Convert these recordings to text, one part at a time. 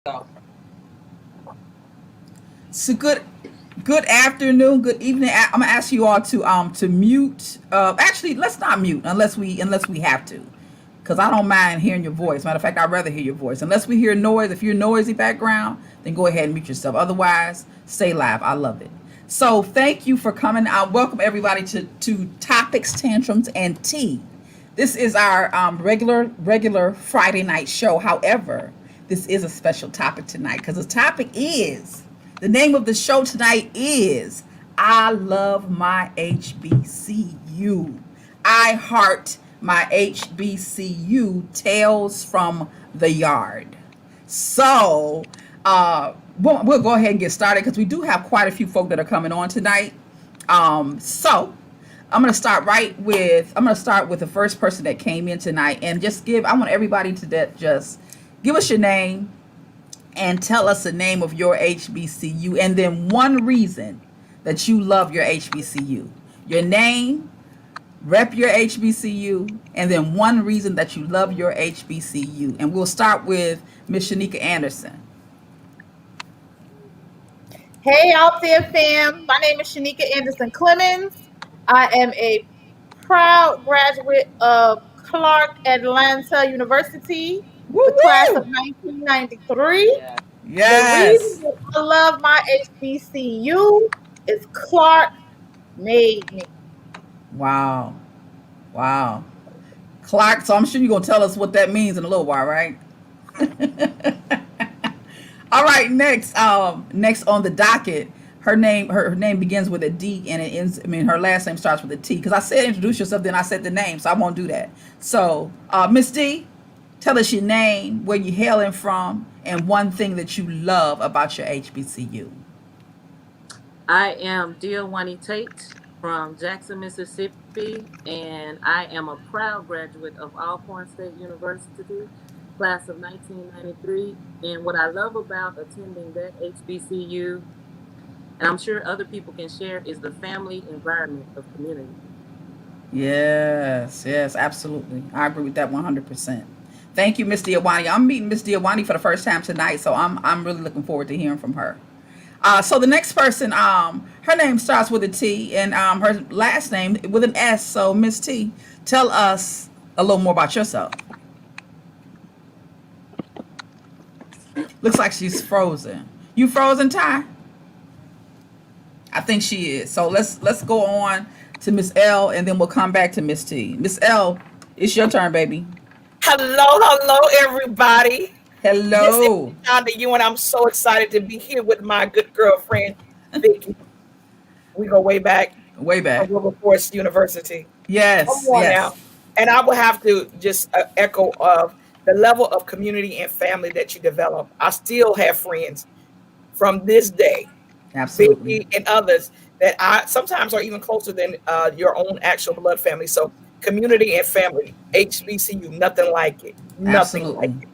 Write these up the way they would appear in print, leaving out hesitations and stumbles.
So, So good afternoon, good evening. I'm gonna ask you all to mute. Actually, let's not mute unless we have to, because I don't mind hearing your voice. Matter of fact, I'd rather hear your voice. Unless we hear noise, if you're noisy background, then go ahead and mute yourself. Otherwise, stay live. I love it. So thank you for coming. I welcome everybody to Topics, Tantrums, and Tea. This is our regular Friday night show. However, this is a special topic tonight because the name of the show tonight is I Love My HBCU. I Heart My HBCU, Tales from the Yard. So, we'll go ahead and get started because we do have quite a few folk that are coming on tonight. So I'm gonna start with the first person that came in tonight and I want everybody to just give us your name and tell us the name of your HBCU and then one reason that you love your HBCU. Your name, rep your HBCU, and then one reason that you love your HBCU. And we'll start with Miss Shanika Anderson. Hey out there, fam. My name is Shanika Anderson Clemens. I am a proud graduate of Clark Atlanta University, Woo the class of woo! 1993. yeah. The reason Yes. that I love my HBCU is Clark made me. Wow. Wow. Clark, so I'm sure you're gonna tell us what that means in a little while, right? All right, next on the docket, her name begins with a D and it ends. I mean, her last name starts with a T. Because I said introduce yourself, then I said the name, so I won't do that. So, Miss D, tell us your name, where you hailing from, and one thing that you love about your HBCU. I am Diawani Tate from Jackson, Mississippi, and I am a proud graduate of Alcorn State University, class of 1993. And what I love about attending that HBCU, and I'm sure other people can share, is the family environment of community. Yes, yes, absolutely. I agree with that 100%. Thank you, Miss Diawani. I'm meeting Miss Diawani for the first time tonight, so I'm really looking forward to hearing from her. So the next person, her name starts with a T, and her last name with an S. So Miss T, tell us a little more about yourself. Looks like she's frozen. You frozen, Ty? I think she is. So let's go on to Miss L, and then we'll come back to Miss T. Miss L, it's your turn, baby. Hello, everybody. This is Hello. Shonda you, and I'm so excited to be here with my good girlfriend, Vicky. We go way back Way from back. Wilberforce University. Come Yes, on yes, now. And I will have to just echo of the level of community and family that you develop. I still have friends from this day, absolutely. Vicky and others that I sometimes are even closer than your own actual blood family. So community and family, HBCU, nothing like it. Nothing like Absolutely. it.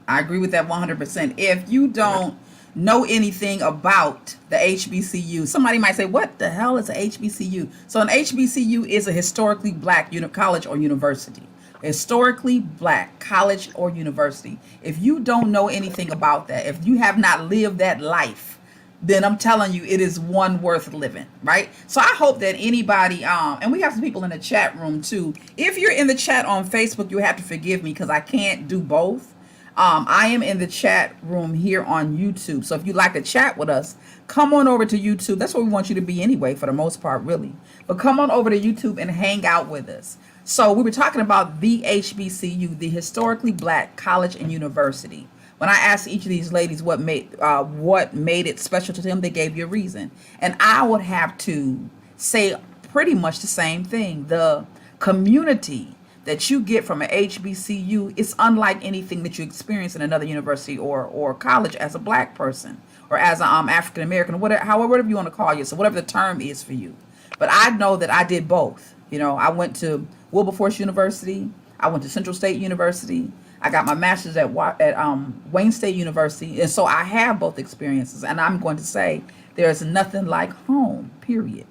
I agree with that 100%. If you Yeah. don't know anything about the HBCU, somebody might say, what the hell is a HBCU? So an HBCU is a historically black college or university. Historically black college or university. If you don't know anything about that, if you have not lived that life, then I'm telling you, it is one worth living, right? So I hope that anybody, and we have some people in the chat room too. If you're in the chat on Facebook, you have to forgive me because I can't do both. I am in the chat room here on YouTube. So if you'd like to chat with us, come on over to YouTube. That's where we want you to be anyway, for the most part, really. But come on over to YouTube and hang out with us. So we were talking about the HBCU, the historically black college and university. When I asked each of these ladies what made it special to them, they gave you a reason, and I would have to say pretty much the same thing. The community that you get from an HBCU is unlike anything that you experience in another university or college as a black person or as an African American, whatever you want to call yourself, whatever the term is for you. But I know that I did both. I went to Wilberforce University. I went to Central State University. I got my master's at Wayne State University, and so I have both experiences. And I'm going to say there is nothing like home. Period.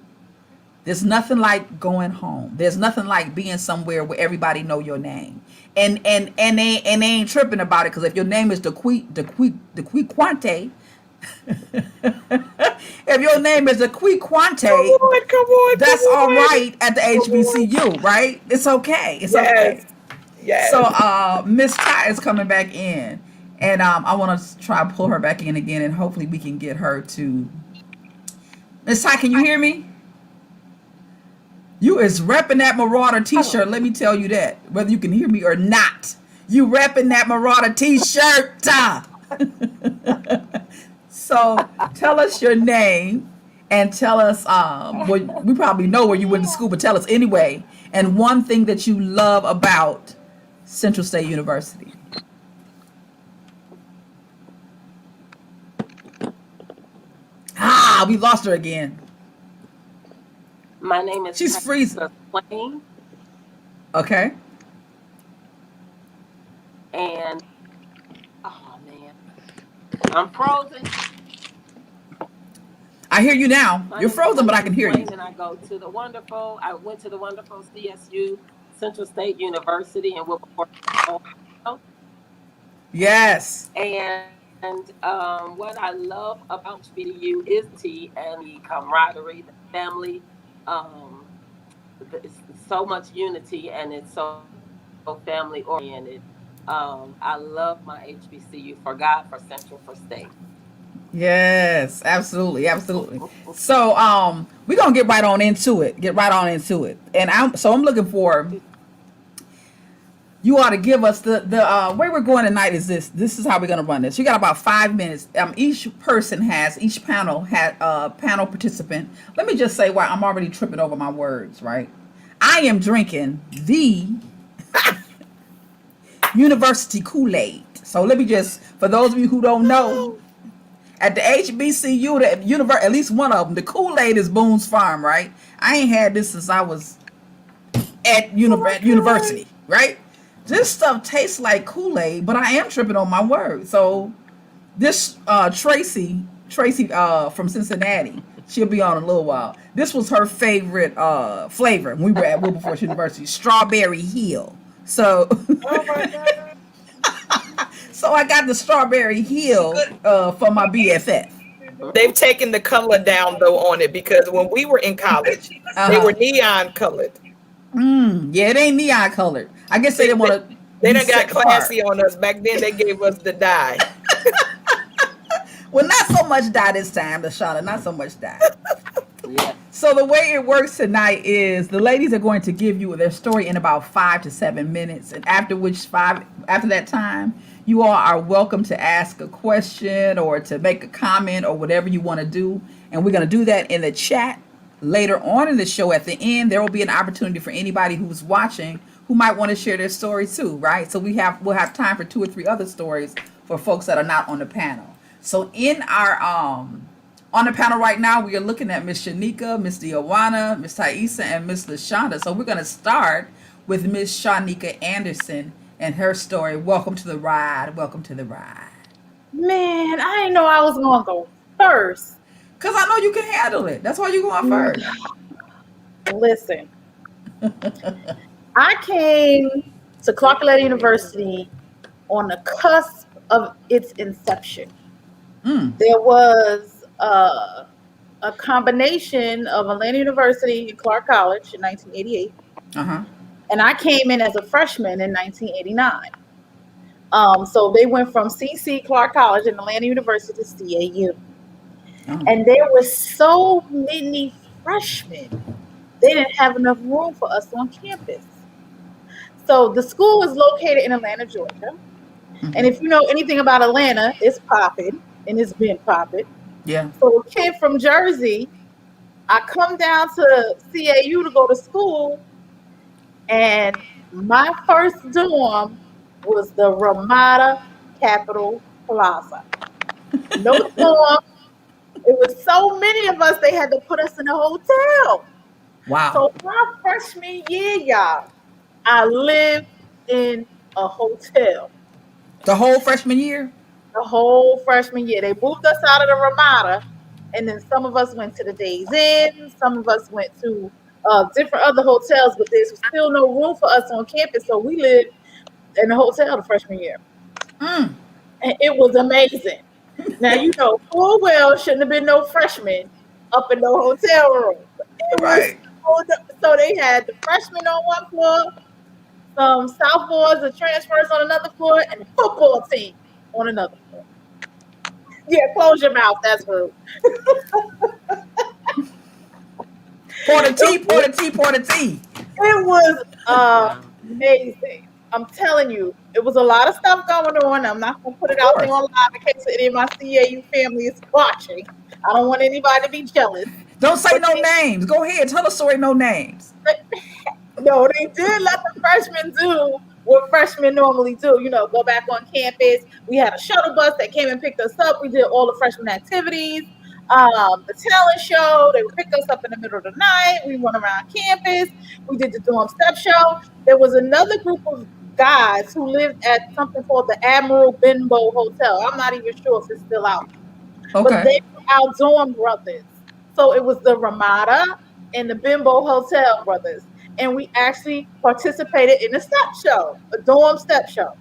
There's nothing like going home. There's nothing like being somewhere where everybody know your name. And they ain't tripping about it, because if your name is Dequinte, if your name is Come Dequinte, on, come on, come that's all on, right at the come on. HBCU, right? It's okay. It's okay. Yes, So yes. Miss Ty is coming back in, and I want to try to pull her back in again, and hopefully we can get her to. Miss Ty, can you hear me? You is repping that Marauder T-shirt. Let me tell you that, whether you can hear me or not, you repping that Marauder T-shirt. So tell us your name, and tell us we probably know where you went to school, but tell us anyway. And one thing that you love about Central State University. We lost her again. My name is She's freezing. Swain, Okay. and oh man, I'm frozen. I hear you now. My You're name is frozen, but I can hear Swain, you. and I went to the wonderful CSU, Central State University in Wilberforce, Ohio. Yes. And what I love about HBCU is the and the camaraderie, the family. Um, it's so much unity, and it's so family oriented. I love my HBCU for God, for Central, for State. Yes, absolutely, absolutely. So we're gonna get right on into it. Get right on into it. And I'm looking for you ought to give us the way we're going tonight is this. This is how we're gonna run this. You got about 5 minutes. Each panel had a panel participant. Let me just say why I'm already tripping over my words, right? I am drinking the University Kool-Aid. So let me just, for those of you who don't know, at the HBCU, at least one of them, the Kool-Aid is Boone's Farm, right? I ain't had this since I was at university, right? This stuff tastes like Kool-Aid, but I am tripping on my words. So this Tracy from Cincinnati, she'll be on in a little while. This was her favorite flavor when we were at Wilberforce University, Strawberry Hill. So Oh my God. so I got the Strawberry Hill for my BFF. They've taken the color down though on it, because when we were in college, they were neon colored. Yeah, it ain't neon colored. I guess they didn't want to. They done got classy on us. Back then, they gave us the dye. Well, not so much dye this time, LaShawna. Not so much dye. Yeah. So the way it works tonight is the ladies are going to give you their story in about 5 to 7 minutes, and after that time, you all are welcome to ask a question or to make a comment or whatever you want to do, and we're going to do that in the chat later on in the show. At the end, there will be an opportunity for anybody who's watching who might want to share their story too, right? So we'll have time for 2 or 3 other stories for folks that are not on the panel. So in our on the panel right now, we are looking at Miss Shanika, Miss Diowana, Miss Thaisa, and Miss LaShonda. So we're going to start with Miss Shanika Anderson and her story. Welcome to the ride. Welcome to the ride. Man, I didn't know I was going to go first. Because I know you can handle it. That's why you're going first. Listen, I came to Clark Atlanta University on the cusp of its inception. There was a combination of Atlanta University and Clark College in 1988. And I came in as a freshman in 1989. So they went from CC Clark College and Atlanta University to CAU. And there were so many freshmen, they didn't have enough room for us on campus. So the school is located in Atlanta, Georgia. And if you know anything about Atlanta, it's popping, and it's been popping. Yeah. So a kid from Jersey, I come down to CAU to go to school, and my first dorm was the Ramada Capitol Plaza. No dorm. It was so many of us, they had to put us in a hotel. Wow. So my freshman year, y'all, I lived in a hotel. The whole freshman year? The whole freshman year. They moved us out of the Ramada, and then some of us went to the Days Inn, some of us went to different other hotels, but there's still no room for us on campus, so we lived in the hotel the freshman year. And it was amazing. Now, you know, full well shouldn't have been no freshmen up in no hotel room. It was Right. so they had the freshmen on one floor, some sophomores and transfers on another floor, and the football team on another floor. Yeah, close your mouth. That's rude. Pour the tea, pour the tea, pour the tea. It was amazing. I'm telling you, it was a lot of stuff going on. I'm not gonna put it out there on live in case any of my CAU family is watching. I don't want anybody to be jealous. Don't say no names. Go ahead. Tell the story, no names. No, they did let the freshmen do what freshmen normally do. You know, go back on campus. We had a shuttle bus that came and picked us up. We did all the freshman activities. The talent show. They would pick us up in the middle of the night. We went around campus. We did the dorm step show. There was another group of guys who lived at something called the Admiral Benbow Hotel. I'm not even sure if it's still out. Okay. But they were our dorm brothers. So it was the Ramada and the Bimbo Hotel brothers. And we actually participated in a step show, a dorm step show.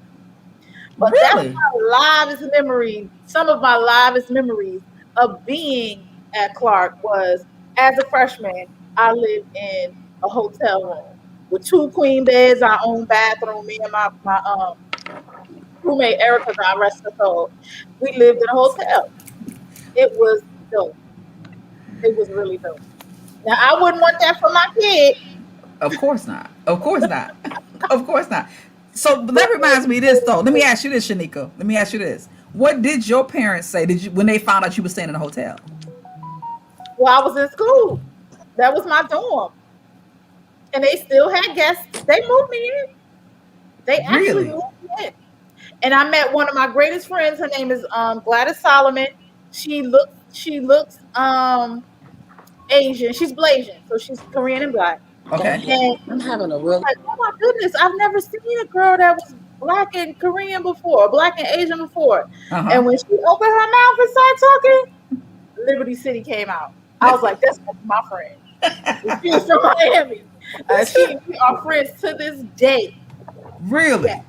But Really? that's my livest memory. Some of my livest memories of being at Clark was, as a freshman, I lived in a hotel room with 2 queen beds, our own bathroom. Me and my roommate Erica, God rest her soul, we lived in a hotel. It was dope. It was really dope. Now I wouldn't want that for my kid. Of course not. Of course not. Of course not. So that reminds me of this though. Let me ask you this, Shanika. Let me ask you this. What did your parents say? Did you when they found out you were staying in a hotel? Well, I was in school. That was my dorm. And they still had guests. They moved me in. They actually Really? moved me in. And I met one of my greatest friends. Her name is Gladys Solomon. She looks Asian. She's Blasian, so she's Korean and black. Okay. And I'm having a real. like, oh my goodness, I've never seen a girl that was black and Korean before, black and Asian before. Uh-huh. And when she opened her mouth and started talking, Liberty City came out. I was like, that's my friend. She's from Miami. We are friends to this day. Really? Yeah.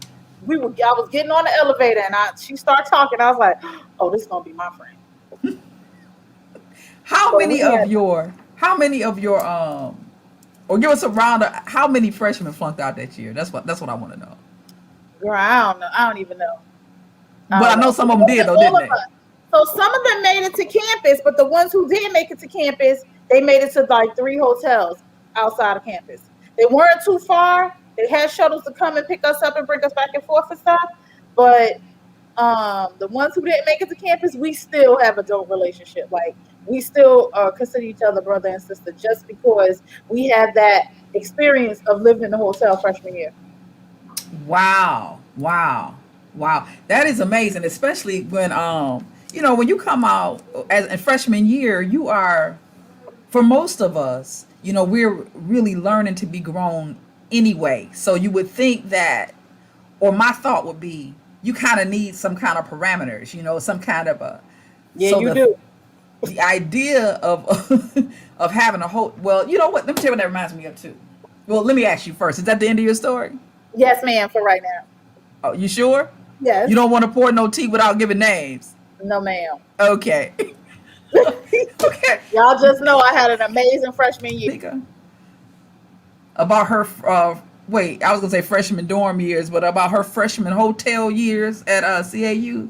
I was getting on the elevator and she started talking. I was like, oh, this is gonna be my friend. How many of your or give us a round of how many freshmen flunked out that year? That's what I want to know. Girl, I don't know. I don't even know. But I know some of them did though, didn't they? So some of them made it to campus, but the ones who did make it to campus, they made it to like 3 hotels outside of campus. They weren't too far. They had shuttles to come and pick us up and bring us back and forth and stuff. But the ones who didn't make it to campus, we still have a dope relationship. Like we still consider each other brother and sister just because we had that experience of living in the hotel freshman year. Wow. That is amazing, especially when when you come out as a freshman year, you are, for most of us, we're really learning to be grown anyway. So you would think that, or my thought would be, you kind of need some kind of parameters, some kind of a. Yeah, so you do. The idea of of having a whole, well, you know what? Let me tell you what that reminds me of too. Well, let me ask you first. Is that the end of your story? Yes, ma'am, for right now. Oh, you sure? Yes. You don't want to pour no tea without giving names? No, ma'am. Okay. Okay. Y'all just know I had an amazing freshman year. Nika, about her, I was going to say freshman dorm years, but about her freshman hotel years at CAU.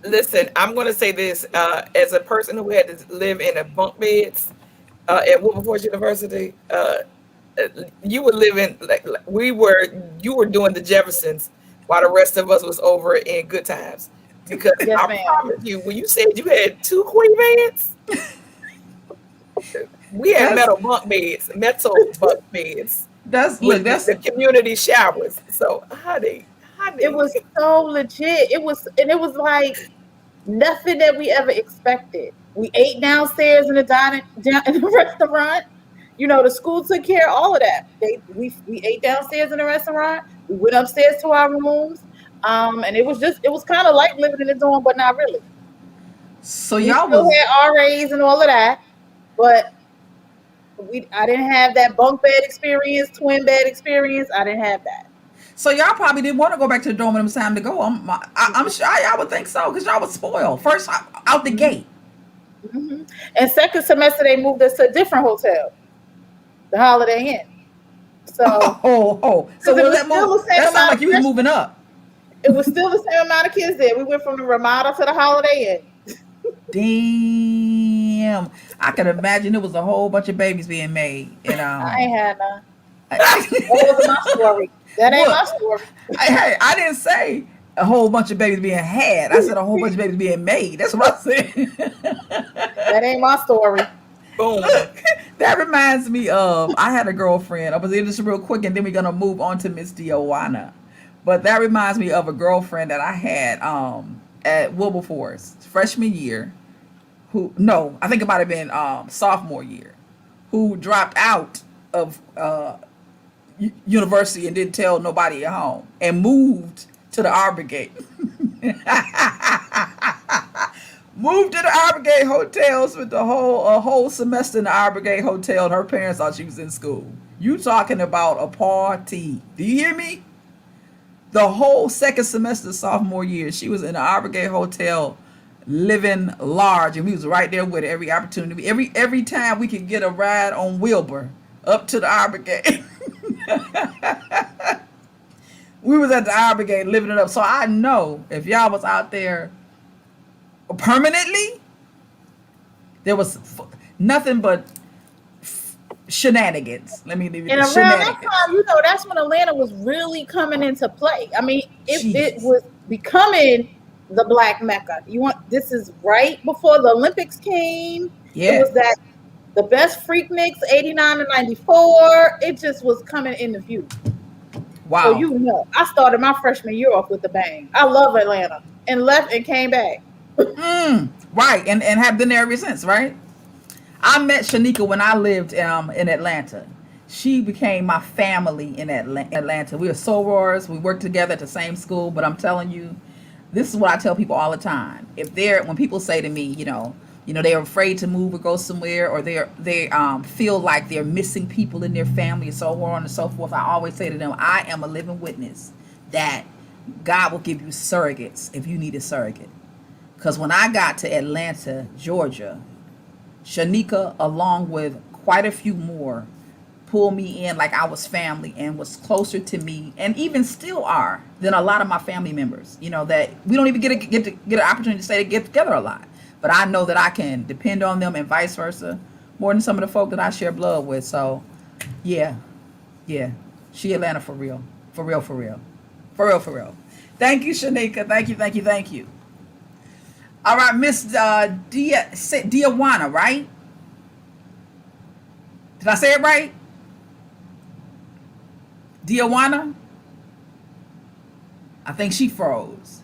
Listen, I'm going to say this as a person who had to live in a bunk beds at Wilberforce University. You were living like you were doing the Jeffersons while the rest of us was over in good times. Because Yes, I ma'am. promise you, when you said you had 2 queen beds, we had metal bunk beds. That's With the community showers. So honey. It was so legit. It was like nothing that we ever expected. We ate downstairs in the restaurant. The school took care of all of that. We ate downstairs in the restaurant. We went upstairs to our rooms. And it was kind of like living in the dorm, but not really. So We y'all still was had RAs and all of that, but I didn't have that bunk bed experience, twin bed experience. I didn't have that. so y'all probably didn't want to go back to the dorm when it was time to go. I'm sure y'all would think so because y'all was spoiled first out the Mm-hmm. gate. Mm-hmm. And second semester, they moved us to a different hotel, the Holiday Inn. So, Oh. So because it what does was that still move? the same That sounds amount like of you was moving up. it was still the same amount of kids there. We went from the Ramada to the Holiday Inn. Damn. I can imagine there was a whole bunch of babies being made. And I ain't had none. I, That wasn't my story. That ain't my what? story. Hey, I didn't say a whole bunch of babies being had. I said a whole bunch of babies being made. That's what I said. That ain't my story. Boom. Look, that reminds me of I had a girlfriend. I was in this real quick, and then we're gonna move on to Miss Diowana. But that reminds me of a girlfriend that I had at Wilberforce freshman year. Who no, I think it might have been sophomore year. Who dropped out of university and didn't tell nobody at home and moved to the Arbor Gate. Moved to the Arbor Gate Hotel, spent the whole semester in the Arbor Gate Hotel, and her parents thought she was in school. You talking about a party? Do you hear me? The whole second semester, sophomore year, she was in the Arbor Gate Hotel, living large, and we was right there with her every opportunity. Every time we could get a ride on Wilbur up to the Arbor Gate, we was at the Arbor Gate living it up. So I know if y'all was out there permanently, there was nothing but shenanigans. Let me leave it And at around that shenanigans. time, that's when Atlanta was really coming into play. I mean, it Jesus. was becoming the Black Mecca. This is right before the Olympics came. It Yeah. was that the best Freakniks, 89 and 94. It just was coming into view. So Wow. I started my freshman year off with a bang. I love Atlanta and left and came back. Right. And have been there ever since, right? I met Shanika when I lived in Atlanta. She became my family in Atlanta. We were sorors. We worked together at the same school. But I'm telling you, this is what I tell people all the time. When people say to me, they're afraid to move or go somewhere, or they feel like they're missing people in their family, and so on and so forth. I always say to them, I am a living witness that God will give you surrogates if you need a surrogate. Because when I got to Atlanta, Georgia, Shanika, along with quite a few more, pulled me in like I was family and was closer to me, and even still are, than a lot of my family members. That we don't even get an opportunity to say to get together a lot. But I know that I can depend on them, and vice versa, more than some of the folk that I share blood with. So, yeah, she Atlanta for real, for real, for real, for real, for real. Thank you, Shanika. Thank you. All right, Miss Diowana, right? Did I say it right? Diowana? I think she froze.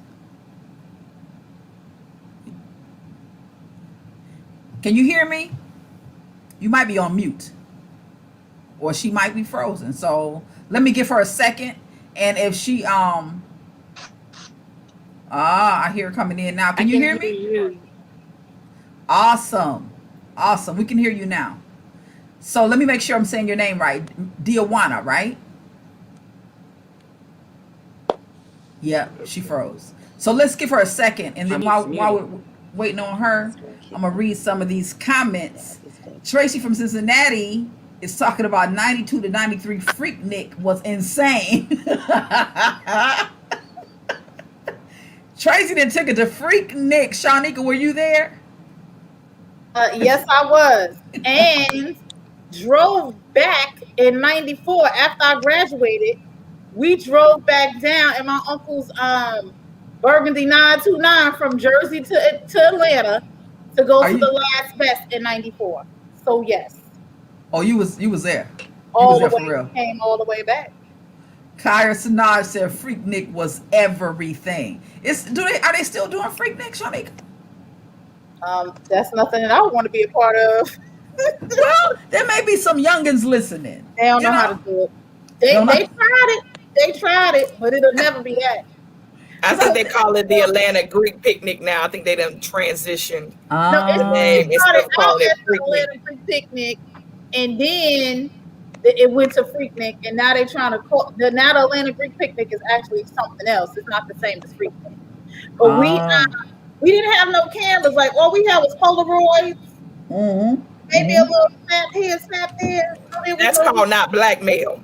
Can you hear me? You might be on mute. Or she might be frozen. So let me give her a second. And if she I hear her coming in now. Can you hear me? You. Awesome. We can hear you now. So let me make sure I'm saying your name right. Diowana, right? Yeah, she froze. So let's give her a second. And then while we're waiting on her, I'm going to read some of these comments. Tracy from Cincinnati is talking about 92 to 93 Freaknik was insane. Tracy then took it to Freaknik. Shanika, were you there? Yes, I was. And drove back in 94 after I graduated. We drove back down in my uncle's Burgundy 929 from Jersey to Atlanta to go to the last best in 94. So yes. Oh, you was there. You All was the there for way real. came all the way back. Kyra Sinaj said Freaknik was everything. Are they still doing Freaknik, Shanika? That's nothing that I would want to be a part of. Well, there may be some youngins listening. They don't know how to do it. They tried it. They tried it, but it'll never be that. I think they call it the Atlanta Greek picnic now. I think they done transitioned No, the it name Um, instead started of out calling it as the Freaknik. Atlanta Greek picnic, and then it went to Freaknik, and now they're trying to call now the Atlanta Greek picnic is actually something else. It's not the same as Freaknik. But uh, we didn't have no cameras. Like all we had was Polaroids, mm-hmm, maybe a mm-hmm. little snap here, snap there. No, there was That's no. called not blackmail.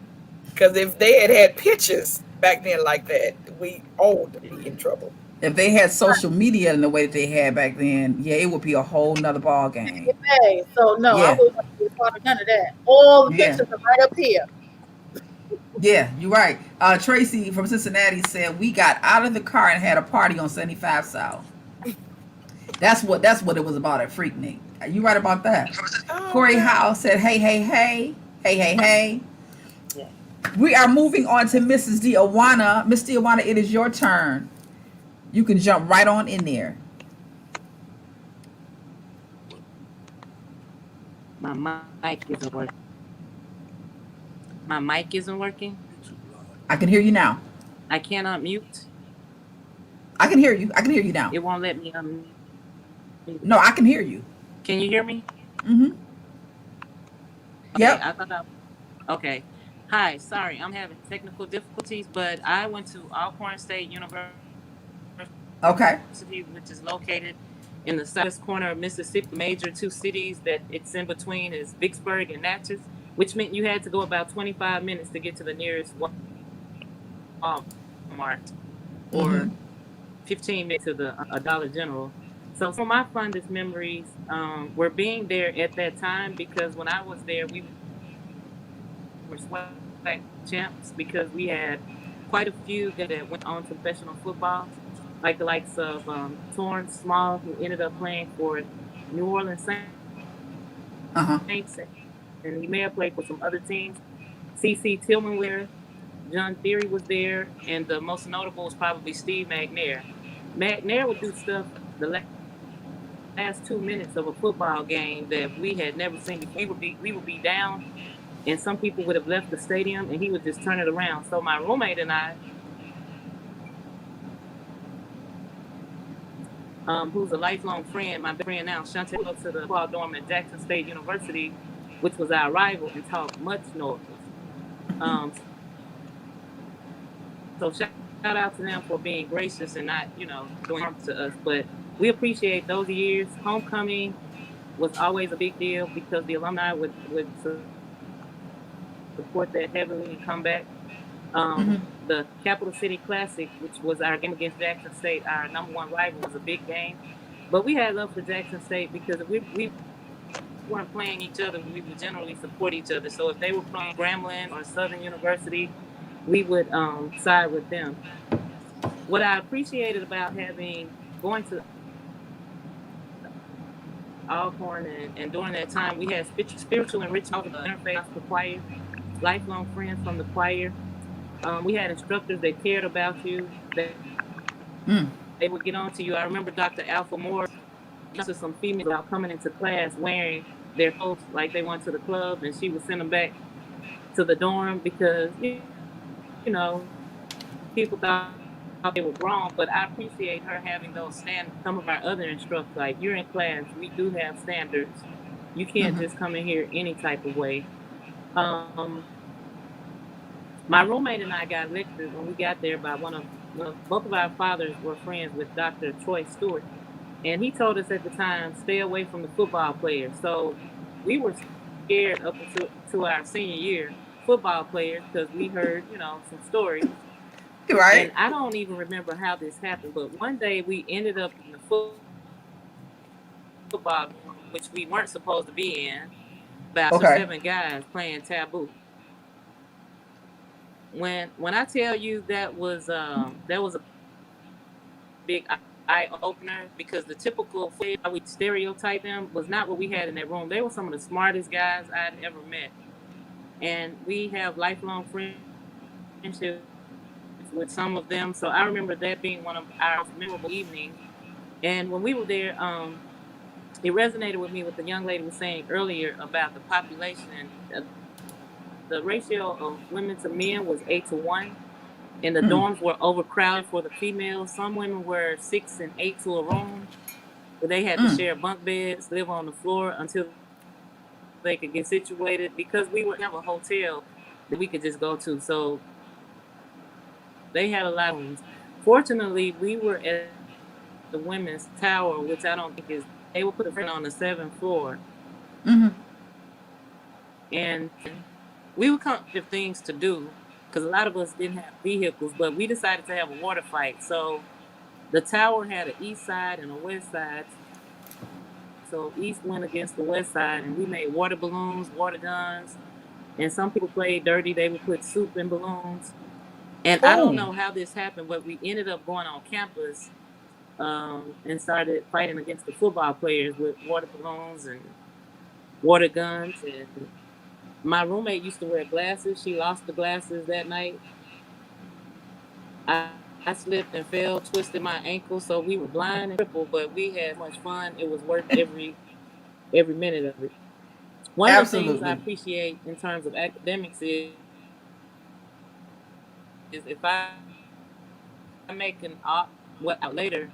Because if they had pictures back then like that, we all would be in trouble. If they had social media in the way that they had back then, yeah, it would be a whole nother ball game. Hey, so no, I Yeah, wasn't be a part of none of that. All the yeah, pictures are right up here. yeah. You're right. Tracy from Cincinnati said we got out of the car and had a party on 75 South. That's what it was about at Freaknik. You right about that. Oh, Corey okay. Howe said, "Hey, hey, hey, hey, hey, hey." Yeah. We are moving on to Mrs. Diawana. Miss Diawana, it is your turn. You can jump right on in there. My mic isn't working. My mic isn't working. I can hear you now. I can't unmute. I can hear you. I can hear you now. It won't let me unmute. No, I can hear you. Can you hear me? Mm-hmm. Okay, Yep. I thought I. Okay. Hi, sorry, I'm having technical difficulties, but I went to Alcorn State University, Okay. which is located in the southwest corner of Mississippi. Major two cities that it's in between is Vicksburg and Natchez, which meant you had to go about 25 minutes to get to the nearest Walmart, Mm-hmm. or 15 minutes to the a Dollar General. So some of my fondest memories were being there at that time, because when I was there, we were SWAC champs, because we had quite a few that went on to professional football, like the likes of Torrance Small, who ended up playing for New Orleans Uh-huh. Saints, and he may have played for some other teams. C.C. Tillman was there, John Theory was there, and the most notable was probably Steve McNair. McNair would do stuff the last 2 minutes of a football game that we had never seen before. We would be down, and some people would have left the stadium, and he would just turn it around. So my roommate and I, who's a lifelong friend, my best friend now, Chantel, go to the football dorm at Jackson State University, which was our rival, and talk much noise. Um, so shout out to them for being gracious and not, doing harm to us. But we appreciate those years. Homecoming was always a big deal, because the alumni would support that heavily and come back. The Capital City Classic, which was our game against Jackson State, our number one rival, was a big game. But we had love for Jackson State, because if we weren't playing each other, we would generally support each other. So if they were playing Grambling or Southern University, we would side with them. What I appreciated about going to Alcorn, and during that time, we had spiritual enrichment over the interfaith gospel choir, lifelong friends from the choir. We had instructors that cared about you. Mm. They would get on to you. I remember Dr. Alpha Moore to some females about coming into class wearing their clothes like they went to the club, and she would send them back to the dorm, because know people thought they were wrong. But I appreciate her having those standards. Some of our other instructors, like, you're in class, we do have standards. You can't just come in here any type of way. Um, my roommate and I got lectured when we got there by both of our fathers were friends with Dr. Troy Stewart, and he told us at the time, stay away from the football players. So we were scared up until to our senior year, football players, because we heard some stories. Right. And I don't even remember how this happened, but one day we ended up in the football room, which we weren't supposed to be in, about Okay. 7 guys playing taboo. When I tell you that was a big eye opener, because the typical how we stereotype them was not what we had in that room. They were some of the smartest guys I'd ever met, and we have lifelong friendships with some of them. So I remember that being one of our memorable evenings. And when we were there, it resonated with me what the young lady was saying earlier about the population. The ratio of women to men was 8 to 1. and the dorms were overcrowded for the females. Some women were 6 and 8 to a room, but they had to share bunk beds, live on the floor until they could get situated because we would have a hotel that we could just go to. So they had a lot of rooms. Fortunately, we were at the women's tower, which I don't think is. They would put a friend on the 7th floor, and we would come up with things to do because a lot of us didn't have vehicles, but we decided to have a water fight. So the tower had an east side and a west side. So east went against the west side, and we made water balloons, water guns, and some people played dirty. They would put soup in balloons. And I don't know how this happened, but we ended up going on campus and started fighting against the football players with water balloons and water guns. And my roommate used to wear glasses. She lost the glasses that night. I slipped and fell, twisted my ankle, so we were blind and crippled, but we had so much fun. It was worth every minute of it. One of the things I appreciate in terms of academics is if I make an out later,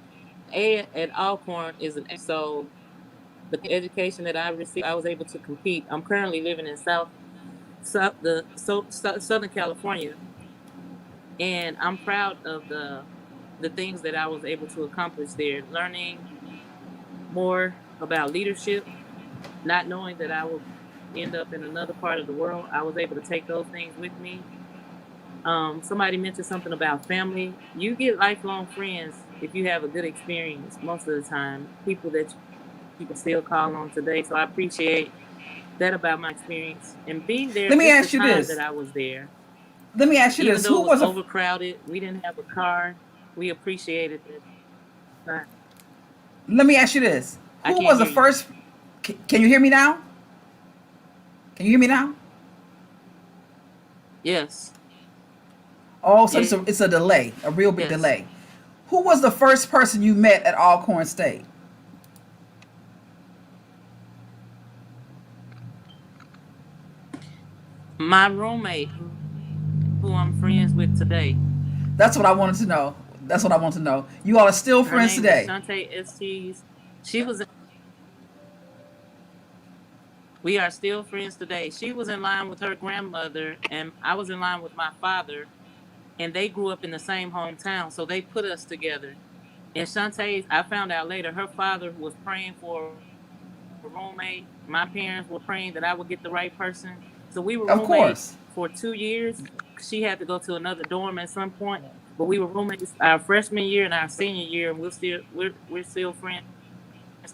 A at Alcorn is an so the education that I received, I was able to compete. I'm currently living in Southern California, and I'm proud of the things that I was able to accomplish there. Learning more about leadership, not knowing that I would end up in another part of the world, I was able to take those things with me. Somebody mentioned something about family. You get lifelong friends if you have a good experience most of the time, people that you can still call on today. So I appreciate that about my experience and being there. Let me ask you this. That I was there. Let me ask you this. Who was overcrowded? We didn't have a car. We appreciated it. Let me ask you this. Who was the first? Can you hear me now? Can you hear me now? Yes. Oh, so it's a delay, a real big delay. Who was the first person you met at Alcorn State? My roommate, who I'm friends with today. That's what I wanted to know. That's what I want to know. You all are still friends today. She was. We are still friends today. She was in line with her grandmother, and I was in line with my father, and they grew up in the same hometown, so they put us together. And Shantae, I found out later, her father was praying for a roommate. My parents were praying that I would get the right person. So we were roommates for 2 years. She had to go to another dorm at some point, but we were roommates our freshman year and our senior year, and we're still friends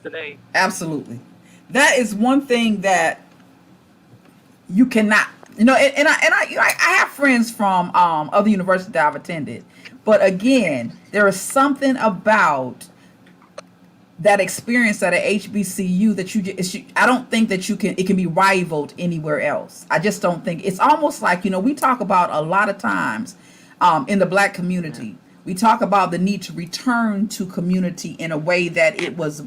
today. Absolutely. That is one thing that you cannot, and I have friends from other universities that I've attended, but again, there is something about that experience at a HBCU that I don't think that it can be rivaled anywhere else. I just don't think. It's almost like, we talk about a lot of times in the Black community, we talk about the need to return to community in a way that it was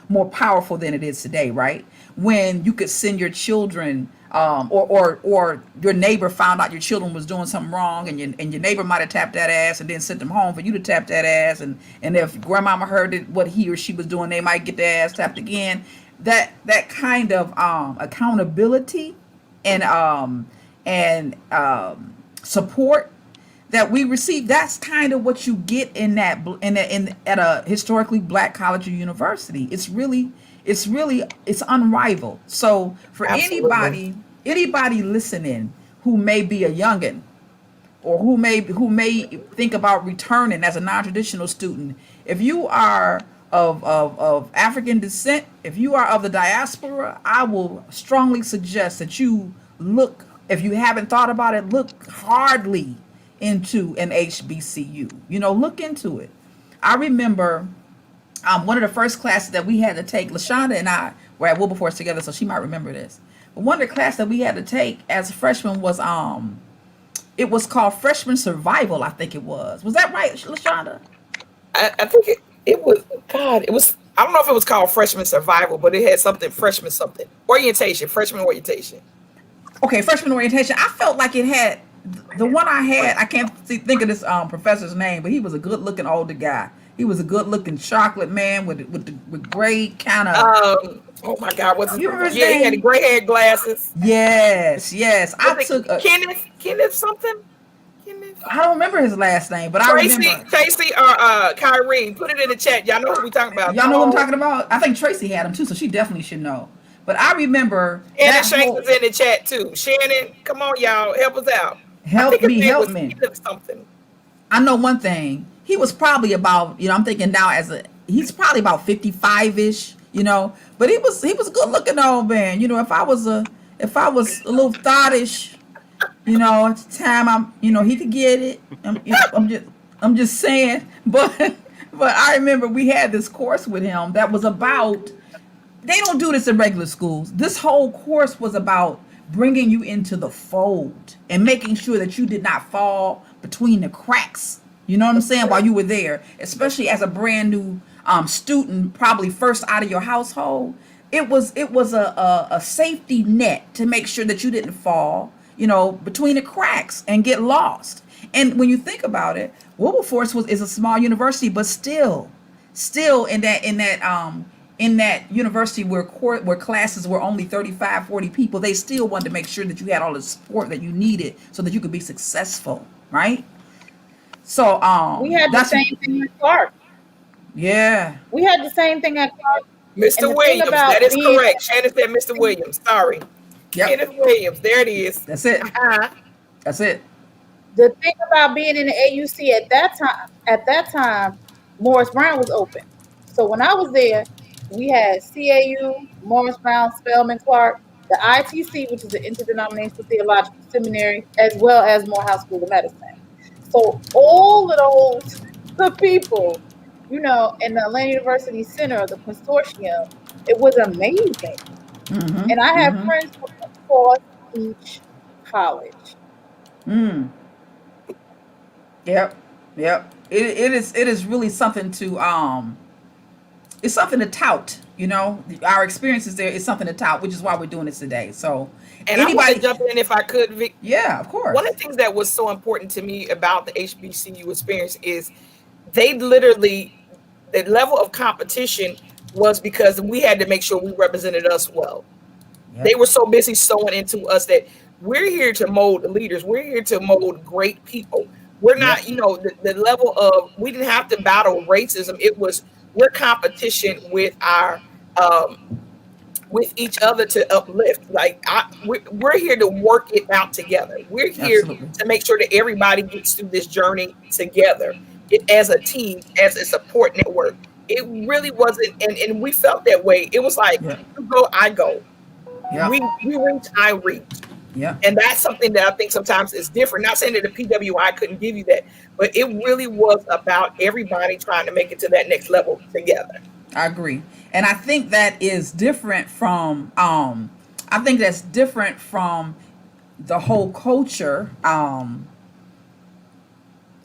more powerful than it is today, right? When you could send your children or your neighbor found out your children was doing something wrong, and your neighbor might have tapped that ass and then sent them home for you to tap that ass, and if grandmama heard what he or she was doing, they might get their ass tapped again. That kind of accountability and support that we receive, that's kind of what you get at a historically Black college or university. It's unrivaled. So for anybody listening who may be a youngin, or who may think about returning as a non-traditional student, if you are of African descent, if you are of the diaspora, I will strongly suggest that you look, if you haven't thought about it, look hardly into an HBCU. Look into it. I remember one of the first classes that we had to take, LaShonda and I were at Wilberforce together, so she might remember this. But one of the classes that we had to take as a freshman was it was called Freshman Survival, I think it was. Was that right, LaShonda? I think it was, God, it was, I don't know if it was called Freshman Survival, but it had something, freshman orientation. Okay, freshman orientation. I felt like it had The one I had, I can't think of this professor's name, but he was a good looking older guy. He was a good looking chocolate man with gray kind of. Oh my God, what's his You remember name? his Yeah, he had the name? gray hair glasses. Yes, yes. Was I it took a. Kenneth? Kenneth something? Kenneth? I don't remember his last name, but I Tracy, remember. Tracy, or Kyrie? Put it in the chat. Y'all know who we talking about. Y'all Come know what I'm on. talking about? I think Tracy had him too, so she definitely should know. But I remember Shannon that Shanks whole is in the chat too. Shannon, come on, y'all, help us out. I think his name help was me. Kenneth something. I know one thing. He was probably about, I'm thinking now he's probably about 55-ish, but he was a good looking old man. If I was a little thottish, at the time he could get it. I'm just saying, but I remember we had this course with him that was about. They don't do this in regular schools. This whole course was about bringing you into the fold and making sure that you did not fall between the cracks. You know what I'm saying? While you were there, especially as a brand new student, probably first out of your household, it was a safety net to make sure that you didn't fall, between the cracks and get lost. And when you think about it, Wilberforce is a small university, but still in that university where classes were only 35, 40 people, they still wanted to make sure that you had all the support that you needed so that you could be successful, right? So We had the that's same thing at Clark. yeah. We had the same thing at Clark. And Mr. the thing Williams, that about is being correct. Shannon said Mr. Williams. Sorry. Yep. Kenneth Williams. There it is. That's it. That's it. the thing about being in the AUC at that time, Morris Brown was open. So when I was there, we had CAU, Morris Brown, Spelman Clark, the ITC, which is the Interdenominational Theological Seminary, as well as Morehouse School of Medicine. So all of those the people, in the Atlanta University Center, the consortium, it was amazing. Mm-hmm. And I have Mm-hmm. friends from across each college. Mm. Yep. Yep. It is really something to it's something to tout. Our experiences there is something to tout, which is why we're doing this today. So And I want to anybody, jump in if I could, Vic. yeah, of One course. of the things that was so important to me about the HBCU experience is they literally, the level of competition was because we had to make sure we represented us well. They Yep. were so busy sewing into us that we're here to mold leaders. We're here to mold great people. We're Yep. not, the level of, we didn't have to battle racism. It was, we're competition um, with each other to uplift. Like we're here to work it out together. We're here Absolutely. to make sure that everybody gets through this journey together, as a team, as a support network. It really wasn't, and we felt that way. It was like, Yep. you go, I go. Yep. You reach, I reach. Yep. And that's something that I think sometimes is different. Not saying that the PWI couldn't give you that, but it really was about everybody trying to make it to that next level together. I agree. And I think that is different from I think that's different from the whole culture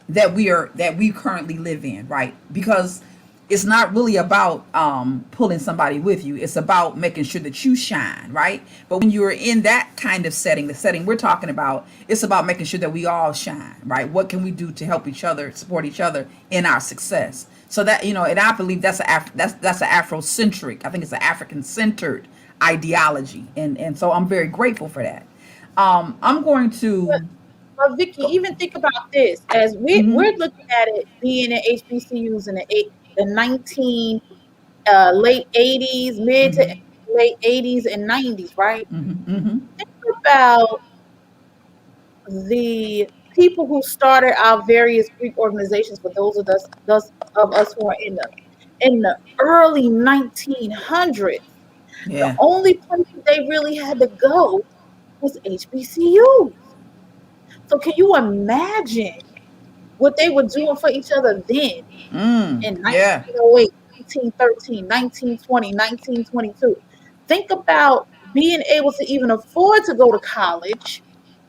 that we currently live in, right? Because it's not really about pulling somebody with you. It's about making sure that you shine, right? But when you're in that kind of setting, the setting we're talking about, it's about making sure that we all shine, right? What can we do to help each other, support each other in our success? So that, and I believe that's an Afrocentric. I think it's an African-centered ideology, and so I'm very grateful for that. I'm going But, to. but Vicky, even think about this as Mhm, we're looking at it being in HBCUs in the 19 late 80s, mid to mhm, late 80s and 90s, right? mhm, mhm. Think about the people who started our various Greek organizations. For those of us who are in the early 1900s, the Yeah. only places they really had to go was HBCUs. So can you imagine what they were doing for each other then in Yeah. 1908, 1913, 1920, 1922? Think about being able to even afford to go to college.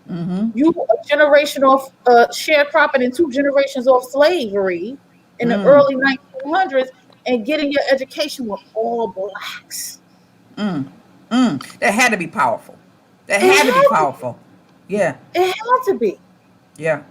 Mhm. You a generation off sharecropping and two generations off slavery in the Mm. early 1900s and getting your education with all blacks. Mm. That had to be powerful. That It had to be had to, powerful. Yeah. it had to be. Yeah.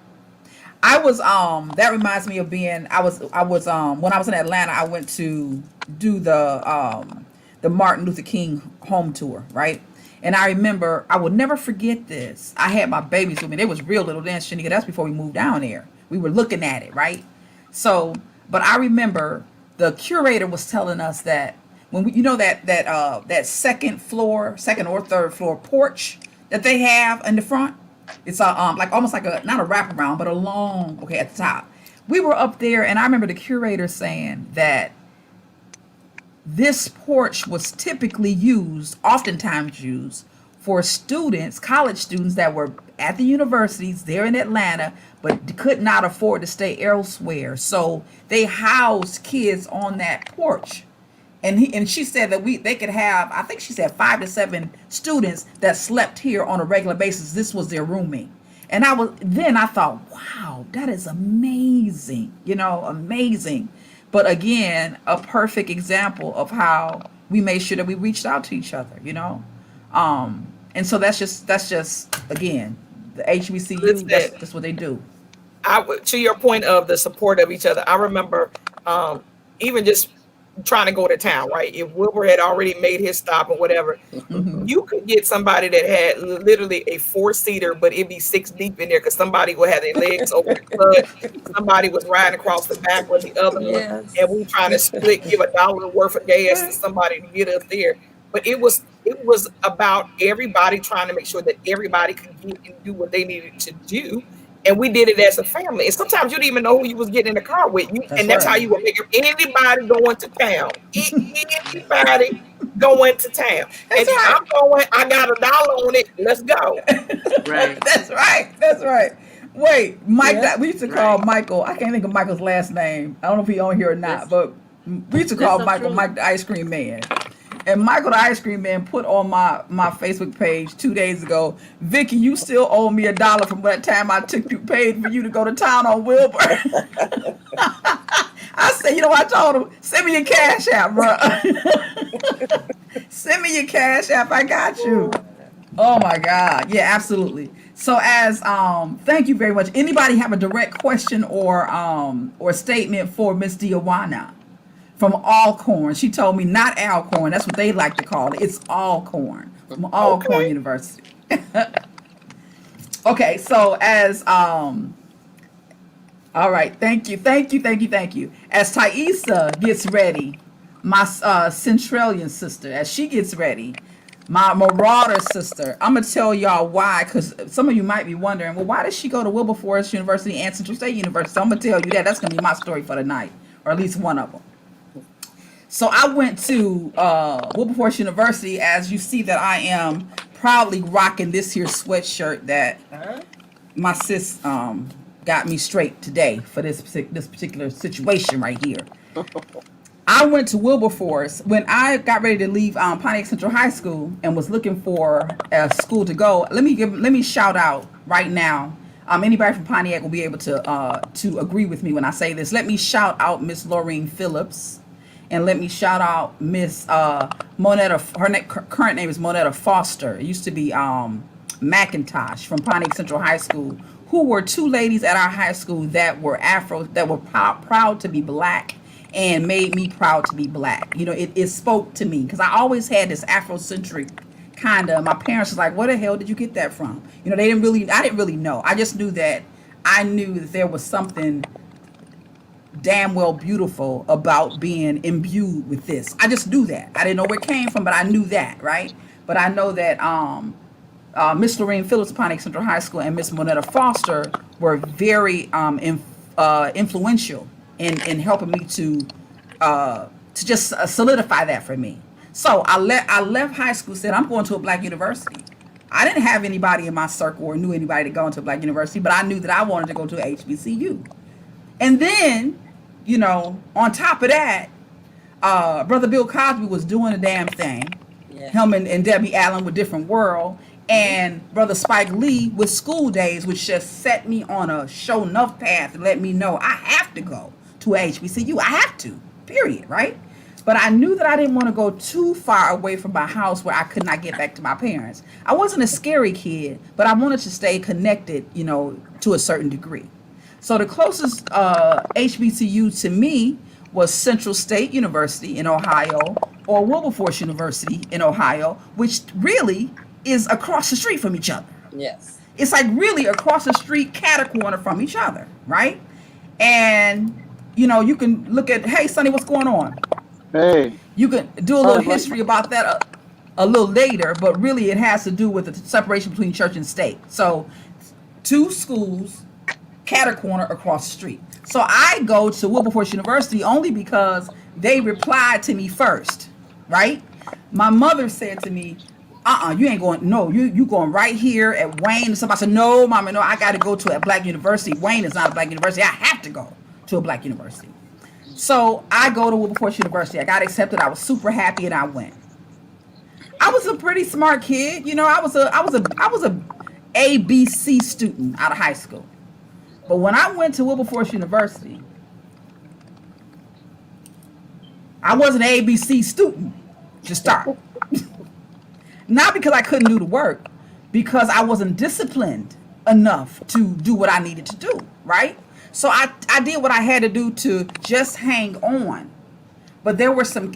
I was that reminds me of being I was when I was in Atlanta, I went to do the Martin Luther King home tour, right? And I remember I will never forget this. I had my babies with me. They was real little then, Shanika. That's before we moved down there. We were looking at it, right? So, but I remember the curator was telling us that when we, that second floor, second or third floor porch that they have in the front, it's a like almost like a not a wraparound, but a long okay at the top. We were up there, and I remember the curator saying that this porch was typically used, oftentimes used, for students, college students that were at the universities there in Atlanta, but could not afford to stay elsewhere. So they housed kids on that porch. And she said that they could have, I think she said 5 to 7 students that slept here on a regular basis. This was their rooming. And I thought, wow, that is amazing, amazing. But again, a perfect example of how we made sure that we reached out to each other. And so that's just again, the HBCU, Listen, that's what they do. to your point of the support of each other, I remember even just trying to go to town, right? If Wilbur had already made his stop or whatever, you could get somebody that had literally a 4-seater, but it'd be 6 deep in there because somebody would have their legs over the flood. Somebody was riding across the back with the other one, Yes. and we trying to give $1 worth of gas to somebody to get us there. But it was about everybody trying to make sure that everybody could get and do what they needed to do. And we did it as a family. And sometimes you didn't even know who you was getting in the car with. And that's how you would make it. Anybody going to town. Anybody going to town. That's And right. I'm going, I got $1 on it. Let's go. Right. That's right. That's right. Wait, Mike. Yeah, We used to call right. Michael. I can't think of Michael's last name. I don't know if he on here or not, That's but we used to call so Michael true. Mike the Ice Cream Man. And Michael the Ice Cream Man put on my Facebook page 2 days ago, Vicky, you still owe me $1 from that time I paid for you to go to town on Wilbur. I said, I told him, send me your cash app, bro. Send me your cash app. I got you. Oh my God. Yeah, absolutely. So thank you very much. Anybody have a direct question or statement for Miss Diowana from Alcorn? She told me not Alcorn. That's what they like to call it. It's Alcorn from Alcorn Okay. University. Okay, so all right, thank you. As Thaisa gets ready, my Centralian sister, as she gets ready, my Marauder sister, I'm gonna tell y'all why, because some of you might be wondering, well, why does she go to Wilberforce University and Central State University? So I'm gonna tell you that. That's gonna be my story for the night, or at least one of them. So I went to Wilberforce University. As you see that I am proudly rocking this here sweatshirt that my sis got me straight today for this particular situation right here. I went to Wilberforce when I got ready to leave Pontiac Central High School and was looking for a school to go. Let me shout out right now. Anybody from Pontiac will be able to agree with me when I say this. Let me shout out Miss Laureen Phillips, and let me shout out Miss Monetta. Her current name is Monetta Foster. It used to be McIntosh from Pontiac Central High School, who were 2 ladies at our high school that were proud to be black and made me proud to be black. It spoke to me because I always had this Afrocentric kind of. My parents was like, "Where the hell did you get that from?" I didn't really know. I just knew that there was something damn well beautiful about being imbued with this. I just knew that. I didn't know where it came from, but I knew that, right? But I know that Miss Lorraine Phillips, Pontiac Central High School, and Miss Monetta Foster were very influential in helping me to just solidify that for me. So I left high school, said I'm going to a black university. I didn't have anybody in my circle or knew anybody to go into a black university, but I knew that I wanted to go to a HBCU. And then, on top of that, Brother Bill Cosby was doing a damn thing. Yeah. Him and Debbie Allen with Different World, and Brother Spike Lee with School Days, which just set me on a show enough path to let me know I have to go to a HBCU. I have to, period, right? But I knew that I didn't want to go too far away from my house where I could not get back to my parents. I wasn't a scary kid, but I wanted to stay connected, to a certain degree. So the closest HBCU to me was Central State University in Ohio or Wilberforce University in Ohio, which really is across the street from each other. Yes. It's like really across the street, cat a corner from each other, right? And, you can look at, hey, Sonny, what's going on? Hey. You can do a little history about that a little later, but really it has to do with the separation between church and state. So 2 schools, cat a corner across the street. So I go to Wilberforce University only because they replied to me first, right? My mother said to me, you ain't going, no, you going right here at Wayne. And somebody said, no, Mama, no, I got to go to a black university. Wayne is not a black university. I have to go to a black university. So I go to Wilberforce University. I got accepted. I was super happy, and I went. I was a pretty smart kid. I was a ABC student out of high school. But when I went to Wilberforce University, I was an ABC student to start. Not because I couldn't do the work, because I wasn't disciplined enough to do what I needed to do, right? So I did what I had to do to just hang on. But there were some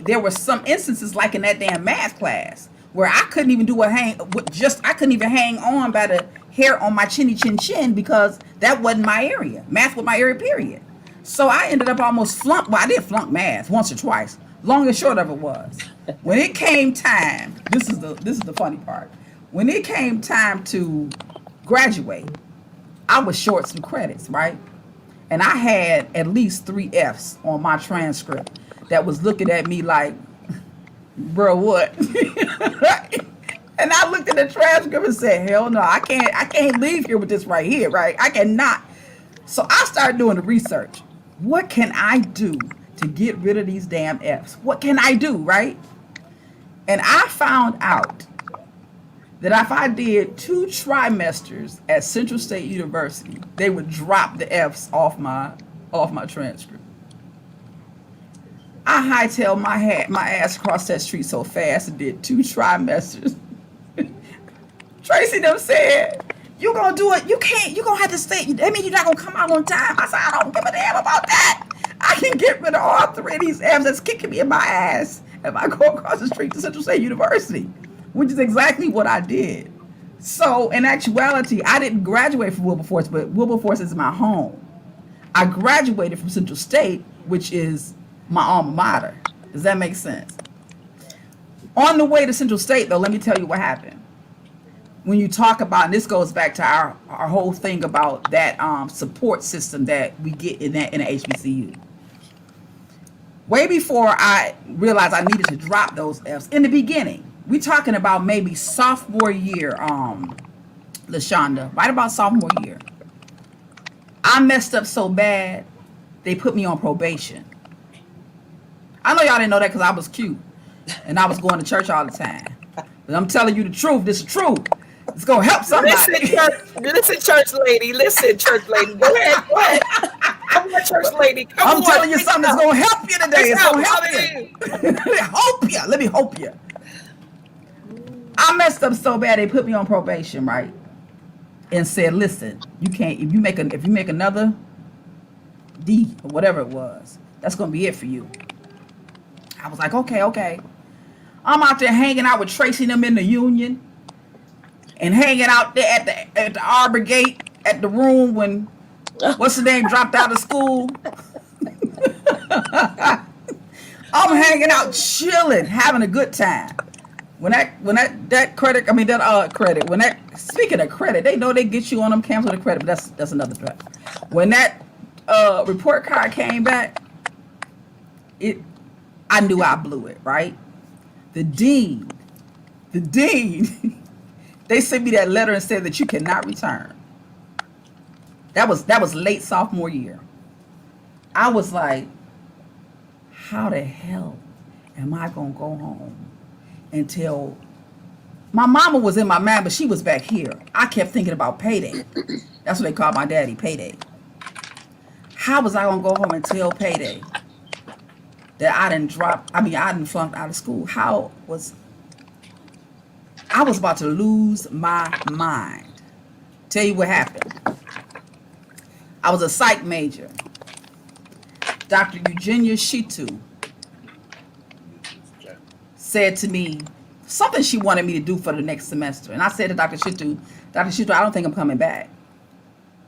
instances like in that damn math class where I couldn't even I couldn't even hang on by the hair on my chinny chin chin because that wasn't my area. Math was my area, period. So I ended up almost I did flunk math once or twice. Long and short of it was, when it came time, this is the funny part. When it came time to graduate, I was short some credits, right? And I had at least 3 Fs on my transcript that was looking at me like, bro, what? And I looked at the transcript and said, hell no, I can't leave here with this right here, right? I cannot. So I started doing the research. What can I do to get rid of these damn Fs? What can I do, right? And I found out that if I did 2 trimesters at Central State University, they would drop the Fs off my transcript. I hightailed my ass across that street so fast and did 2 trimesters. Tracy them said, you gonna do it, you gonna have to stay, that means you're not gonna come out on time. I said, I don't give a damn about that. I can get rid of all 3 of these Fs that's kicking me in my ass if I go across the street to Central State University, which is exactly what I did. So in actuality, I didn't graduate from Wilberforce, but Wilberforce is my home. I graduated from Central State, which is my alma mater. Does that make sense? On the way to Central State, though, let me tell you what happened. When you talk about, and this goes back to our whole thing about that support system that we get in a HBCU. Way before I realized I needed to drop those Fs, in the beginning, we talking about maybe sophomore year, LaShonda, right about sophomore year. I messed up so bad, they put me on probation. I know y'all didn't know that because I was cute and I was going to church all the time. But I'm telling you the truth. This is true. It's going to help somebody. Listen, church lady. Listen, church lady. Go ahead. Come on, church lady. I'm telling you something that's going to help you today. It's going to help you. Let me hope you. I messed up so bad they put me on probation, right? And said, listen, you can't, if you make another D or whatever it was, that's going to be it for you. I was like, okay. I'm out there hanging out with Tracy and them in the Union and hanging out there at the Arbor Gate at the room when, what's the name, dropped out of school. I'm hanging out, chilling, having a good time. Speaking of credit, they know they get you on them camps with a credit, but that's another threat. When that report card came back, I knew I blew it, right? The dean, they sent me that letter and said that you cannot return. That was late sophomore year. I was like, how the hell am I gonna go home until my mama was in my mind, but she was back here. I kept thinking about payday. That's what they called my daddy, payday. How was I gonna go home until payday? that I didn't drop. I mean, I didn't flunk out of school. I was about to lose my mind. Tell you what happened. I was a psych major. Dr. Eugenia Shitu said to me something she wanted me to do for the next semester. And I said to Dr. Shitu, I don't think I'm coming back.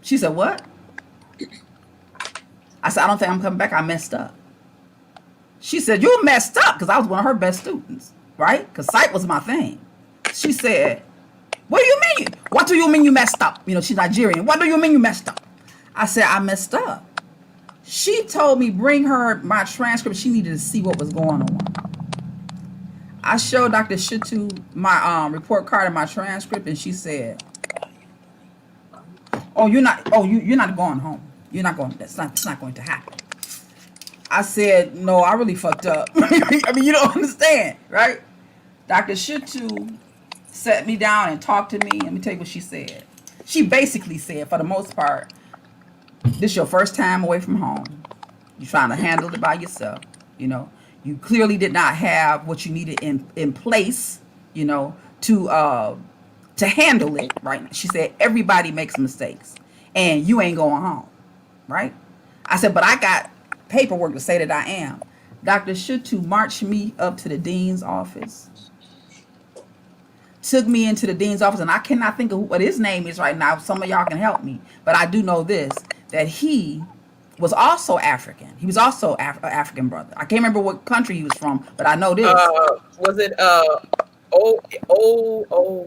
She said, what? I said, I don't think I'm coming back. I messed up. She said, you messed up, because I was one of her best students, right? Because psych was my thing. She said, what do you mean? What do you mean you messed up? You know, she's Nigerian. What do you mean you messed up? I said, I messed up. She told me bring her my transcript. She needed to see what was going on. I showed Dr. Shitu my report card and my transcript, and she said, you're not going home. You're not going, it's not going to happen. I said, no, I really fucked up. I mean, you don't understand, right? Dr. Shitu sat me down and talked to me. Let me tell you what she said. She basically said, for the most part, this is your first time away from home. You're trying to handle it by yourself. You know, you clearly did not have what you needed in place, you know, to handle it, right? She said, everybody makes mistakes and you ain't going home, right? I said, but I got paperwork to say that I am. Dr. Shitu marched me up to the dean's office, took me into the dean's office, and I cannot think of what his name is right now. Some of y'all can help me, but I do know this, that he was also African. He was also an African brother. I can't remember what country he was from, but I know this. Was it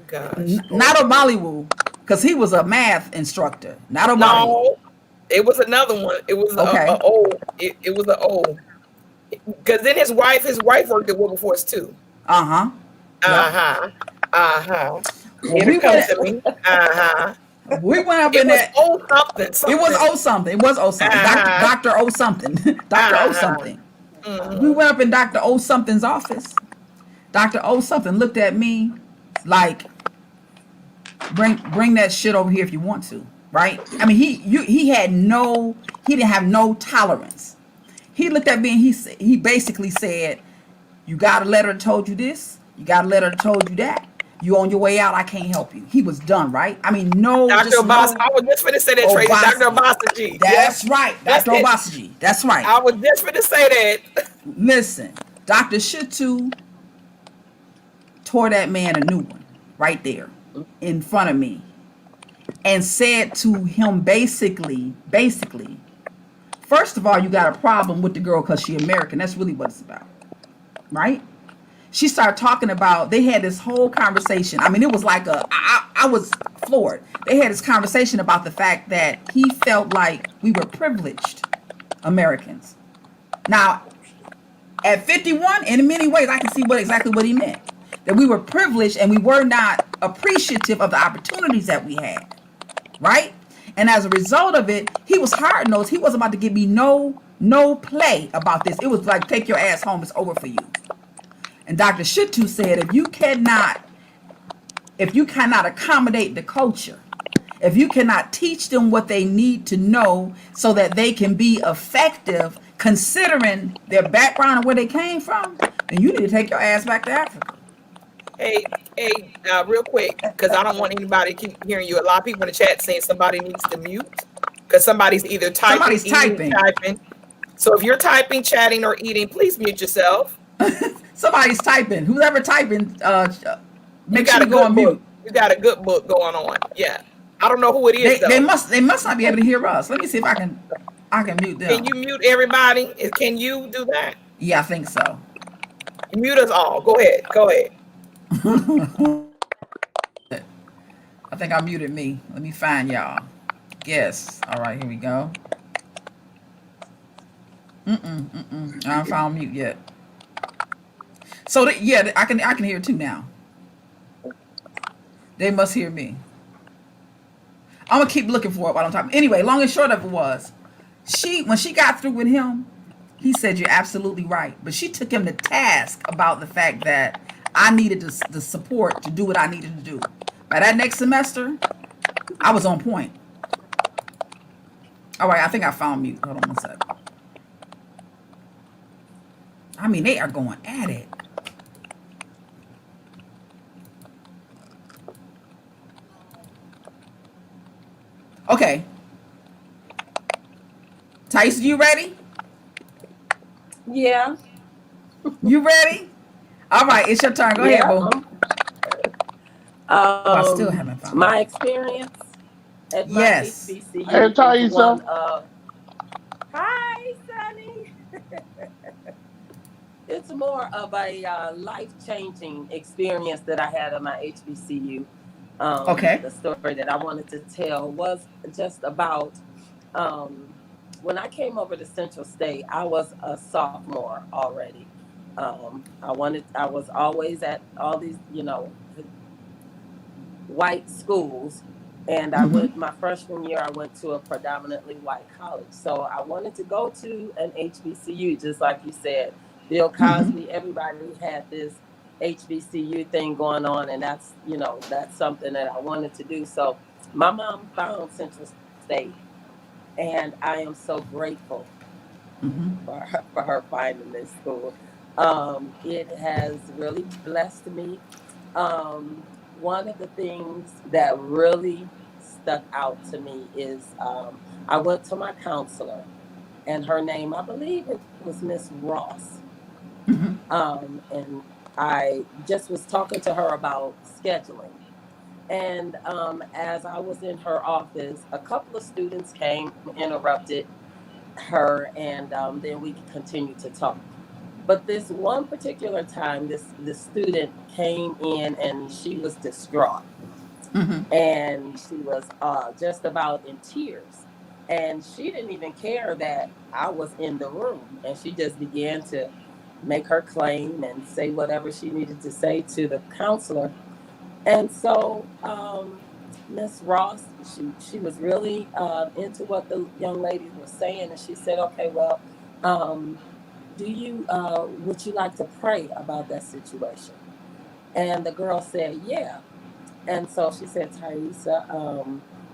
gosh. Not a Bollywood, because he was a math instructor. Not a Bollywood. No, it was another one. It was okay. It was an O. Because then his wife worked at Wilberforce too. Uh-huh. Uh-huh. Uh-huh. Well, It comes to me. Uh-huh. We went up It in was that. O something. It was O something. It was O something. Dr. O something. Dr. O something. We went up in Dr. O something's office. Dr. O something looked at me like, bring that shit over here if you want to, right? I mean, he didn't have no tolerance. He looked at me and he basically said, you got a letter that told you this, you got a letter that told you that. You on your way out, I can't help you. He was done, right? I mean, no. Dr. Obasi, I was just going to say that, Tracy. Dr. Obasi. That's right. Dr. Obasi. That's right. I was just going to say that. Listen, Dr. Shitu tore that man a new one right there in front of me and said to him basically, first of all, you got a problem with the girl because she's American. That's really what it's about, right? She started talking about, they had this whole conversation. I mean, it was like I was floored. They had this conversation about the fact that he felt like we were privileged Americans. Now, at 51, in many ways, I can see exactly what he meant. That we were privileged and we were not appreciative of the opportunities that we had, right? And as a result of it, he was hard-nosed. He wasn't about to give me no play about this. It was like, take your ass home. It's over for you. And Dr. Shitu said, if you cannot accommodate the culture, if you cannot teach them what they need to know so that they can be effective considering their background and where they came from, then you need to take your ass back to Africa. Hey, real quick, because I don't want anybody to keep hearing you. A lot of people in the chat saying somebody needs to mute because somebody's either typing, typing. So if you're typing, chatting, or eating, please mute yourself. Somebody's typing. Who's ever typing, make sure you go on mute. You got a good book going on. Yeah. I don't know who it is, though. They must not be able to hear us. Let me see if I can mute them. Can you mute everybody? Can you do that? Yeah, I think so. Mute us all. Go ahead. I think I muted me. Let me find y'all. Yes. All right, here we go. I haven't found mute yet. So I can hear it too now. They must hear me. I'm gonna keep looking for it while I'm talking. Anyway, long and short of it was, when she got through with him, he said, you're absolutely right. But she took him to task about the fact that I needed the support to do what I needed to do. By that next semester, I was on point. All right, I think I found mute. Hold on one second. I mean, they are going at it. Okay, Tyson, you ready? Yeah, You ready? All right, it's your turn. Go ahead, yeah. boo. Oh, I still haven't found it. My experience at my Yes. Hey, HBCU is one Thaisa. of, hi, Sunny. It's more of a life-changing experience that I had at my HBCU. Okay. The story that I wanted to tell was just about um, when I came over to Central State. I was a sophomore already. I was always at all these, white schools. And I Mm-hmm. went my freshman year, I went to a predominantly white college. So I wanted to go to an HBCU, just like you said. Bill Mm-hmm. Cosby, everybody had this HBCU thing going on. And that's something that I wanted to do. So my mom found Central State. And I am so grateful Mm-hmm. for her finding this school. It has really blessed me. One of the things that really stuck out to me is I went to my counselor, and her name, I believe it was Miss Ross. Mm-hmm. And I just was talking to her about scheduling. And as I was in her office, a couple of students came, interrupted her, and then we continued to talk. But this one particular time, this student came in and she was distraught, Mm-hmm. and she was just about in tears. And she didn't even care that I was in the room, and she just began to make her claim and say whatever she needed to say to the counselor. And so Miss Ross, she was really into what the young lady was saying, and she said, "Okay, well, um, do you would you like to pray about that situation?" And the girl said, "Yeah." And so she said, "Thaisa,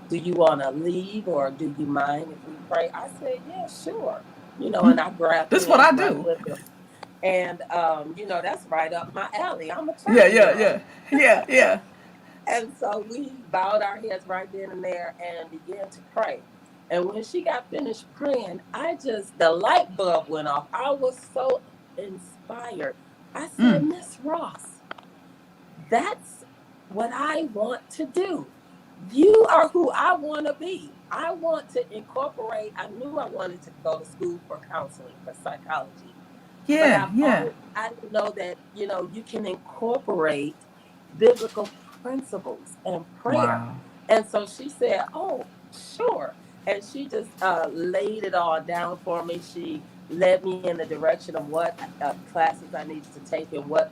do you want to leave, or do you mind if we pray?" I said, "Yeah, sure." And I grabbed This is what I hands right do. with her. And that's right up my alley. I'm a Yeah, church yeah, girl. yeah, yeah, yeah. And so we bowed our heads right then and there and began to pray. And when she got finished praying, the light bulb went off. I was so inspired. I said, Mm. "Miss Ross, that's what I want to do. You are who I want to be. I want to incorporate." I knew I wanted to go to school for counseling, for psychology, but Yeah, yeah. I didn't know that you can incorporate biblical principles and prayer. Wow. And so she said, "Oh, sure." And she just laid it all down for me. She led me in the direction of what classes I needed to take and what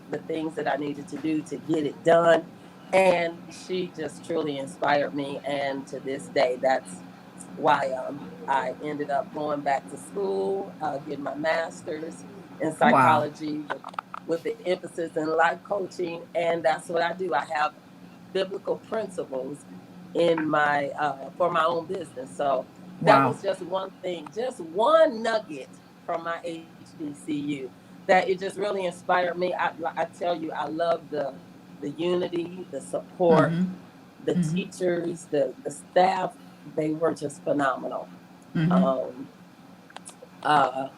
the things that I needed to do to get it done. And she just truly inspired me. And to this day, that's why I ended up going back to school, getting my master's in Wow. psychology with the emphasis in life coaching. And that's what I do. I have biblical principles in my for my own business. So that Wow. was just one thing, just one nugget from my HBCU that it just really inspired me. I tell you, I love the unity, the support, Mm-hmm. the Mm-hmm. teachers, the staff. They were just phenomenal. Mm-hmm. Um, uh,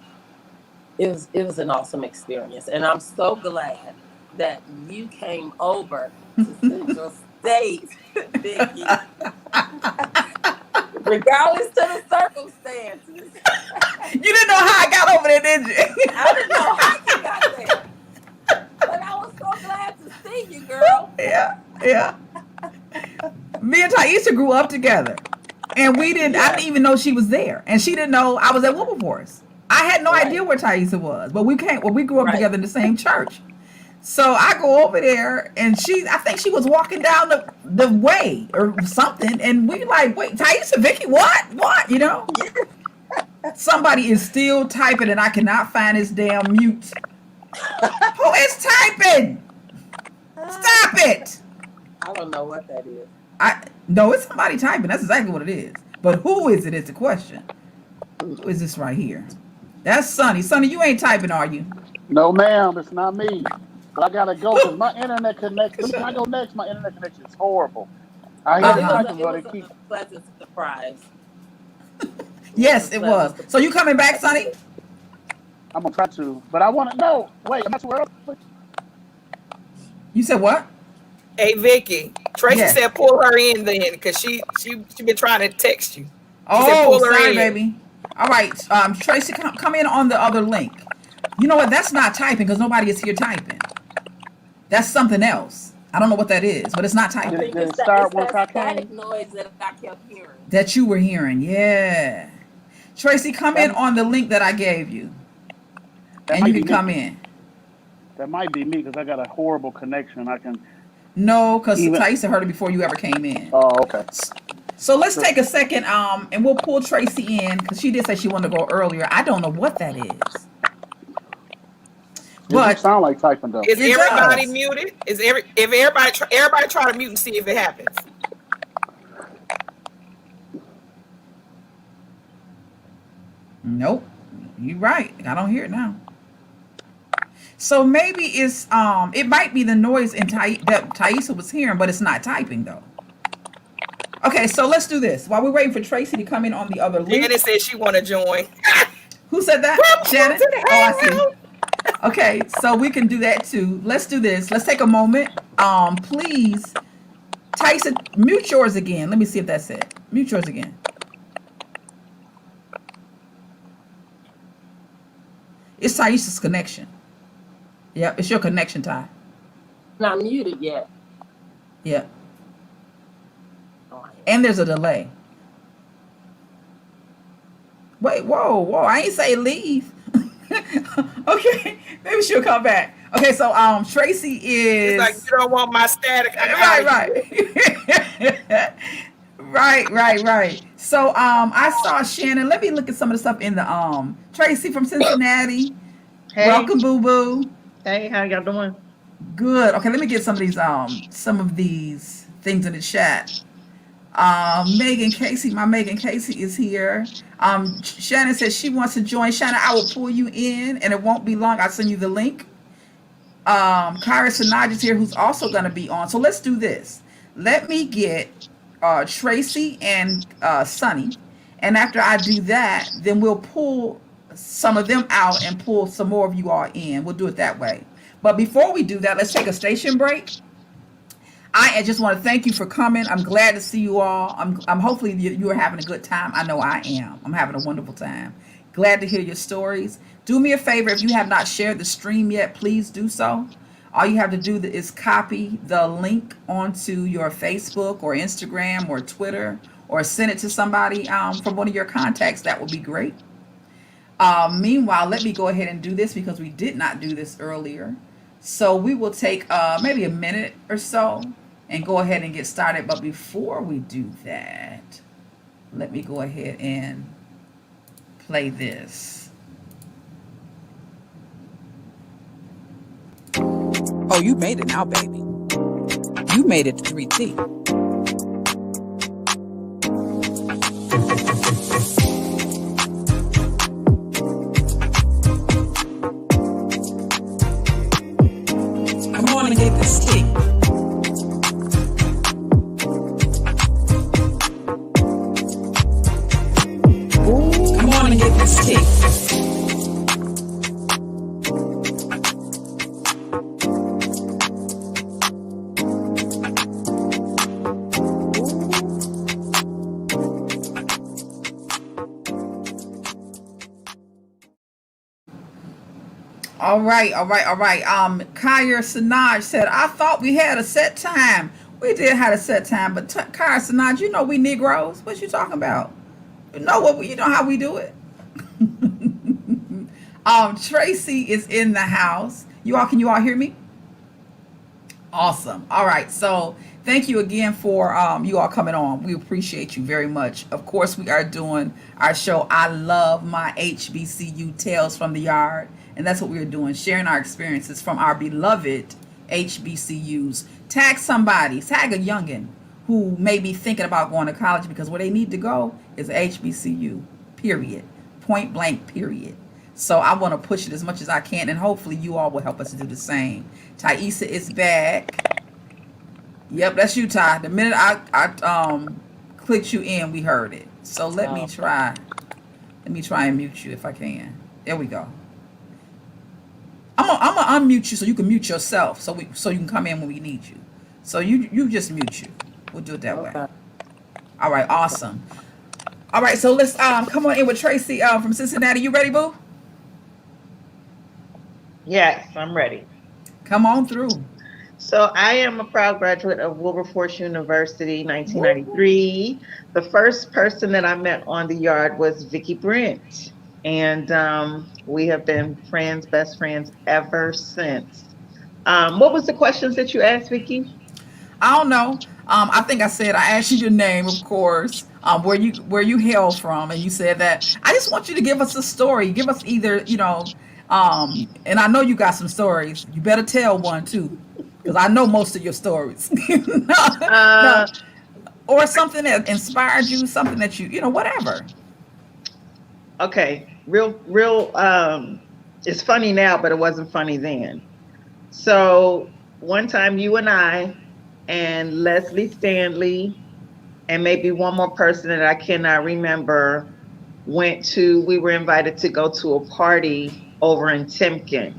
it was an awesome experience, and I'm so glad that you came over to Central State, Vicky, regardless to the circumstances. You didn't know how I got over there, did you? I didn't know how you got there, but I was so glad to see you, girl. Yeah, yeah. Me and Thaisa grew up together, and we didn't. I Yes, didn't even know she was there, and she didn't know I was at Wilberforce. I had no idea right, where Thaisa was, but we came. Well, we grew up right. together in the same church. So I go over there, and I think she was walking down the way or something, and we like, wait, Thaisa, Vicky, what? Somebody is still typing, and I cannot find this damn mute. Who is typing? Stop it! I don't know what that is. I No, it's somebody typing. That's exactly what it is. But who is it? Is the question. Who is this right here? That's Sonny. Sonny, you ain't typing, are you? No, ma'am, it's not me. But I gotta go because my internet connection. Can I go next? My internet connection is horrible. I hear But the Uh-huh. typing, it but was it keeps. a pleasant surprise. It was a Yes, it was. pleasant So you coming back, Sonny? surprise. I'm gonna try to, but I want to know. Wait, am I too early? You said what? Hey Vicky, Tracy Yes. said pull her in then, because she been trying to text you. She said Oh, pull her sorry, in. baby. All right, Tracy, come in on the other link. You know what? That's not typing because nobody is here typing. That's something else. I don't know what that is, but it's not I Did typing it, think did it it's start once that I static came? noise that I kept hearing. that you were hearing. Yeah. Tracy, come That in on the link that I gave you, that and you might can be come me. in. That might be me because I got a horrible connection. I can No, because even. Taisa heard it before you ever came in. Oh, okay. So let's Sure. take a second, and we'll pull Tracy in because she did say she wanted to go earlier. I don't know what that is, It do but sound like typing though. Is it everybody does. muted? Is everybody try to mute and see if it happens? Nope. You're right. I don't hear it now. So maybe it might be the noise that Taisa was hearing, but it's not typing though. Okay, so let's do this. While we're waiting for Tracy to come in on the other link. Janet said she want to join. Who said that? Welcome Shannon? to the Oh, I see. hangout. Okay, so we can do that too. Let's do this. Let's take a moment. Please, Tyson, mute yours again. Let me see if that's it. Mute yours again. It's Taisa's connection. Yep, it's your connection, Ty. Not muted yet. Yep. Oh, And there's a delay. Wait, whoa. I ain't say leave. Okay, maybe she'll come back. Okay, so Tracy It's like is you don't want my static. I'm out of here. right. So I saw Shannon. Let me look at some of the stuff in the Tracy from Cincinnati. Hey, Welcome, boo boo. hey, how y'all doing? Good. Okay, let me get some of these things in the chat. Megan Casey, my Megan Casey is here. Shannon says she wants to join. Shannon, I will pull you in, and it won't be long. I'll send you the link. Kyra Sinaj is here, who's also going to be on. So let's do this. Let me get Tracy and Sunny, and after I do that, then we'll pull some of them out and pull some more of you all in. We'll do it that way. But before we do that, let's take a station break. I just want to thank you for coming. I'm glad to see you all. I'm hopefully you are having a good time. I know I am. I'm having a wonderful time. Glad to hear your stories. Do me a favor, if you have not shared the stream yet, please do so. All you have to do is copy the link onto your Facebook or Instagram or Twitter, or send it to somebody from one of your contacts. That would be great. Meanwhile, let me go ahead and do this because we did not do this earlier. So we will take maybe a minute or so and go ahead and get started. But before we do that, let me go ahead and play this. Oh, you made it now, baby. You made it to 3T. Come on and get this tea. Come on and get this tea. All right. Kaya Sinaj said, I thought we had a set time. We did have a set time, but Kaya Sinaj, you know we Negroes. What you talking about? You know how we do it. Tracy is in the house. Can you all hear me? Awesome. All right. So thank you again for you all coming on. We appreciate you very much. Of course, we are doing our show. I love my HBCU Tales from the Yard. And that's what we're doing, sharing our experiences from our beloved HBCUs. Tag somebody, tag a youngin' who may be thinking about going to college, because where they need to go is HBCU, period. Point blank, period. So I want to push it as much as I can, and hopefully you all will help us to do the same. Thaisa is back. Yep, that's you, Ty. The minute I clicked you in, we heard it. So let me Okay. try. Let me try and mute you if I can. There we go. I'm gonna unmute you so you can mute yourself, so you can come in when we need you. So you just mute you. We'll do it that way. Okay. All right, awesome. All right, so let's come on in with Tracy from Cincinnati. You ready, boo? Yes, I'm ready. Come on through. So I am a proud graduate of Wilberforce University, Woo. 1993. The first person that I met on the yard was Vicky Brent, and we have been friends, best friends ever since. What was the questions that you asked, Vicky? I don't know. I think I said I asked you your name, of course. Where you hail from, and you said that I just want you to give us a story. Give us either and I know you got some stories. You better tell one too, because I know most of your stories. No, no, Uh, or something that inspired you, something that whatever. okay, real. It's funny now, but it wasn't funny then. So one time, you and I and Leslie Stanley and maybe one more person that I cannot remember we were invited to go to a party over in Timken.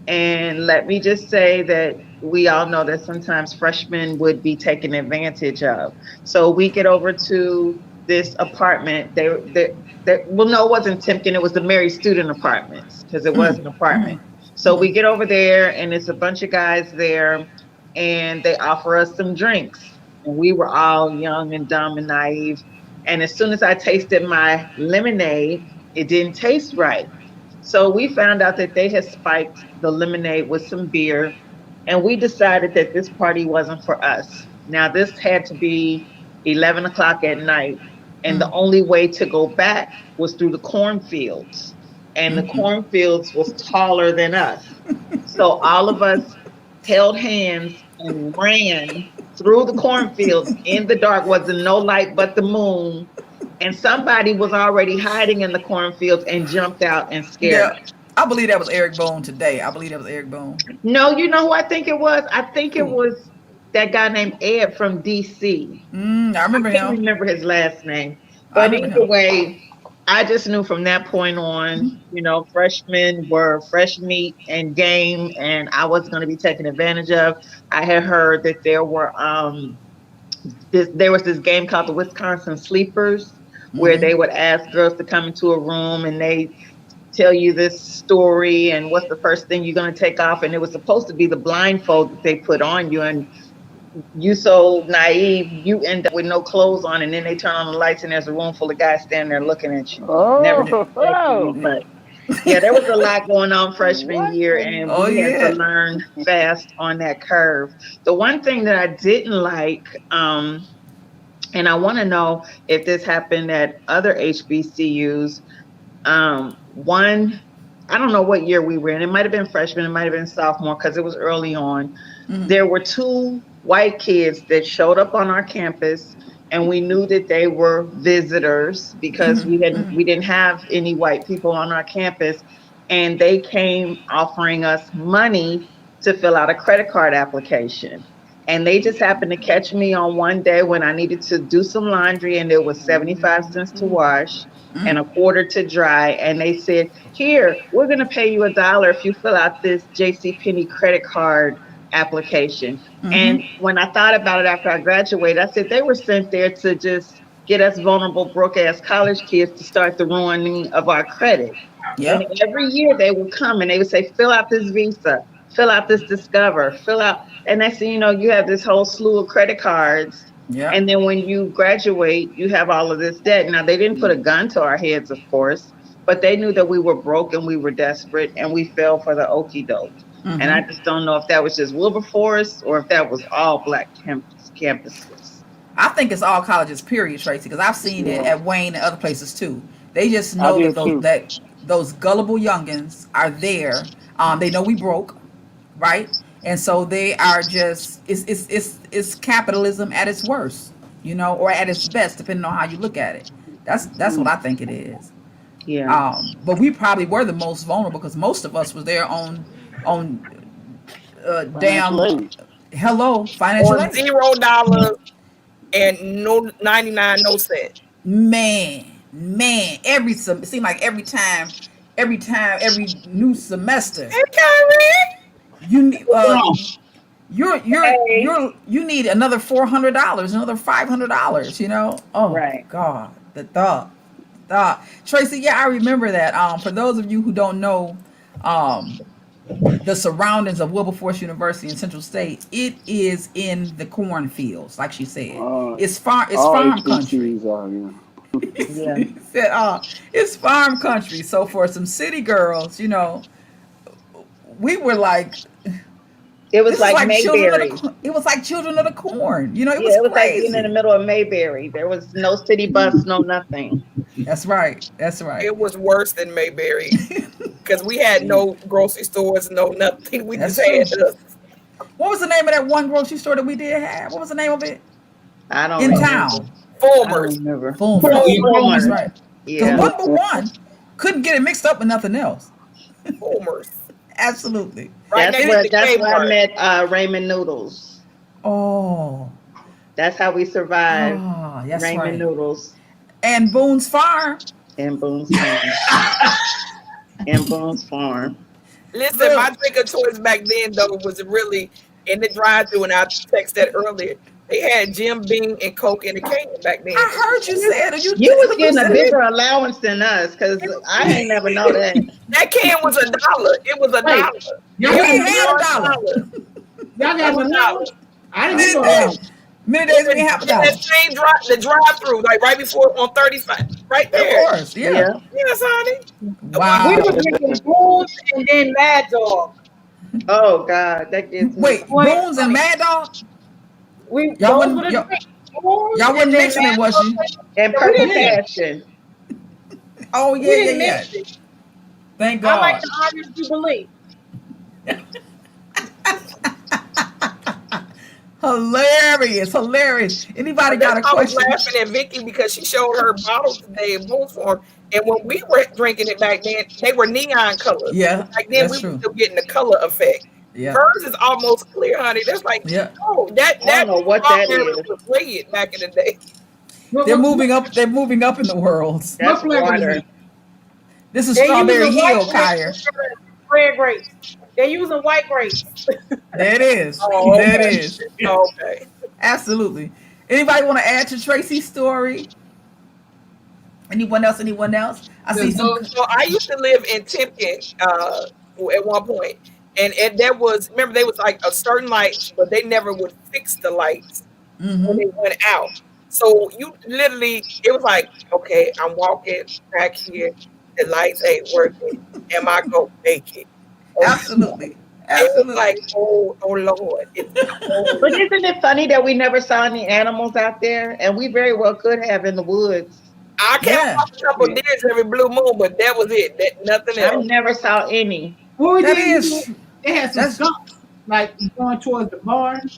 And let me just say that we all know that sometimes freshmen would be taken advantage of. So we get over to this apartment. Well, no, it wasn't Timken. It was the Mary Student Apartments because it was an apartment. So we get over there, and it's a bunch of guys there, and they offer us some drinks. And we were all young and dumb and naive. And as soon as I tasted my lemonade, it didn't taste right. So we found out that they had spiked the lemonade with some beer, and we decided that this party wasn't for us. Now, this had to be 11 o'clock at night, and the only way to go back was through the cornfields, and the cornfields was taller than us. So all of us held hands and ran through the cornfields in the dark, wasn't no light but the moon, and somebody was already hiding in the cornfields and jumped out and scared Yeah, us. I believe that was Eric Boone today. I believe that was Eric Boone. No, you know who I think it was? I think it Who? was that guy named Ed from DC. I I remember can't him. remember his last name. I But remember either him. way, I just knew from that point on, freshmen were fresh meat and game, and I was going to be taken advantage of. I had heard that there was this game called the Wisconsin Sleepers, where they would ask girls to come into a room and they tell you this story and what's the first thing you're going to take off, and it was supposed to be the blindfold that they put on you, and you so naive you end up with no clothes on, and then they turn on the lights and there's a room full of guys standing there looking at you. Never Yeah. did that to me, Oh, but yeah, there was a lot going on freshman what year, in and Oh we had to yeah. learn fast on that curve. The one thing that I didn't like, and I want to know if this happened at other HBCUs. One, I don't know what year we were in. It might have been freshman, it might have been sophomore because it was early on. There were two white kids that showed up on our campus, and we knew that they were visitors because we didn't have any white people on our campus, and they came offering us money to fill out a credit card application. And they just happened to catch me on one day when I needed to do some laundry, and it was 75 cents to wash and a quarter to dry. And they said, "Here, we're going to pay you $1 if you fill out this JC Penney credit card application." And when I thought about it after I graduated, I said they were sent there to just get us vulnerable, broke ass college kids to start the ruining of our credit. And Yep. every year they would come and they would say, "Fill out this visa, fill out this Discover, fill out." And next thing you know, you have this whole slew of credit cards. Yep. And then when you graduate, you have all of this debt. Now, they didn't put a gun to our heads, of course, but they knew that we were broke and we were desperate and we fell for the okie doke. And I just don't know if that was just Wilberforce or if that was all black campuses. I think it's all colleges, period, Tracy, because I've seen it yeah, at Wayne and other places too. They just I know that did those too. that those gullible youngins are there. They know we broke, right? And so they are just it's capitalism at its worst, or at its best, depending on how you look at it. That's what I think it is. Yeah. But we probably were the most vulnerable because most of us was there on Financial damn aid. hello financial On aid. $0 and no 99 no cent. Man, seemed like every new semester Hey, Kyrie. you need Hey. you need another $400, another $500. Oh Right. God, the thought. Tracy, yeah, I remember that. For those of you who don't know, um, the surroundings of Wilberforce University in Central State, it is in the cornfields, like she said. Uh, It's all farm country. HBCUs are, Yeah. He said, it's farm country. So for some city girls, we were like, It was this is like like children of Mayberry. it was like children of the corn. It Yeah, was it was like being in the crazy. middle of Mayberry. There was no city bus, no nothing. That's right. That's right. It was worse than Mayberry because we had no grocery stores, no nothing. We just That's true. had us. What was the name of that one grocery store that we did have? What was the name of it? I don't In remember. town. I don't Formers. remember. Fulmer. That's Fulmer. right. Because Yeah. one but one couldn't get it mixed up with nothing else. Formers. Absolutely. Right That's next where to that's where I Kmart. met Raymond Noodles. Oh. That's how we survived. Oh, that's Raymond right. Noodles And Boone's Farm. and Boone's Farm. And Boone's Farm. Listen, my Look, drink of choice back then though was really in the drive-through, and I texted that earlier. They had Jim Beam and Coke in the can back then. I heard you said it. You was getting a said it. bigger allowance than us, because I ain't never know that. That can was $1. It was $1. Y'all ain't had $1. Y'all got $1. I didn't Many know days, that. many days we have In that $1. same the drive-through, like right before on 35, right Of there. course, yeah. Yeah. Yes, honey. Wow. We were drinking Boone and then Mad Dog. Oh God, that gets me. Wait, Boone's and Mad Dog? We Y'all those wouldn't- were the y'all- drinks. Boone Y'all wasn't and then mixing it, Mad was Dog. you? And We Purple didn't. Passion. Oh, We yeah, didn't yeah, mix it. Thank I like God. the Irish Jubilee. Hilarious. Anybody got a I was question? laughing at Vicky because she showed her bottle today in Boone's form. And when we were drinking it back then, they were neon colors. Yeah, Back then, we that's were true. still getting the color effect. Yeah, Hers is almost clear, honey. That's like, yeah. oh, that I don't know what that strawberry is. was red back in the day. They're moving up. They're moving up in the world. That's flavor is water. it? This is They Strawberry using white Hill, grapes Kyer. instead of red grapes. They're using white grapes. There it is. Oh, There okay. it is. Okay. Absolutely. Anybody want to add to Tracy's story? Anyone else? I see some. So I used to live in Timken at one point, and there was, remember, they was like a certain lights, but they never would fix the lights when they went out. So you literally, it was like, okay, I'm walking back here, the lights ain't working. Am I gonna make it? Absolutely. It was like, oh Lord. But isn't it funny that we never saw any animals out there, and we very well could have in the woods? I came Yeah. off a couple deers every blue moon, but that was it. Nothing I else. never saw any. What we That did, is- they had some that's- skunks, like going towards the barn.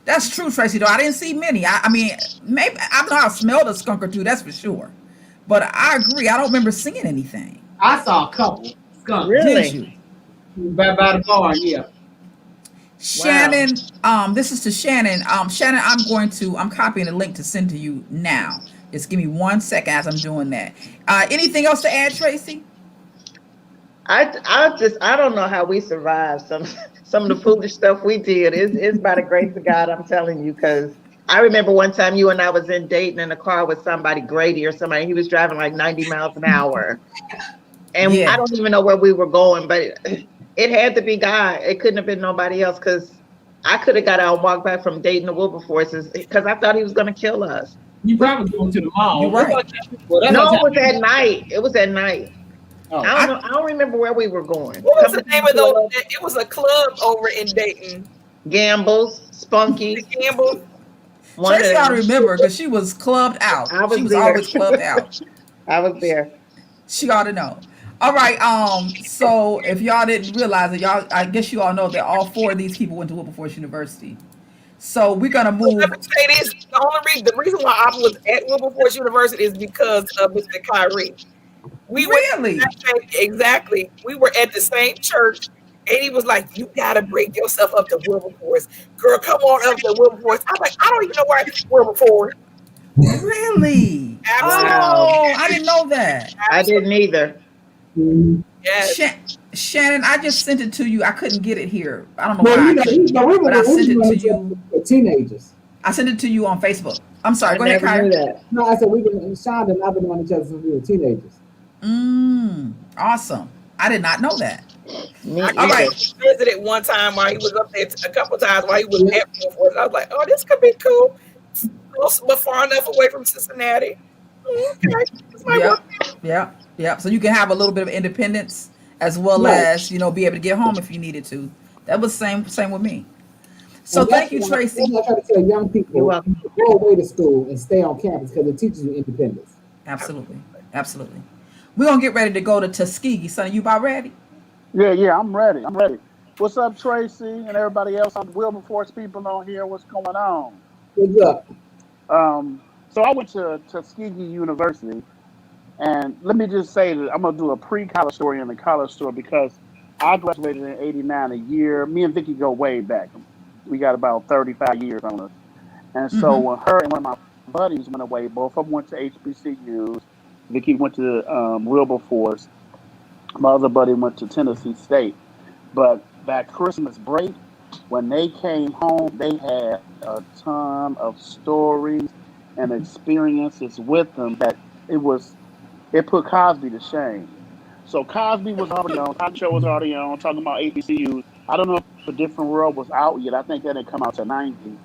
That's true, Tracy. Though I didn't see many. I mean, maybe I know I smelled a skunk or two. That's for sure. But I agree. I don't remember seeing anything. I saw a couple skunks Really? Did you? by the barn. Yeah. Shannon, this is to Shannon. Shannon, I'm copying the link to send to you now. Just give me 1 second as I'm doing that. Anything else to add, Tracy? I don't know how we survived some of the foolish stuff we did. It's by the grace of God, I'm telling you, because I remember one time you and I was in Dayton in a car with somebody, Grady or somebody. He was driving like 90 miles an hour. And Yeah. I don't even know where we were going, but it had to be God. It couldn't have been nobody else, because I could have got out and walked back from Dayton to Wilberforce because I thought he was going to kill us. You probably going to the mall. You're right. Well, that's No, what it was at night. It was at night. Oh. I don't know. I don't remember where we were going. What was the name of those? It was a club over in Dayton. Gambles, Spunky. The Campbell. One Tracy of ought to them. remember because she was clubbed out. I was She was there. always clubbed out. I was there. She ought to know. All right. So if y'all didn't realize it, I guess you all know that all four of these people went to Wilberforce University. So we're gonna Let move. me say this: the reason why I was at Wilberforce University is because of Mr. Kyrie. We went to Really? that same, exactly. We were at the same church, and he was like, "You gotta bring yourself up to Wilberforce, girl. Come on up to Wilberforce." I'm like, "I don't even know where Wilberforce." Really? Absolutely, Wow. Oh, I didn't know that. I didn't absolutely, either. Mhm. yes. Sha- Shannon, I just sent it to you. I couldn't get it here. I don't know Well, why I we couldn't, but we but were I sent it originally to into you. for teenagers. I sent it to you on Facebook. I'm sorry. I Go ahead, never knew Kyra. that. No, I said we've been Sean and I've been knowing each other since we were teenagers. Awesome. I did not know that. Me I All came right. either. and visited one time while he was up there, a couple of times while he was Yeah. at Wilberforce. I was like, "Oh, this could be cool, close but far enough away from Cincinnati." Okay, this might work. Yep. Yep. Yep. So you can have a little bit of independence as well Right. as, be able to get home if you needed to. That was same with me. So And thank you, that's Tracy. what I try to tell young You're people, welcome. go away to school and stay on campus because it teaches you independence. Absolutely. Absolutely. We're gonna get ready to go to Tuskegee. Sonny, you about ready? Yeah, I'm ready. I'm ready. What's up, Tracy, and everybody else? I'm Wilberforce people on here. What's going on? What's up? So I went to Tuskegee University, and let me just say that I'm gonna do a pre-college story and a college story because I graduated in '89. A year. Me and Vicky go way back. We got about 35 years on us. And so when her and one of my buddies went away, both of them went to HBCUs. Vicky went to Wilberforce. My other buddy went to Tennessee State. But that Christmas break, when they came home, they had a ton of stories and experiences with them that it was it put Cosby to shame. So Cosby was already on, Cosby Show was already on, talking about HBCUs. I don't know if A Different World was out yet. I think that didn't come out to '90.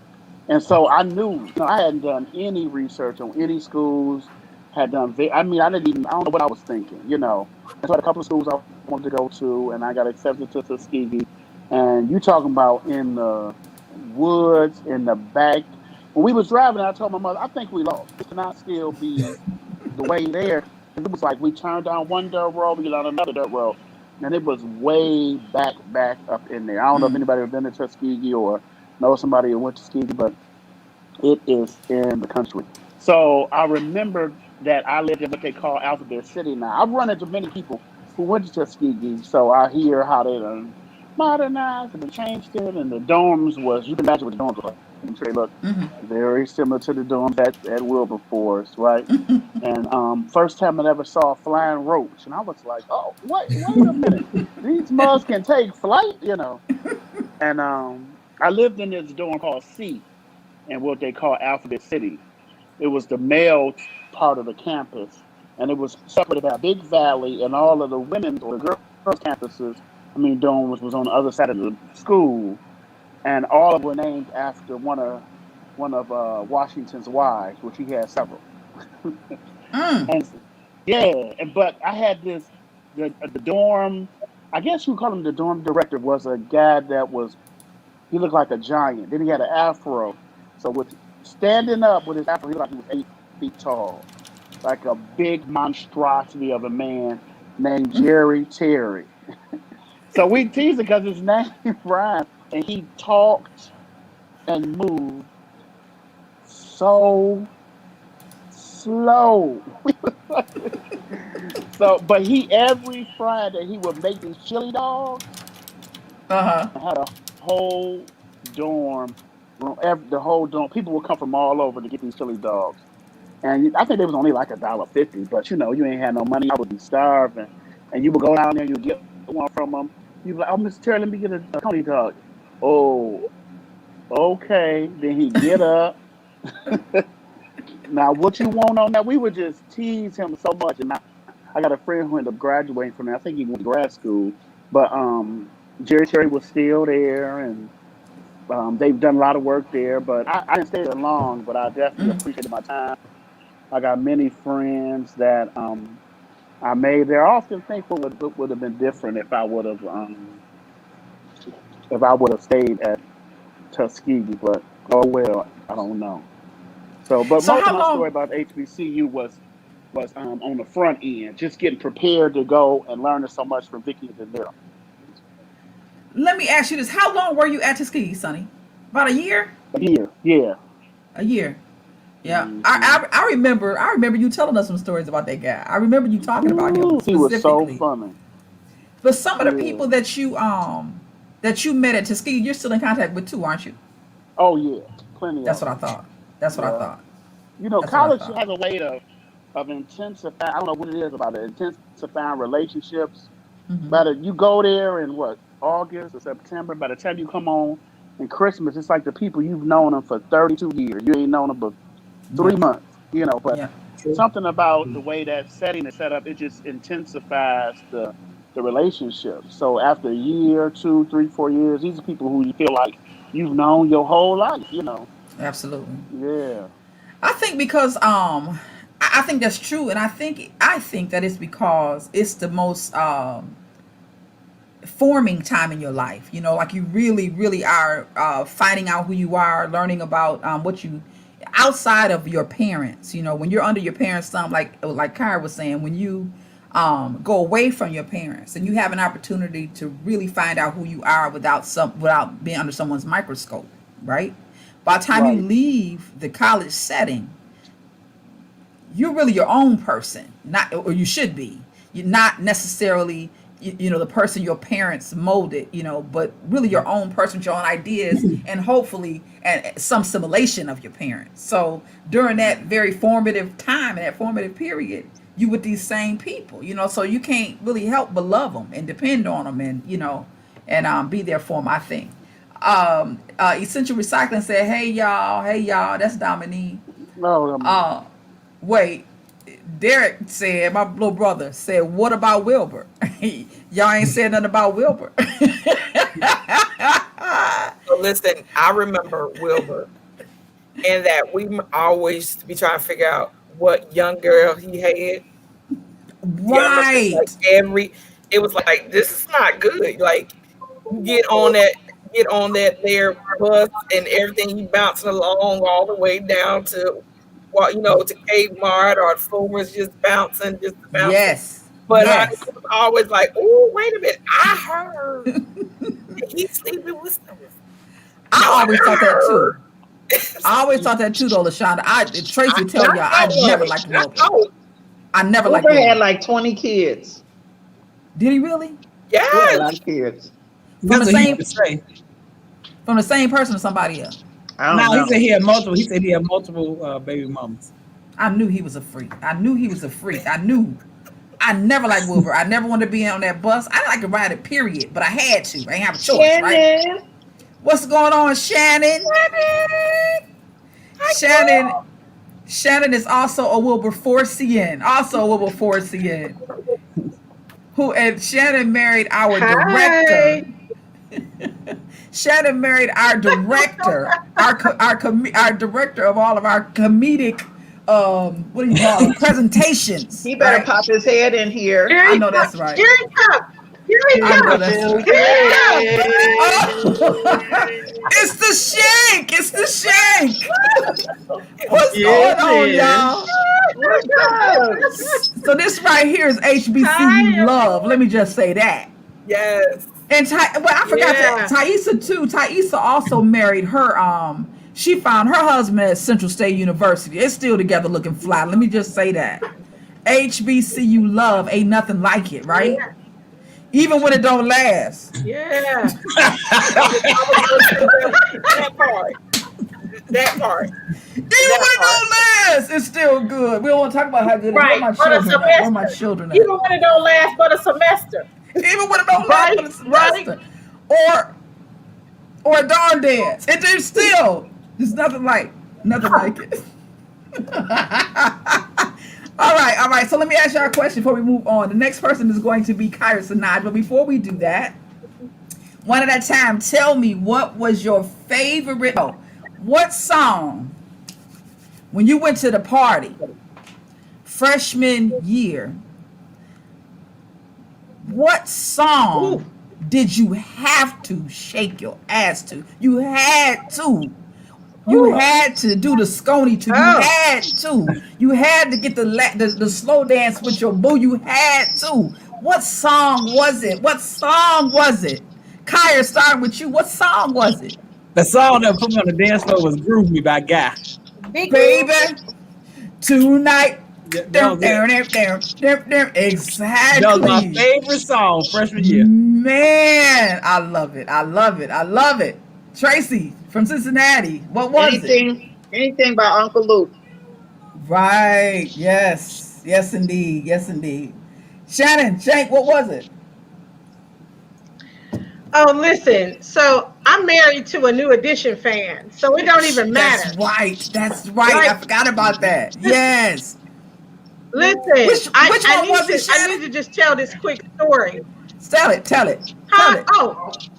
And so I knew, I hadn't done any research on any schools. I mean, I don't know what I was thinking. And so I had a couple of schools I wanted to go to, and I got accepted to Tuskegee. And you talking about in the woods, in the back. When we was driving, I told my mother, I think we lost. This cannot still be the way there. It was like we turned down one dirt road, we got on another dirt road. And it was way back up in there. I don't know if anybody ever been to Tuskegee or know somebody who went to Tuskegee, but it is in the country. So I remember that I lived in what they call Alphabet City now. I've run into many people who went to Tuskegee, so I hear how they done modernized and changed it, and the dorms you can imagine what the dorms were like. I'm sure they look very similar to the dorms at Wilberforce, right? And first time I ever saw a flying roach, and I was like, "Oh, wait a minute, these mugs can take flight." And I lived in this dorm called C, and what they call Alphabet City. It was the male part of the campus, and it was separated by a big valley, and all of the women's or the girls' campuses, dorms, was on the other side of the school, and all of them were named after one of Washington's wives, which he had several. And but I had the dorm. I guess you call him the dorm director. Was a guy that he looked like a giant. Then he had an afro. So with standing up with his afro, he looked like he was 8 feet tall, like a big monstrosity of a man named Jerry Terry. So we teased it because his name rhymed, and he talked and moved so slow. So, but every Friday he would make these chili dogs and had a whole dorm the whole dorm. People would come from all over to get these chili dogs. And I think they was only like $1.50, but you ain't had no money. I would be starving. And you would go down there, you would get one from them. You'd be like, "Oh, Mr. Terry, let me get a chili dog." Oh, okay. Then he'd get up. Now, what you want on that? We would just tease him so much. And I got a friend who ended up graduating from there. I think he went to grad school. But Jerry Terry was still there, and they've done a lot of work there. But I didn't stay there long, but I definitely appreciated my time. I got many friends that I made there. I often think what would have been different if I would have stayed at Tuskegee, but oh well, I don't know. So, but So most of how my story long? about HBCU was on the front end, just getting prepared to go and learning so much from Vicky and Daryl. Let me ask you this: how long were you at Tuskegee, Sonny? About a year? A year. Yeah. A year. Yeah, Hmm. I remember you telling us some stories about that guy. I remember you talking about him Ooh, he was so specifically. funny. But some of the Yeah. people that you met at Tuskegee, you're still in contact with too, aren't you? Oh yeah. Plenty That's of what I them. thought. That's what I Yeah. thought. You know, That's what I college thought. has a way of intensifying. I don't know what it is about it. Intensifying relationships. Hmm. By the you go there in what August or September. By the time you come on in Christmas, it's like the people you've known them for 32 years. You ain't known them but Yeah. 3 months. You know, but Yeah. True. something about the way that setting is set up, it just intensifies the relationship. So after a year, 2, 3, 4 years, these are people who you feel like you've known your whole life. You know. Absolutely. Yeah. I think because I think that's true, and I think that it's because it's the most forming time in your life. You know, like you really, really are finding out who you are, learning about what you outside of your parents. You know, when you're under your parents' thumb, like Kyra was saying, when you go away from your parents and you have an opportunity to really find out who you are without being under someone's microscope, right? By the time you Right. leave the college setting, you're really your own person, not, or you should be. You're not necessarily, you know, the person your parents molded, you know, but really your own person, your own ideas, and hopefully and some simulation of your parents. So during that very formative time and that formative period, you with these same people, you know, so you can't really help but love them and depend on them, and you know, and be there for them. I think. Essential Recycling said, hey y'all, that's Dominique. No, Uh, Wait, Derek said, my little brother said, what about Wilbur? Y'all ain't said nothing about Wilbur. So listen, I remember Wilbur, and that always be trying to figure out what young girl he had. Yeah, I remember like Right. it was like this is not good. Like you get on that there bus and everything you bouncing along all the way down to what to Kmart or Fulmer's just bouncing. Yes. But honey, Yes. it was always like, oh, wait a minute, I heard that he's sleeping with someone. No, I I always thought that too. heard. I always thought that too, though, LaShonda. Tracy would tell I y'all, I know never it. liked I Wilbur. know. I never liked Uber had Wilbur. like 20 kids. Did he really? He had a Yes. lot of kids. From the That's what he same used to say. from the same person or somebody else? I No, don't he said know. he had multiple. He said he had multiple baby mamas. I knew he was a freak. I knew he was a freak. I knew. I never liked Wilbur. I never wanted to be on that bus. I didn't like to ride it, period. But I had to. I didn't have a choice, right? Shannon. What's going on, Shannon? Hi, Shannon. Shannon is also a Wilberforcian. Also a Wilberforcian. Who and Shannon married our director. Hi. Shannon married our director, our director of all of our comedic, what do you call it, presentations, He better right? pop his head in here. Here I he know comes. that's right. Here he comes. Here he I know comes. that's right. Here he comes. Oh, it's the shank. It's the shank. What's Yes, going on, it is. y'all? What's up? So this right here is HBCU Hi, love. Let me just say that. yes. And well, I forgot yeah. to Thaisa too. Thaisa also married her. She found her husband at Central State University. They're still together, looking fly. Let me just say that. HBCU love ain't nothing like it, right? Yeah. Even when it don't last. Yeah. I was going to say that part. That part. Even when That it part. don't last, it's still good. We don't want to talk about how good it is. Where Right. my For the children at? Where my semester. children at? Even when it don't last for the semester. Even when it don't last Right? for the Right? semester. Or a darn dance. It is still. There's nothing like it. All right. So let me ask y'all a question before we move on. The next person is going to be Kyra Sanaj. But before we do that, one at a time, tell me what was your favorite. Oh, what song when you went to the party freshman year? What song did you have to shake your ass to? You had to. You had to do the scony to. You had to. You had to get the slow dance with your boo. You had to. What song was it? What song was it? Kyra, starting with you. What song was it? The song that put me on the dance floor was "Groove Me" by Guy. Big Baby, tonight. That was it. That was my Exactly. favorite song freshman year. Man, I love it. I love it. I love it. Tracy from Cincinnati. What was it? Anything by Uncle Luke. Right. Yes. Yes, indeed. Yes, indeed. Shannon, Shank, what was it? Oh, listen. So I'm married to a New Edition fan, so it don't even That's matter. right. That's right. I Like, forgot about that. Yes. listen, Which I, one I need was it, to I Shannon? need to just tell this quick story. Tell it. Tell it. Tell Huh? it.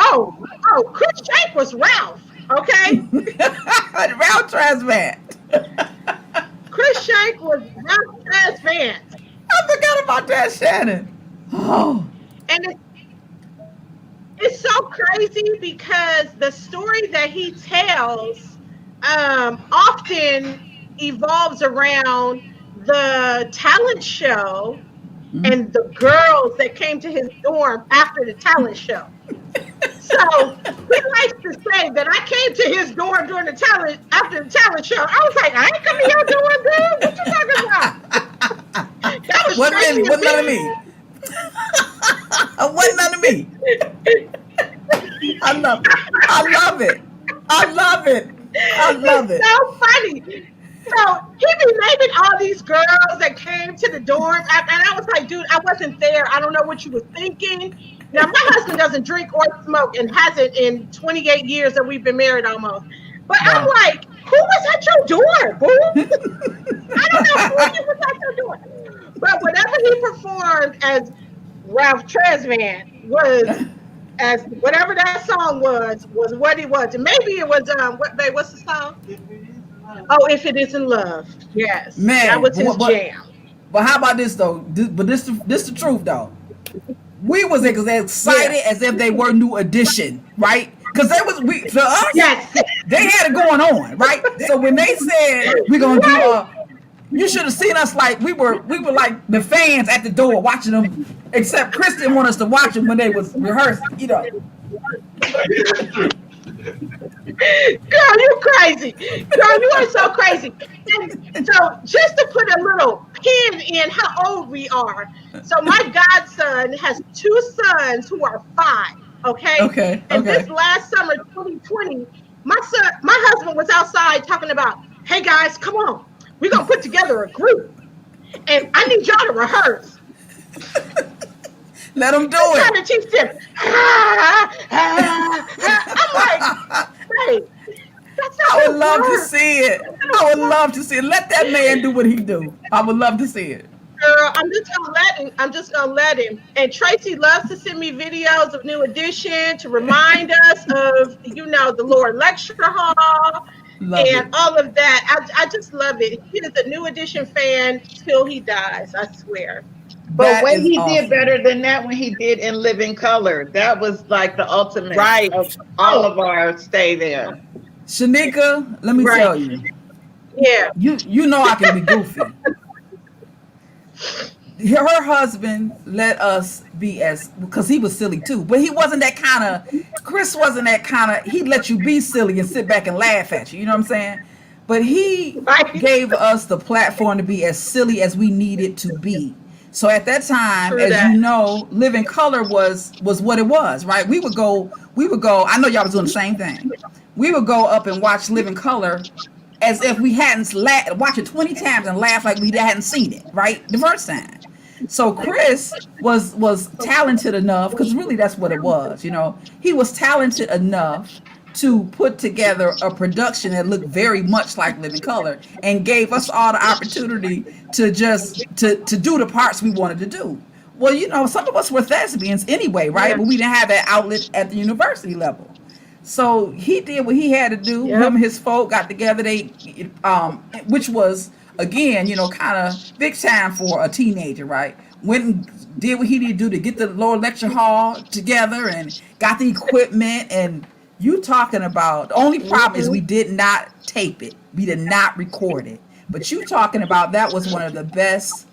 Oh, Chris Shank was Ralph. Okay, Round Transmat. Chris Shank was Ralph as Vance, I forgot about that, Shannon. Oh. and it's so crazy because the story that he tells often evolves around the talent show and the girls that came to his dorm after the talent show. So he likes to say that I came to his dorm during the talent after the talent show. I was like, I ain't come to your dorm, dude. What you talking about? That was Tracy and Wasn't none of Billy. me. Wasn't none of me. I love it. I love it. I love it. I love it. It's so funny. So he be naming all these girls that came to the dorm, and I was like, dude, I wasn't there. I don't know what you were thinking. Now my husband doesn't drink or smoke and hasn't in 28 years that we've been married almost. But I'm Wow. like, who was at your door, boo? I don't know who you was at your door. But whatever he performed as Ralph Tresvant was as whatever that song was what it was. And maybe it was what babe, what's the song? Oh, If It Isn't Love. Yes. That Man, was his jam. but how about this though? This the truth though. We was as excited as if they were New Edition, right? Because they was to us. Yes. They had it going on, right? So when they said we're gonna do you should have seen us like we were like the fans at the door watching them. Except Chris didn't want us to watch them when they was rehearsing, you know. Girl, you crazy. Girl, you are so crazy. And so just to put a little pin in how old we are. So my godson has two sons who are 5. Okay. Okay. And this last summer, 2020, my husband was outside talking about, hey guys, come on. We're gonna put together a group. And I need y'all to rehearse. Let them do I'm it. trying to teach them. I'm like, hey, that's not I would love to work. see it. I would love to see it. Let that man do what he do. I would love to see it. Girl, I'm just gonna let him. And Tracy loves to send me videos of New Edition to remind us of, the Lord Lecture Hall Love and it. all of that. I just love it. He is a New Edition fan till he dies, I swear. But That when is he awesome. did better than that, when he did In Living Color, that was like the ultimate Right. of all of our stay there. Shanika, let me Right. tell you. Yeah. You know I can be goofy. Her husband let us be because he was silly too, but he wasn't that kind of. Chris wasn't that kind of. He'd let you be silly and sit back and laugh at you. You know what I'm saying? But he Right. gave us the platform to be as silly as we needed to be. So at that time, True as that. you know, Living Color was what it was, right? We would go. I know y'all was doing the same thing. We would go up and watch Living Color as if we hadn't watch it 20 times and laugh like we hadn't seen it, right? The first time. So Chris was talented enough, because really that's what it was, he was talented enough to put together a production that looked very much like Living Color and gave us all the opportunity to just to do the parts we wanted to do. Well, some of us were thespians anyway, right? Yeah. But we didn't have that outlet at the university level. So he did what he had to do. Yep. Him and his folk got together. Which was again, kind of big time for a teenager, right? Went and did what he needed to do to get the lower lecture hall together and got the equipment. And you talking about the only problem is we did not tape it. We did not record it. But you talking about that was one of the best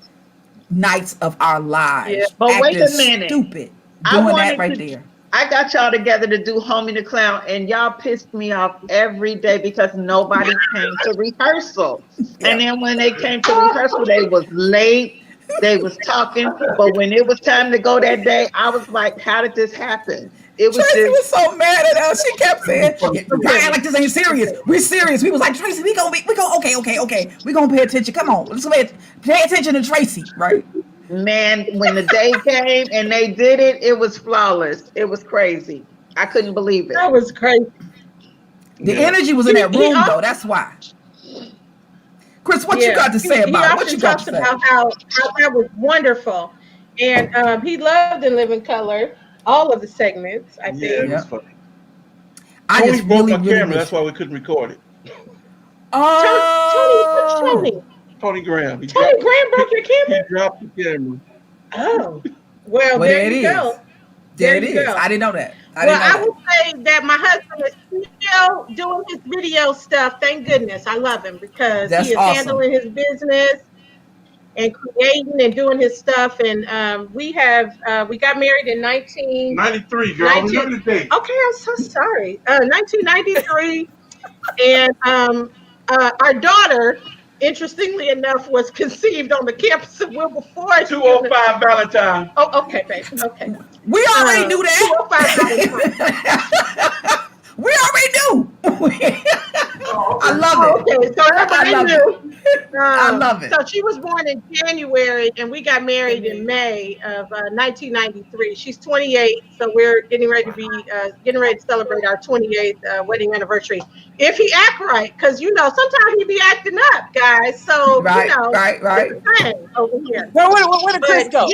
nights of our lives. Yeah, but wait Acting a minute. stupid I doing wanted that right to- there. I got y'all together to do Homie the Clown, and y'all pissed me off every day because nobody came to rehearsal. Yeah. And then when they came to rehearsal, they was late. They was talking, but when it was time to go that day, I was like, "How did this happen?" It was Tracy was just so mad at us. She kept saying, "Y'all act like this ain't serious. We serious." We was like, "Tracy, we gonna okay. We gonna pay attention. Come on, let's pay attention to Tracy, right?" man. When the day came and they did it, it was flawless. It was crazy. I couldn't believe it. That was crazy. The energy was in that He room, often, though. That's why. Chris, what you got to say he about it? What often you got talks to say? about how that was wonderful, and he loved In Living Color, all of the segments. I think. Yeah, it was funny. I Tony just broke really, our really camera. wish. That's why we couldn't record it. Oh, Tony Graham. Tony Graham broke your camera? He dropped the camera. Oh, well, there there it you is. go. There it you is. go. I didn't know that. I will say that my husband is still doing his video stuff. Thank goodness. I love him because That's he is awesome. handling his business and creating and doing his stuff. And we got married in 93, girl. Remember the date. Okay, I'm so sorry. 1993. And our daughter, interestingly enough, was conceived on the campus of Wilberforce. 205 Valentine. Oh, okay, babe. Okay. We already knew that. 205 Valentine. We already knew. I love it. Okay, so everybody knew. I love it. So she was born in January, and we got married in May of 1993. She's 28, so we're getting ready to celebrate our 28th wedding anniversary. If he act right, because sometimes he be acting up, guys. So right. Over here. Where did Chris go?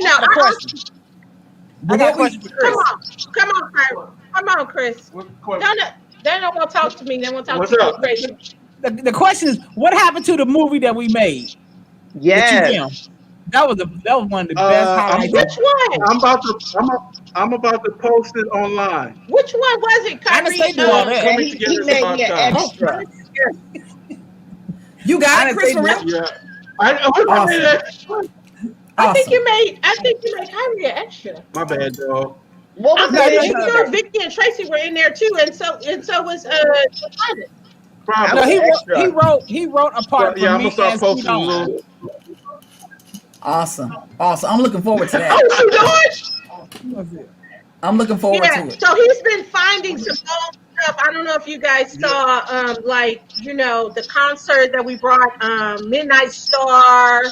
I got a question for Chris. Come on, Chris. They don't want to talk to me. They want to talk to me. The question is, what happened to the movie that we made? Yes. That was one of the best highlights. Which one? I'm about to post it online. Which one was it, Kyrie? He made me an extra. You got it, Chris, for real? Yeah. I think you made Kyrie an extra. My bad, dog. What was that? Vicky and Tracy were in there too, and so was No, he wrote a part. Yeah, I'm gonna start posting a little. Awesome. I'm looking forward to that. I'm looking forward to it. So he's been finding some old stuff. I don't know if you guys saw, the concert that we brought, Midnight Star.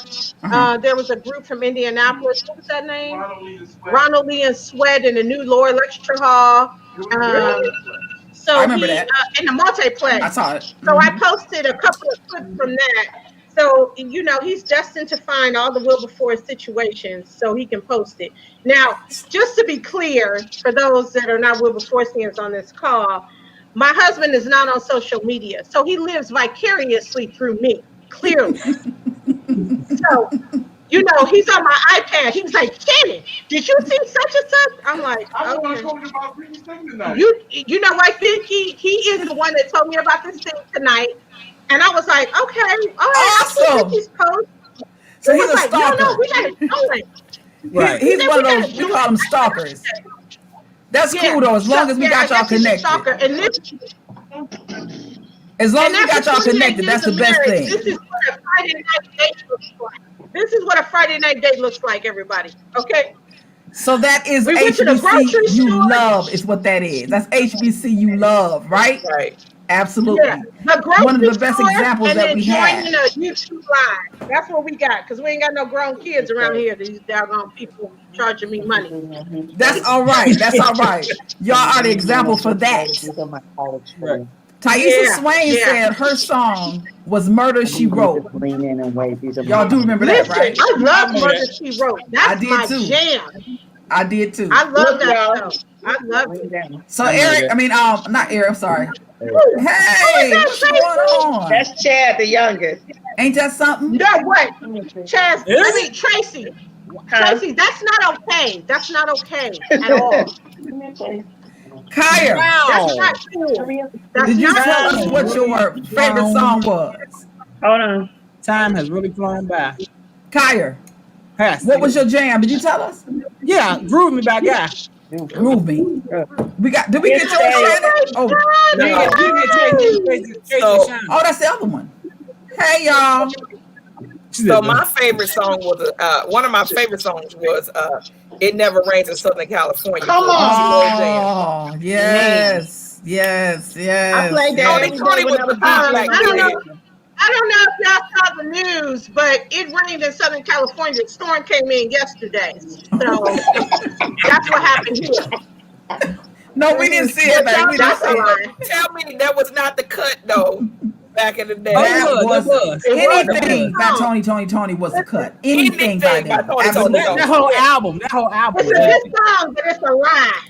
There was a group from Indianapolis. What was that name? Ronald Lee and Sweat in the new Lower Lecture Hall. So I remember that. In the multiplex. I saw it. So I posted a couple of clips from that. So, he's destined to find all the Wilberforce situations so he can post it. Now, just to be clear, for those that are not Wilberforcians on this call, my husband is not on social media. So he lives vicariously through me, clearly. So, he's on my iPad. He was like, Shannon, did you see such and such? I'm like, I okay. told you about Britney's thing tonight. You know what, Vicky? He is the one that told me about this thing tonight. And I was like, okay, all right. Awesome. So he's a like, stalker. No, we got to do it. Right. He's one of those, we call them stalkers. That's cool, though, as long as we got y'all connected. As long as we got y'all connected, that's the best thing. This is what a Friday night date looks like. This is what a Friday night date looks like, everybody. Okay? So that is HBCU love is what that is. That's HBCU love, right? Right. Absolutely. Yeah. One of the best examples that we have. And then joining a YouTube live. That's what we got, because we ain't got no grown kids around here. These doggone people charging me money. That's all right. That's all right. Y'all are the example for that. Right. Taisha Swain said her song was Murder, She Wrote. Y'all do remember that, right? I love Murder, She Wrote. That's my jam. I did too. I love that show. I love it. So Eric, not Eric, I'm sorry. Hey, what's going on? That's Chad, the youngest. Ain't that something? No, what? Chaz, Tracy. Tracy, that's not okay. That's not okay at all. Kyer, that's not cool. Did you tell us what your favorite song was? Hold on. Time has really flown by. Kyer, what was your jam? Did you tell us? Yeah, Groove Me by Guy. Groove me. We got. Did we get yours, Shannon? Oh, You didn't get Tracy oh, that's the other one. Hey, y'all. So my favorite song was one of my favorite songs was "It Never Rains in Southern California." Come on. Oh, yes, yes, I yes. played that Tony every day was when I the was beat doing like I don't know. that. I don't know if y'all saw the news, but it rained in Southern California. The storm came in yesterday, so that's what happened here. No, we didn't see it, baby. We didn't That's see a it. lie. Tell me that was not the cut though. Back in the day, That was It was anything by song. Tony was a cut. Anything by Anything by them. Tony Absolutely. Tony. That whole album. It's a good song, but it's a lie.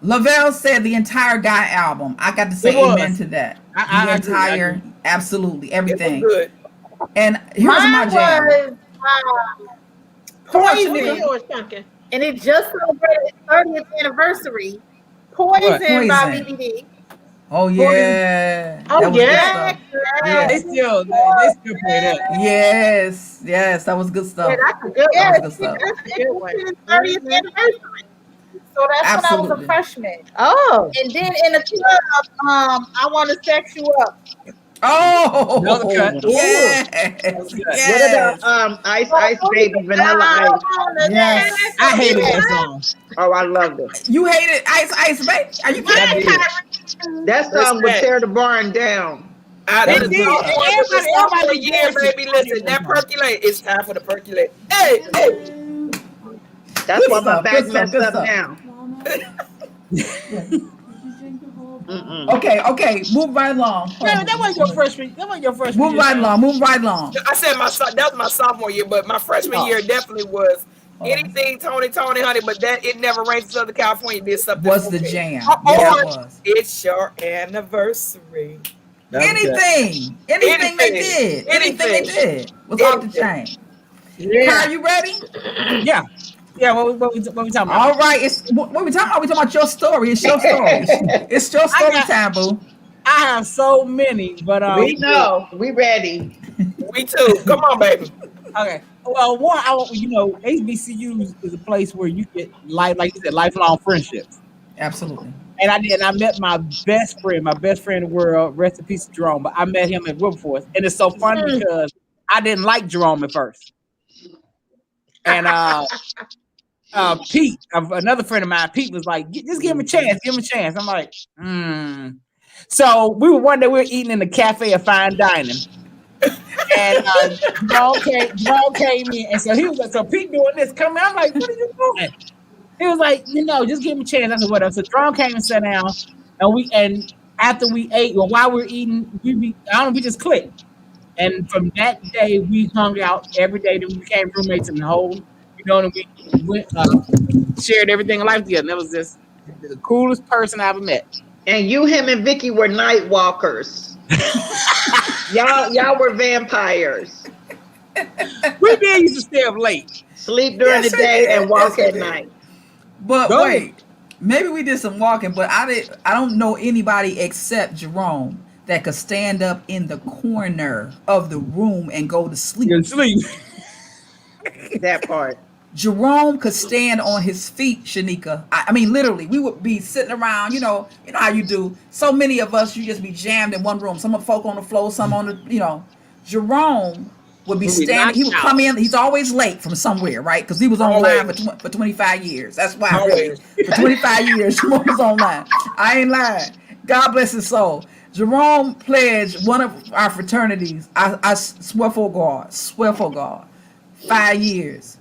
Lavelle said the entire Guy album. I got to say It was. amen to that. I The entire, absolutely, It was everything. good. And here's my Mine jam. was Come on, Poison, Shanika. Yours, Duncan. and it just celebrated its 30th anniversary. Poison by Poison. BBD. Oh yeah. Oh, That was good yeah. stuff. Yeah, they still play that. Yes, yes, that was good stuff. Yeah, that's a good That one. was good stuff. That's a good one. Its 30th anniversary. So that's when I was Absolutely. a freshman. Oh, And then in the club, I want to sex you up. Oh, Another cut. yes, Another cut. yes. What about Ice Ice Baby Vanilla Ice? Yes. I hated that song. Oh, I loved it. You hated Ice Baby? Are you I kidding? did. That song would tear the barn down. They Listen, did. Everybody yeah, baby. Listen, that percolate. It's time for the percolate. Hey, hey. That's Good why my stuff, back good stuff, messed good up stuff. now. Okay, move right along. That wasn't your freshman. That wasn't your freshman. Move year, right man. along, move right along. I said that was my sophomore year, but my freshman year definitely was anything Tony, honey. But that It Never Rains in Southern California did something. Was for the me. jam. Or Yes, it was. It's your anniversary. Anything they did. Anything they did was off the chain. Are you ready? Yeah. Yeah, what we talking about? All right. It's what we talking about? We talking about your story. It's your story. It's your story time, boo. I have so many, but We know. We ready. We too. Come on, baby. okay. Well, one, HBCU is a place where you get like you said, lifelong friendships. Absolutely. And I met my best friend in the world, rest in peace, Jerome. But I met him at Wilberforce, and it's so funny because I didn't like Jerome at first, and Pete, another friend of mine, Pete was like, just give him a chance, I'm like, So one day we were eating in the Cafe of Fine Dining. And Jerome came in, and so he was like, so Pete doing this, come in. I'm like, what are you doing? He was like, just give him a chance. I said, whatever. So Jerome came and sat down, and after we ate, while we were eating, we just clicked. And from that day, we hung out every day. Then we became roommates in the whole, and we went, shared everything in life together. And that was just the coolest person I ever met. And him, and Vicky were night walkers. y'all were vampires. We did used to stay up late. Sleep during the day and walk at night. But wait, maybe we did some walking, but I don't know anybody except Jerome that could stand up in the corner of the room and go to sleep. That part. Jerome could stand on his feet, Shanika. I mean, literally, we would be sitting around, you know how you do. So many of us, you just be jammed in one room. Some of folk on the floor, some on the, Jerome would be standing. He would come in. He's always late from somewhere, right? Because he was online for 25 years. That's why. Really, for 25 years, Jerome was online. I ain't lying. God bless his soul. Jerome pledged one of our fraternities. I swear for God, 5 years.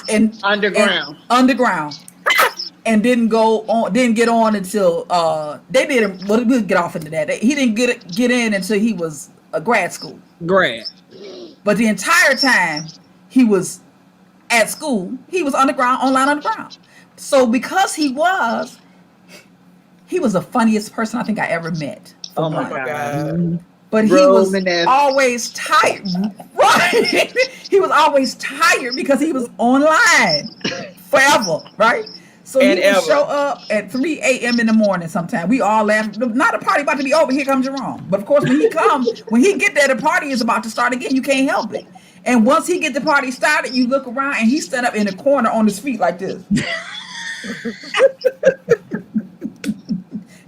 And underground, and didn't get on until they didn't. Well, we'll get off into that. He didn't get in until he was a grad school. But the entire time he was at school, he was online underground. So because he was the funniest person I think I ever met. Oh my God. But he was always tired. Right. He was always tired because he was online forever. Right. So And he would ever. show up at 3 a.m. in the morning sometime. We all laugh. Not a party about to be over. Here comes Jerome. But of course, when he get there, the party is about to start again. You can't help it. And once he get the party started, you look around and he stand up in the corner on his feet like this.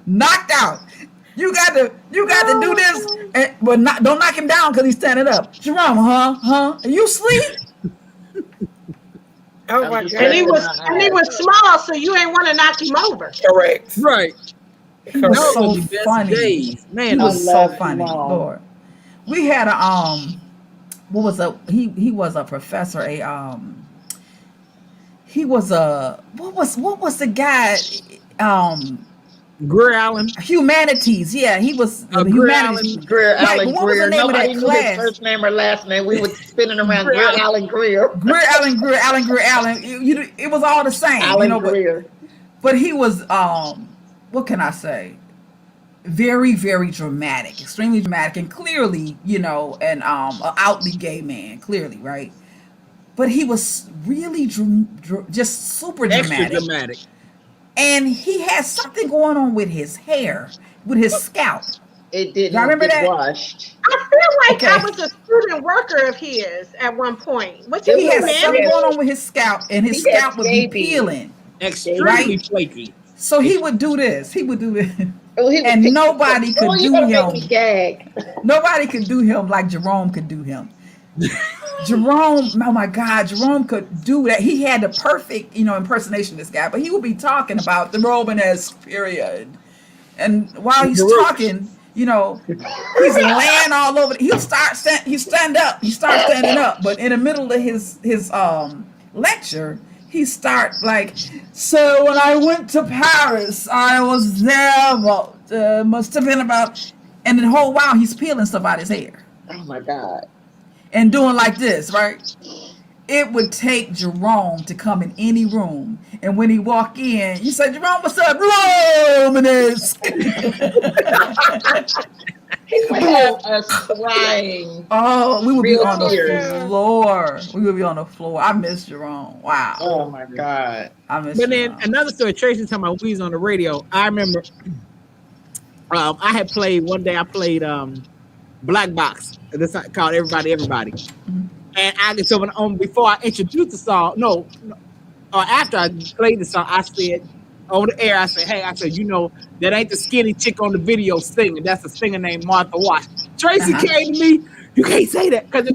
Knocked out. You got to do this, but don't knock him down because he's standing up. Jerome, huh? Are you asleep? Oh my God. And he was small, so you ain't want to knock him over. Correct. Right. He was Those so were the best funny. days. Man, He was so funny. Jerome. Lord, we had a what was a he was a professor. He was a what was the guy Greer Allen. humanities. Yeah, he was Greer humanities. Greer, Right, Allen but what was the Greer. name of Nobody that knew his class? first name or last name. We were spinning around Greer Greer, Allen Greer. Greer Allen. It was all the same, Allen Greer. but he was what can I say? Very, very dramatic, extremely dramatic, and clearly, an outly gay man, clearly, right? But he was really just super Extra dramatic. dramatic. And he had something going on with his hair, with his scalp. It didn't Y'all remember get that? washed. I feel like Okay. I was a student worker of his at one point. Was He he He had was- something humanity? going on with his scalp, and his He had scalp would be scabies. peeling. Extremely Right? flaky. So he would do this. He would do this. Oh, he was And picking- nobody could Oh, you do gonna him. make me gag. Nobody could do him like Jerome could do him. Jerome, oh my God, Jerome could do that. He had the perfect, impersonation of this guy, but he would be talking about the Romanesque period. And while he's talking, he's laying all over. He starts standing up, but in the middle of his lecture, he start like, so when I went to Paris, I was there about, must have been about, and the whole while he's peeling stuff out his hair. Oh my God. And doing like this, right? It would take Jerome to come in any room, and when he walk in, you say, "Jerome, what's up, Romanesque?" He would have us crying. Oh, we would be Real on the tears. floor. We would be on the floor. I miss Jerome. Wow, Oh my God. I miss. But then Jerome. another story, Tracy talking about we was on the radio. I remember I had played one day. I played Black Box. This called Everybody. And I get on before I introduced the song. No, after I played the song, I said over the air. I said, "Hey," I said, that ain't the skinny chick on the video singing. That's a singer named Martha Wash. Tracy came to me. You can't say that because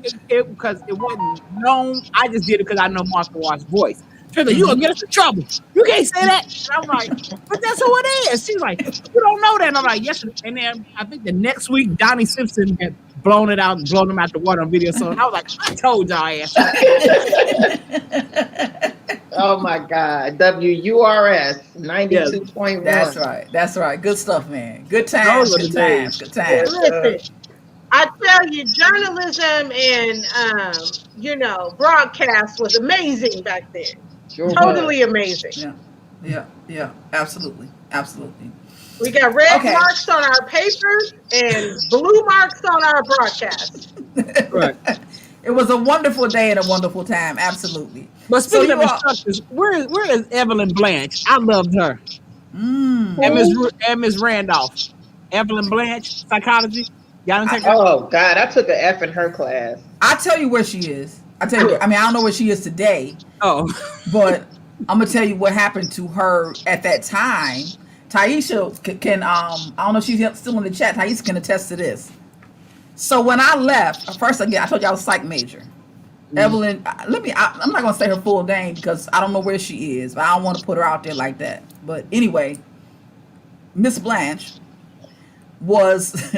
it wasn't known. I just did it because I know Martha Wash's voice. She's like, "You gonna get us in trouble. You can't say that." And I'm like, "But that's who it is." She's like, "You don't know that." And I'm like, "Yes." And then I think the next week, Donnie Simpson had blown him out the water on video. So I was like, "I told y'all ass." Oh my God. WURS 92.1. That's right. Good stuff, man. Good times. Those are the days. Good times. Listen, I tell you, journalism and broadcast was amazing back then. Sure Totally amazing. Yeah. Absolutely. We got red Okay. marks on our papers and blue marks on our broadcast. Right. It was a wonderful day and a wonderful time. Absolutely. But speaking of you all- instructors, where is Evelyn Blanche? I loved her. And Ms. Randolph. Evelyn Blanche, psychology. Y'all didn't take her? Oh God, I took an F in her class. I'll tell you where she is. I don't know where she is today, Oh. but I'm gonna tell you what happened to her at that time. Taisha can I don't know if she's still in the chat. Taisha can attest to this. So when I left, first again, I told you I was psych major. Evelyn, I'm not gonna say her full name because I don't know where she is, but I don't want to put her out there like that. But anyway, Miss Blanche was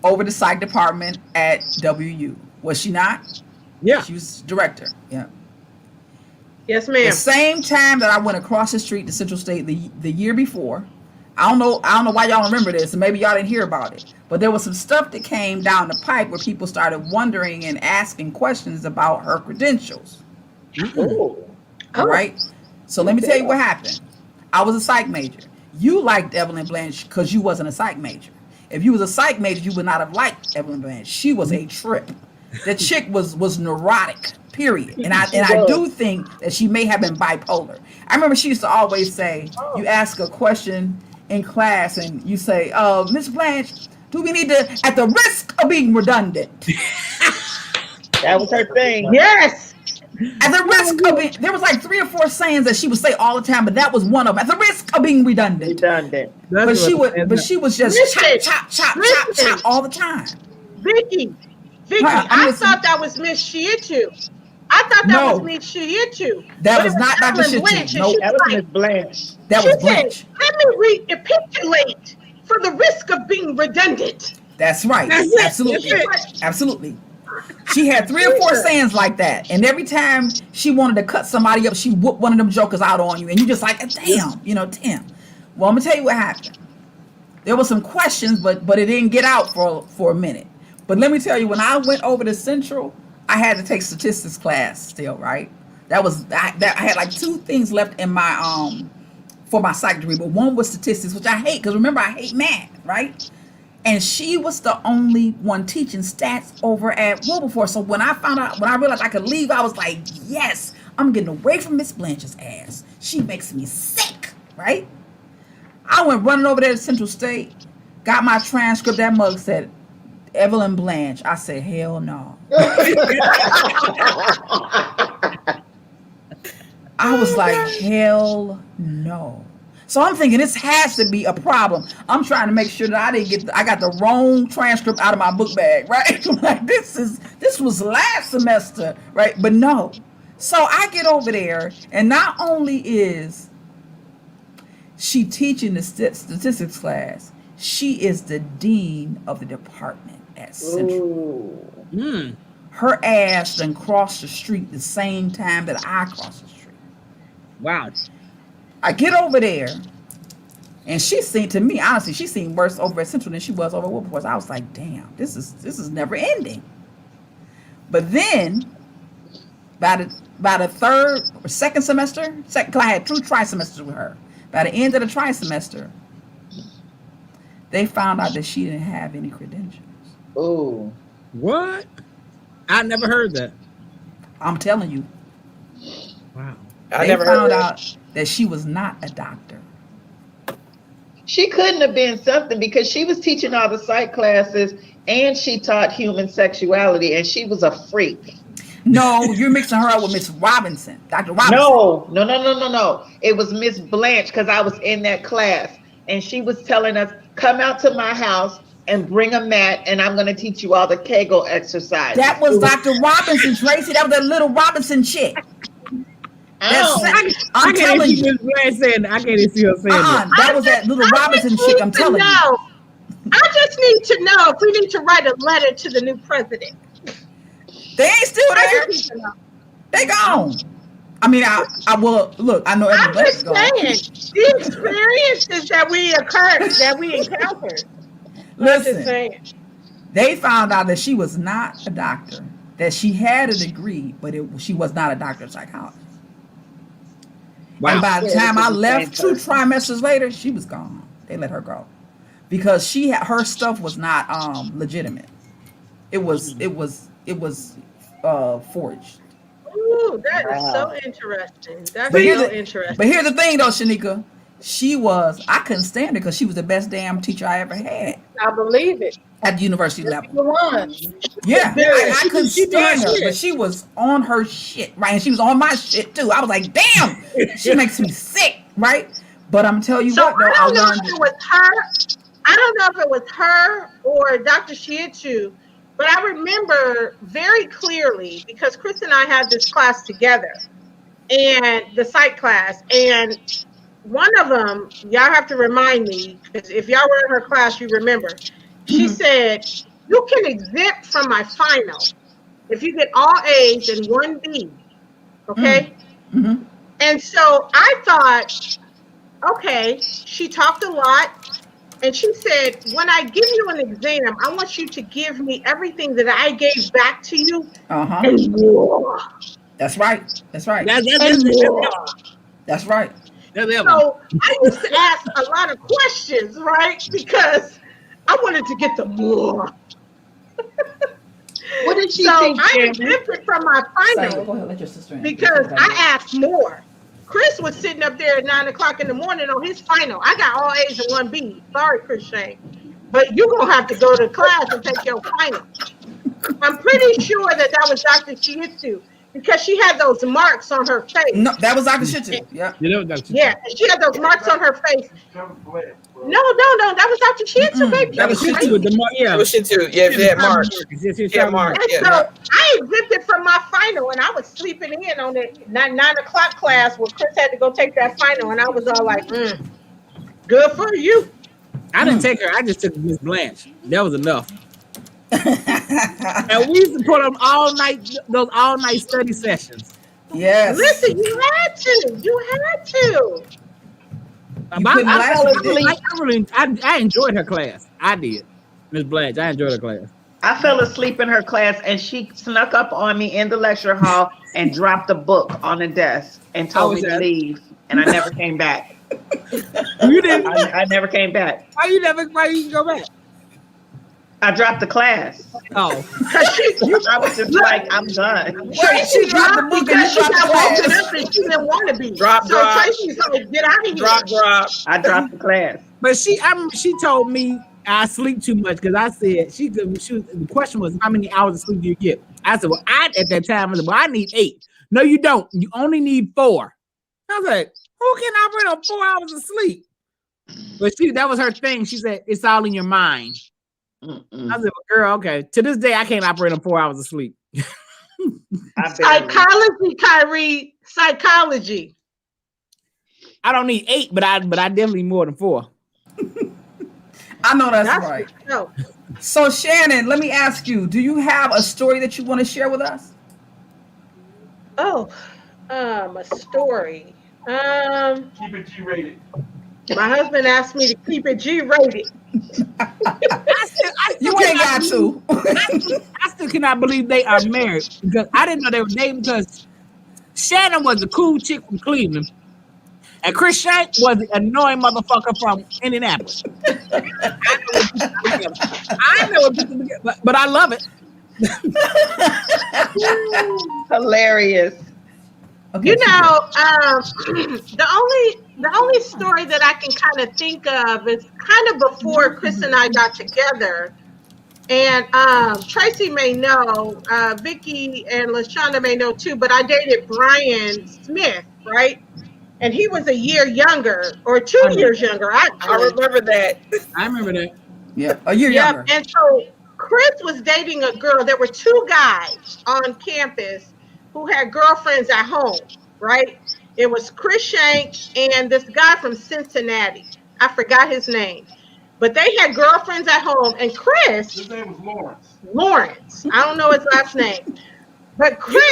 over the psych department at WU. Was she not? Yeah. She was director. Yeah. Yes, The ma'am. same time that I went across the street to Central State the year before, I don't know why y'all remember this, and maybe y'all didn't hear about it, but there was some stuff that came down the pipe where people started wondering and asking questions about her credentials. Oh. All right. So let me tell you what happened. I was a psych major. You liked Evelyn Blanche because you wasn't a psych major. If you was a psych major, you would not have liked Evelyn Blanche. She was a trip. The chick was neurotic. period. And I do think that she may have been bipolar. I remember she used to always say, you ask a question in class and you say, Miss Blanche, do we need to, at the risk of being redundant? That was her thing. Yes. At the risk of being, there was like 3 or 4 sayings that she would say all the time, but that was one of them. At the risk of being redundant. But she was just chop all the time. Vicky, Huh, I thought that was Miss Shiitu. I thought that was Miss Shiitu. That was not Dr. Shiitu. Nope. That was Miss Blanche. That was Blanche. Let me recapitulate for the risk of being redundant. That's right. Absolutely. Absolutely. She had 3 or 4 sayings like that. And every time she wanted to cut somebody up, she whooped one of them jokers out on you. And you just like, damn, damn. Well, I'm going to tell you what happened. There were some questions, but it didn't get out for a minute. But let me tell you, when I went over to Central, I had to take statistics class still, right? I had like 2 things left in my for my psych degree, but one was statistics, which I hate because remember I hate math, right? And she was the only one teaching stats over at Wilberforce. So when I realized I could leave, I was like, yes, I'm getting away from Miss Blanche's ass. She makes me sick, right? I went running over there to Central State, got my transcript. That mug said, Evelyn Blanche. I said, hell no. I was like, hell no. So I'm thinking this has to be a problem. I'm trying to make sure that I got the wrong transcript out of my book bag, right? Like this was last semester, right? But no. So I get over there, and not only is she teaching the statistics class, she is the dean of the department at Central. Her ass done crossed the street the same time that I crossed the street. Wow. I get over there, and she seemed worse over at Central than she was over at Wilberforce. I was like, damn, this is never ending. But then, by the third or second semester, because I had 2 tri-semesters with her. By the end of the tri-semester, they found out that she didn't have any credentials. Oh. What? I never heard that. I'm telling you. Wow. They found out that she was not a doctor. She couldn't have been something because she was teaching all the psych classes and she taught human sexuality and she was a freak. No, you're mixing her up with Miss Robinson, Dr. Robinson. No. It was Miss Blanche because I was in that class and she was telling us, come out to my house and bring a mat and I'm going to teach you all the Kegel exercises. That was Dr. Robinson, Tracy. That was that little Robinson chick. I'm telling you. I can't even see her saying that. That was that little Robinson chick. I'm telling you. I just need to know if we need to write a letter to the new president. They ain't still there. They gone. I mean, I will look. I know everybody's gone. I'm just saying the experiences that we encountered. Listen, they found out that she was not a doctor. That she had a degree, but she was not a doctor of psychology. Wow. And by the time I left 2 trimesters later, she was gone. They let her go because her stuff was not legitimate. It was forged. Ooh, that is so interesting. That's so interesting. But here's the thing, though, Shanika, I couldn't stand her because she was the best damn teacher I ever had. I believe it. At the university level. Yeah, I couldn't stand her, but she was on her shit, right? And she was on my shit too. I was like, damn, she makes me sick, right? But I'm telling you what, though, I don't know if it was her or Dr. Shiitu, but I remember very clearly because Chris and I had this class together, and the psych class, and one of them, y'all have to remind me, because if y'all were in her class, you remember. She said, you can exempt from my final if you get all A's and 1 B. Okay? Mm-hmm. And so I thought, okay, she talked a lot. And she said, when I give you an exam, I want you to give me everything that I gave back to you. And more. That's right. That's right. That's right. So I used to ask a lot of questions, right? Because I wanted to get the more. What did she So teach, I Shannon? exempted from my Say, final go ahead, let your sister in. because I asked more. Chris was sitting up there at 9 o'clock in the morning on his final. I got all A's and one B. Sorry, Chris Shane. But you're going to have to go to class and take your final. I'm pretty sure that was Dr. Shiitsu because she had those marks on her face. No, that was Dr. Shitu. Yeah. Yeah, she had those marks on her face. No, that was Dr. Shiitsu, baby. That was Shiitsu with the It was shit too. Yeah, she had Mark. Yeah, Mark. And Yeah. so I exempted from my final, and I was sleeping in on it 9 o'clock class where Chris had to go take that final, and I was all like, good for you. I didn't take her. I just took Miss Blanche. That was enough. And we used to put them those all night study sessions. Yes. Listen, you had to. I enjoyed her class. I did. Miss Blanche, I enjoyed her class. I fell asleep in her class, and she snuck up on me in the lecture hall and dropped a book on the desk and told me to leave. And I never came back. You didn't? I never came back. Why you go back? I dropped the class. Oh. I was just like, I'm done. She dropped the book because she got woken up and she didn't want to be. Drop. Tracy's like, get out of here. Drop. I dropped the class. But she told me I sleep too much because I said the question was how many hours of sleep do you get? I said, well, at that time I said, well, I need 8. No, you don't. You only need 4. I was like, who can operate on 4 hours of sleep? But that was her thing. She said, it's all in your mind. I said, well, girl, okay. To this day, I can't operate on 4 hours of sleep. Psychology, Kyrie. Psychology. I don't need 8, but I definitely need more than 4. I know that's right. No. So Shannon, let me ask you, do you have a story that you want to share with us? Oh, a story. Keep it G-rated. My husband asked me to keep it G-rated. You ain't got to. I still cannot believe they are married because I didn't know they were dating because Shannon was a cool chick from Cleveland and Chris Shank was the annoying motherfucker from Indianapolis. I know it, but I love it. Hilarious. Okay, You know, the only story that I can kind of think of is kind of before Chris and I got together. And Tracy may know, Vicky and LaShonda may know too, but I dated Brian Smith, right? And he was a year younger or 2 years younger. I remember that. I remember that. Yeah, a year younger. And so Chris was dating a girl. There were 2 guys on campus who had girlfriends at home, right? It was Chris Shank and this guy from Cincinnati. I forgot his name. But they had girlfriends at home. And Chris... His name was Lawrence. Lawrence. I don't know his last name. But Chris...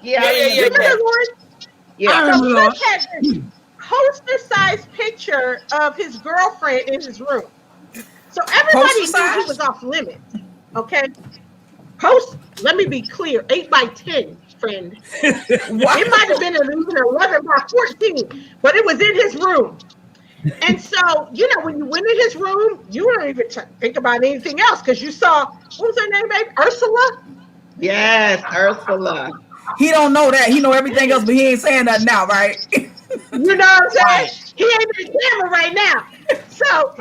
Yeah. Remember Lawrence? Yeah. So Chris had this poster-sized picture of his girlfriend in his room. So everybody knew he was off limits. Okay? Let me be clear, 8 by 10, friend. It might have been even 11 by 14, but it was in his room. And so, you know, when you went in his room, you weren't even think about anything else because you saw, what was her name, babe? Ursula? Yes, Ursula. He don't know that. He know everything else, but he ain't saying that now, right? You know what I'm saying? He ain't in the camera right now. So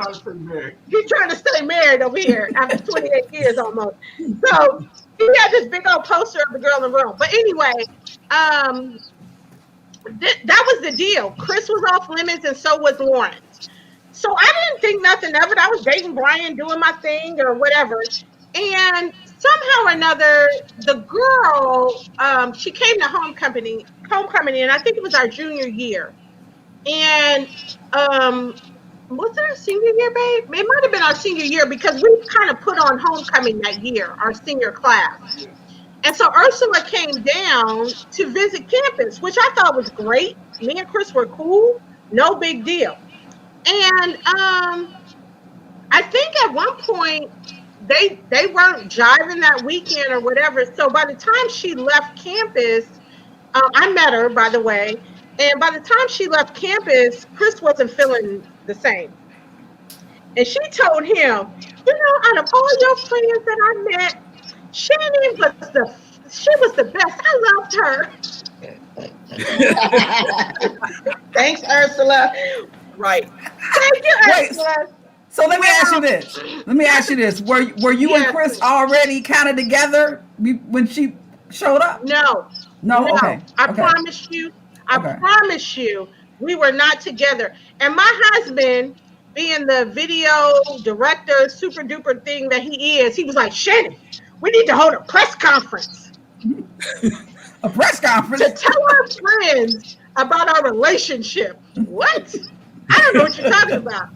he's trying to stay married over here after 28 years almost. So he had this big old poster of the girl in the room. But anyway, that was the deal. Chris was off limits and so was Lawrence. So I didn't think nothing of it. I was dating Brian, doing my thing or whatever. And somehow or another, the girl, she came to homecoming, and I think it was our junior year. And was it our senior year, babe? It might have been our senior year because we kind of put on homecoming that year, our senior class. And so Ursula came down to visit campus, which I thought was great. Me and Chris were cool, no big deal. And I think at one point they weren't jiving that weekend or whatever. So by the time she left campus, I met her, by the way. And by the time she left campus, Chris wasn't feeling the same. And she told him, you know, out of all your friends that I met, Shannon was she was the best. I loved her. Thanks, Ursula. Right. Thank you, Wait. Ursula. So let me ask you Well, this. Let me ask you this. Were you and yes, Chris already kind of together when she showed up? no, No. no. Okay. I Okay. promise you, I Okay. promise you, we were not together. And my husband, being the video director, super duper thing that he is, he was like, Shannon, we need to hold a press conference A press to conference. tell our friends about our relationship. What? I don't know what you're talking about.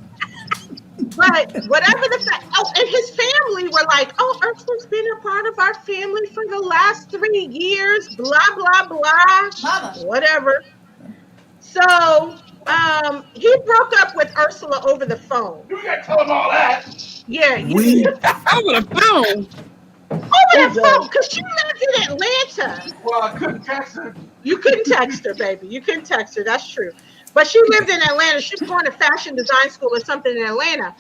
But whatever the fact, oh, and his family were like, oh, Ursula's been a part of our family for the last 3 years, blah, blah, blah, Mother. whatever. So he broke up with Ursula over the phone. You got to tell them all that. Yeah, you We did. over the phone. Over Oh the boy. phone, because she lived in Atlanta. Well, I couldn't text her. You couldn't text her, baby. You couldn't text her. That's true. But she lived in Atlanta. She was going to fashion design school or something in Atlanta.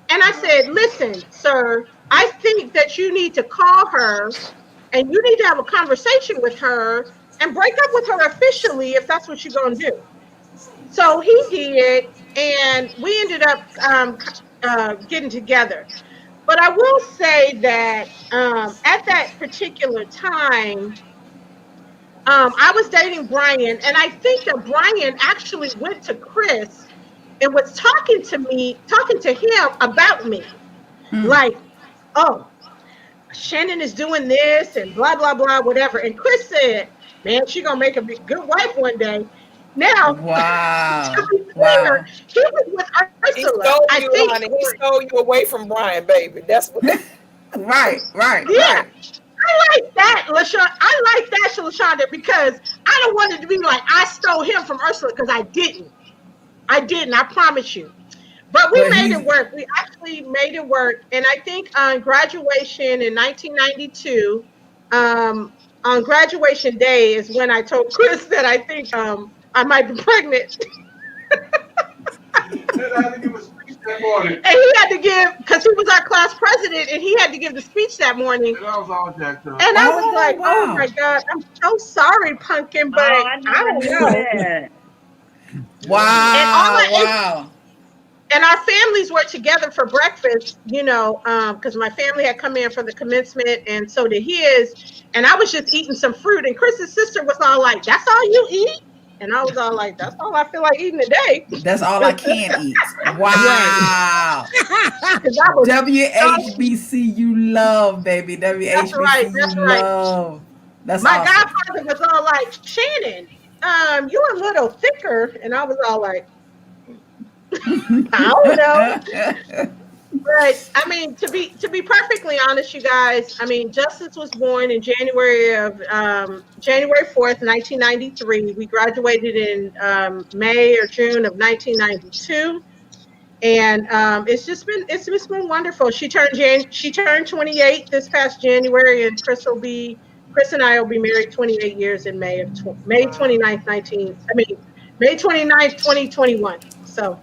And I said, listen, sir, I think that you need to call her and you need to have a conversation with her and break up with her officially if that's what you're going to do. So he did. And we ended up getting together. But I will say that at that particular time, I was dating Brian, and I think that Brian actually went to Chris and was talking to him about me. Like, oh, Shannon is doing this and blah, blah, blah, whatever. And Chris said, man, she gonna make a good wife one day. Now, to Wow. be clear, Wow. he was with He Ursula, stole I you, think. honey. He stole you away from Brian, baby. That's what. Right. Right. Yeah, Right. I like that, LaShawn. I like that, LaShonda, because I don't want it to be like I stole him from Ursula because I didn't. I didn't. I promise you. But we But made he's it work. We actually made it work. And I think on graduation in 1992, on graduation day is when I told Chris that I think I might be pregnant. Then I had to give a speech that morning. And he had to give, because he was our class president, and he had to give the speech that morning. And I was all jacked up. And I was oh like, oh wow. my God, I'm so sorry, Pumpkin, but Oh, I I never don't knew know. that. And all Wow. I, Wow. and our families were together for breakfast, because my family had come in for the commencement and so did his. And I was just eating some fruit. And Chris's sister was all like, that's all you eat? And I was all like, that's all I feel like eating today. That's all I can eat. Right. Wow. Because I was so, WHBCU love, baby. that's right, that's WHBCU right. love. That's My awesome. godfather was all like, Shannon, you're a little thicker. And I was all like, I don't know. But I mean, to be perfectly honest, you guys, I mean, Justice was born in January 4th, 1993. We graduated in May or June of 1992, and it's just been wonderful. She turned 28 this past January, and Chris and I will be married 28 years in May 29th, 2021. So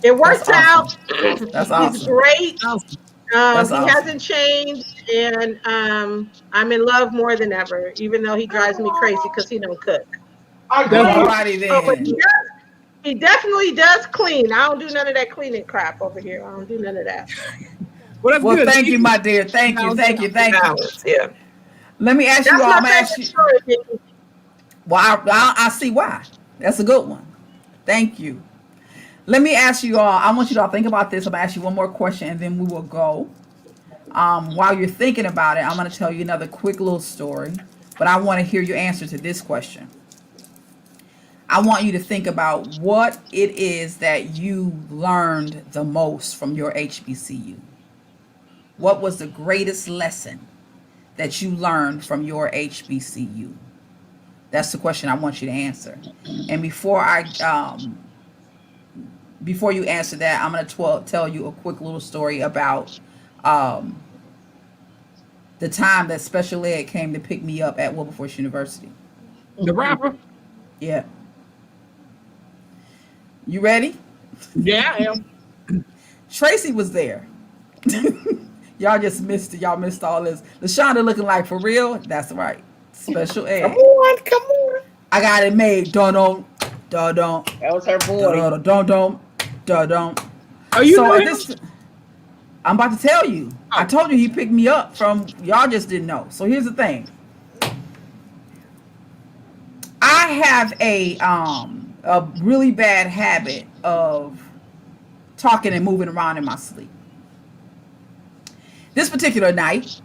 it That's worked out. awesome. That's He's awesome. great. Awesome. That's He awesome. hasn't changed, and I'm in love more than ever, even though he drives me crazy because he don't cook. I That's grew good. up. Alrighty Oh, but then. he definitely does clean. I don't do none of that cleaning crap over here. I don't do none of that. Well, that's Well, good. thank you, my dear. Thank you. Thank you. Thank you. Balance, yeah. Let me ask you That's all. my I'm gonna ask favorite you. story, Nikki. Well, I see why. That's a good one. Thank you. Let me ask you all. I want you to all think about this. I'm gonna ask you one more question, and then we will go. While you're thinking about it, I'm gonna tell you another quick little story. But I want to hear your answer to this question. I want you to think about what it is that you learned the most from your HBCU. What was the greatest lesson that you learned from your HBCU? That's the question I want you to answer. And before you answer that, I'm gonna tell you a quick little story about um, the time that special ed came to pick me up at Wilberforce University. The rapper? Yeah, you ready? Yeah, I am. Tracy was there. Y'all just missed it. Y'all missed all this. LaShonda looking like for real. That's right. Special ed. Come on. I got it made. Don't. That was her boy. Don't. Oh, you So know at him? this, I'm about to tell you. I told you he picked me up from. Y'all just didn't know. So here's the thing. I have a really bad habit of talking and moving around in my sleep. This particular night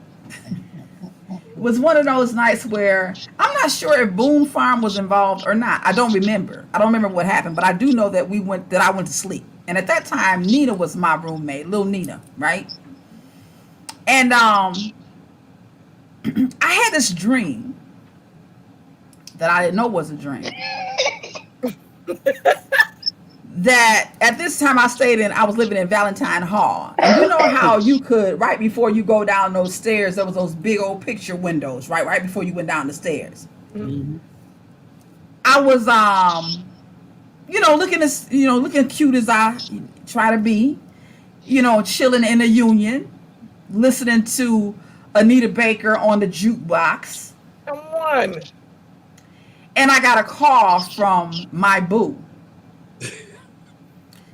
was one of those nights where I'm not sure if Boone Farm was involved or not. I don't remember. I don't remember what happened, but I do know that I went to sleep. And at that time, Nina was my roommate, little Nina, right? And I had this dream that I didn't know was a dream. That at this time I was living in Valentine Hall. And you know how you could, right before you go down those stairs, there was those big old picture windows, right before you went down the stairs. Mm-hmm. I was, looking cute as I try to be, chilling in the Union, listening to Anita Baker on the jukebox. Come on. And I got a call from my boo.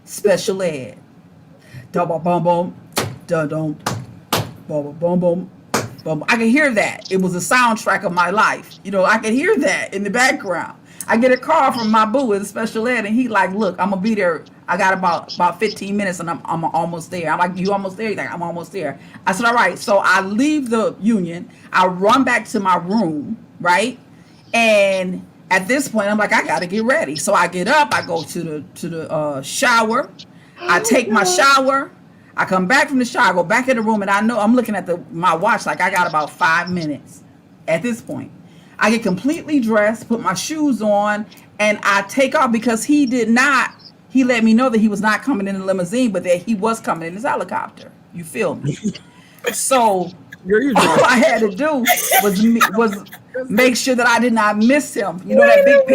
Special ed. Double bum bum, dum dum, bum bum bum, bum. I could hear that. It was a soundtrack of my life. I could hear that in the background. I get a call from my boo at special ed, and he like, look, I'm gonna be there. I got about 15 minutes, and I'm almost there. I'm like, you almost there? He's like, I'm almost there. I said, all right. So I leave the Union. I run back to my room, right, and at this point, I'm like, I gotta get ready. So I get up, I go to the shower, I take my shower, I come back from the shower, I go back in the room, and I know I'm looking at my watch like I got about 5 minutes. At this point, I get completely dressed, put my shoes on, and I take off because he let me know that he was not coming in the limousine, but that he was coming in his helicopter. You feel me? So all I had to do was make sure that I did not miss him. That big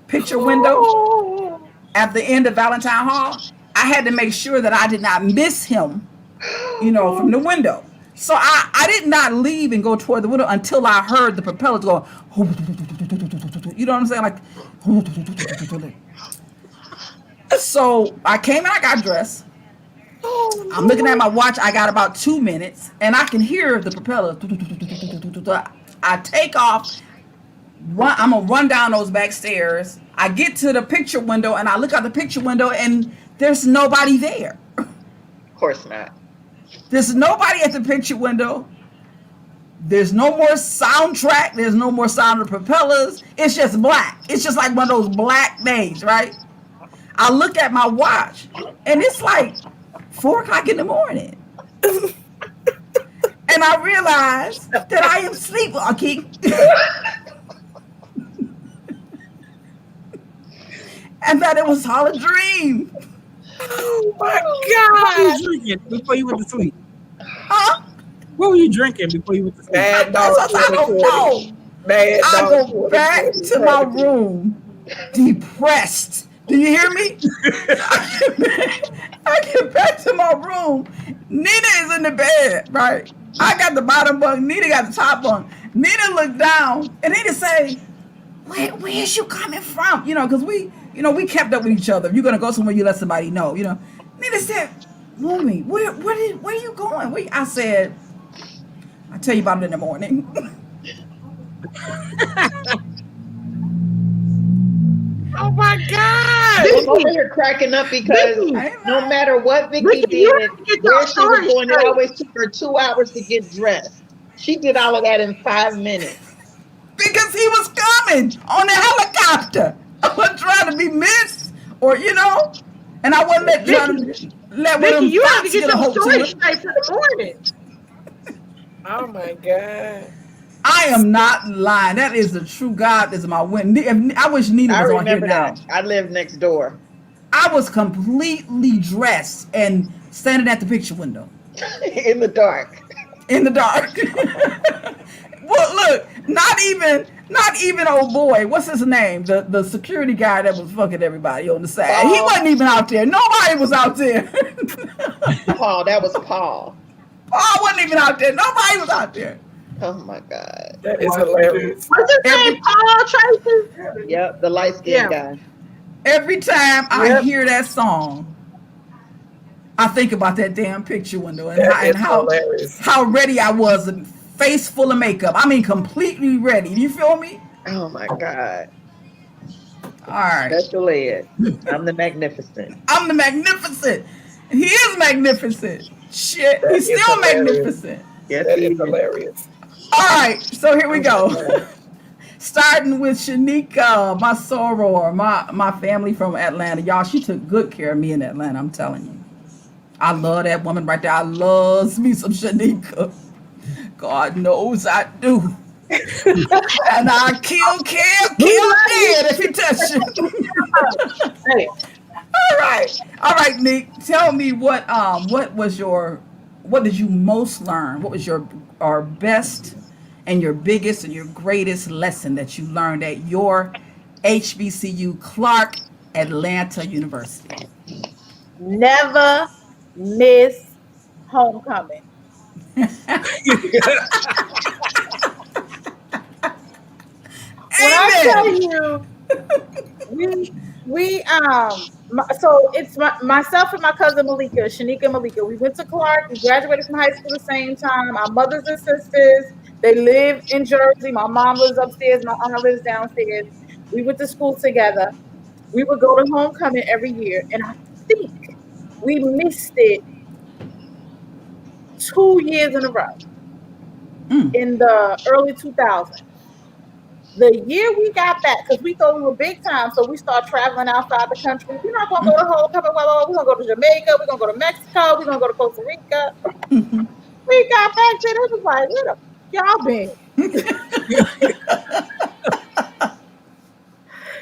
picture window at the end of Valentine Hall? I had to make sure that I did not miss him, from the window. So I did not leave and go toward the window until I heard the propellers go, you know what I'm saying? Like, so I came and I got dressed. I'm looking at my watch. I got about 2 minutes, and I can hear the propeller. I take off. I'm gonna run down those back stairs. I get to the picture window, and I look out the picture window, and there's nobody there. Of course not. There's nobody at the picture window. There's no more soundtrack. There's no more sound of the propellers. It's just black. It's just like one of those black days, right? I look at my watch, and it's like 4 o'clock in the morning. And I realized that I am sleepwalking. And that it was all a dream. Oh my What were God. you drinking before you went to sleep? Huh? What were you drinking before you went to sleep? Bad dog. I don't know. Bad I dog. go back to my room depressed. Do you hear me? I get back to my room. Nina is in the bed, right? I got the bottom bunk. Nina got the top bunk. Nina looked down and Nina say, where is you coming from? Because we kept up with each other. If you're going to go somewhere, you let somebody know, Nina said, Mommy, where are you going? I said, I'll tell you about it in the morning. Oh my God. I'm over here cracking up because no matter what Vicky did, where she was going, it always took her 2 hours to get dressed. She did all of that in 5 minutes. Because he was coming on the helicopter. I wasn't trying to be missed, and I wasn't let Vicky, you have to fox get get a some hold to story it. straight for the morning. Oh my God. I am not lying. That is the true God. Is my win. I wish Nina I was on here remember now. that. I lived next door. I was completely dressed and standing at the picture window. In the dark. In the dark. Well, look, not even old boy. What's his name? The security guy that was fucking everybody on the side. He wasn't even out there. Nobody was out there. Paul. That was Paul. Paul wasn't even out there. Nobody was out there. Oh my God. That is hilarious. What's his name? Every Paul Tracy? Yep, the light skinned Yeah. guy. every time I Yep. hear that song, I think about that damn picture window and That is how hilarious. ready I was, and face full of makeup. I mean, completely ready. You feel me? Oh my God. All right. Special ed. I'm the magnificent. I'm the magnificent. He is magnificent. Shit, That he's is still hilarious. magnificent. Yes, That he is is. hilarious. All right, so here we go. Starting with Shanika, my soror, my family from Atlanta. Y'all, she took good care of me in Atlanta, I'm telling you. I love that woman right there. I loves me some Shanika. God knows I do. And I kill dead if he touch you. Hey, All right, Nick. Tell me what did you most learn? What was your best and your biggest and your greatest lesson that you learned at your HBCU Clark Atlanta University? Never miss homecoming. When I tell Amen. you, so it's myself and my cousin Malika, Shanika Malika. We went to Clark. We graduated from high school the same time. Our mothers and sisters. They live in Jersey. My mom lives upstairs. My aunt lives downstairs. We went to school together. We would go to homecoming every year, and I think we missed it 2 years in a row in the early 2000s. The year we got back, because we thought we were big time, so we start traveling outside the country. We're not going to go to homecoming. We're going to go to Jamaica. We're going to go to Mexico. We're going to go to Costa Rica. We got back to it. It was like, where the y'all been?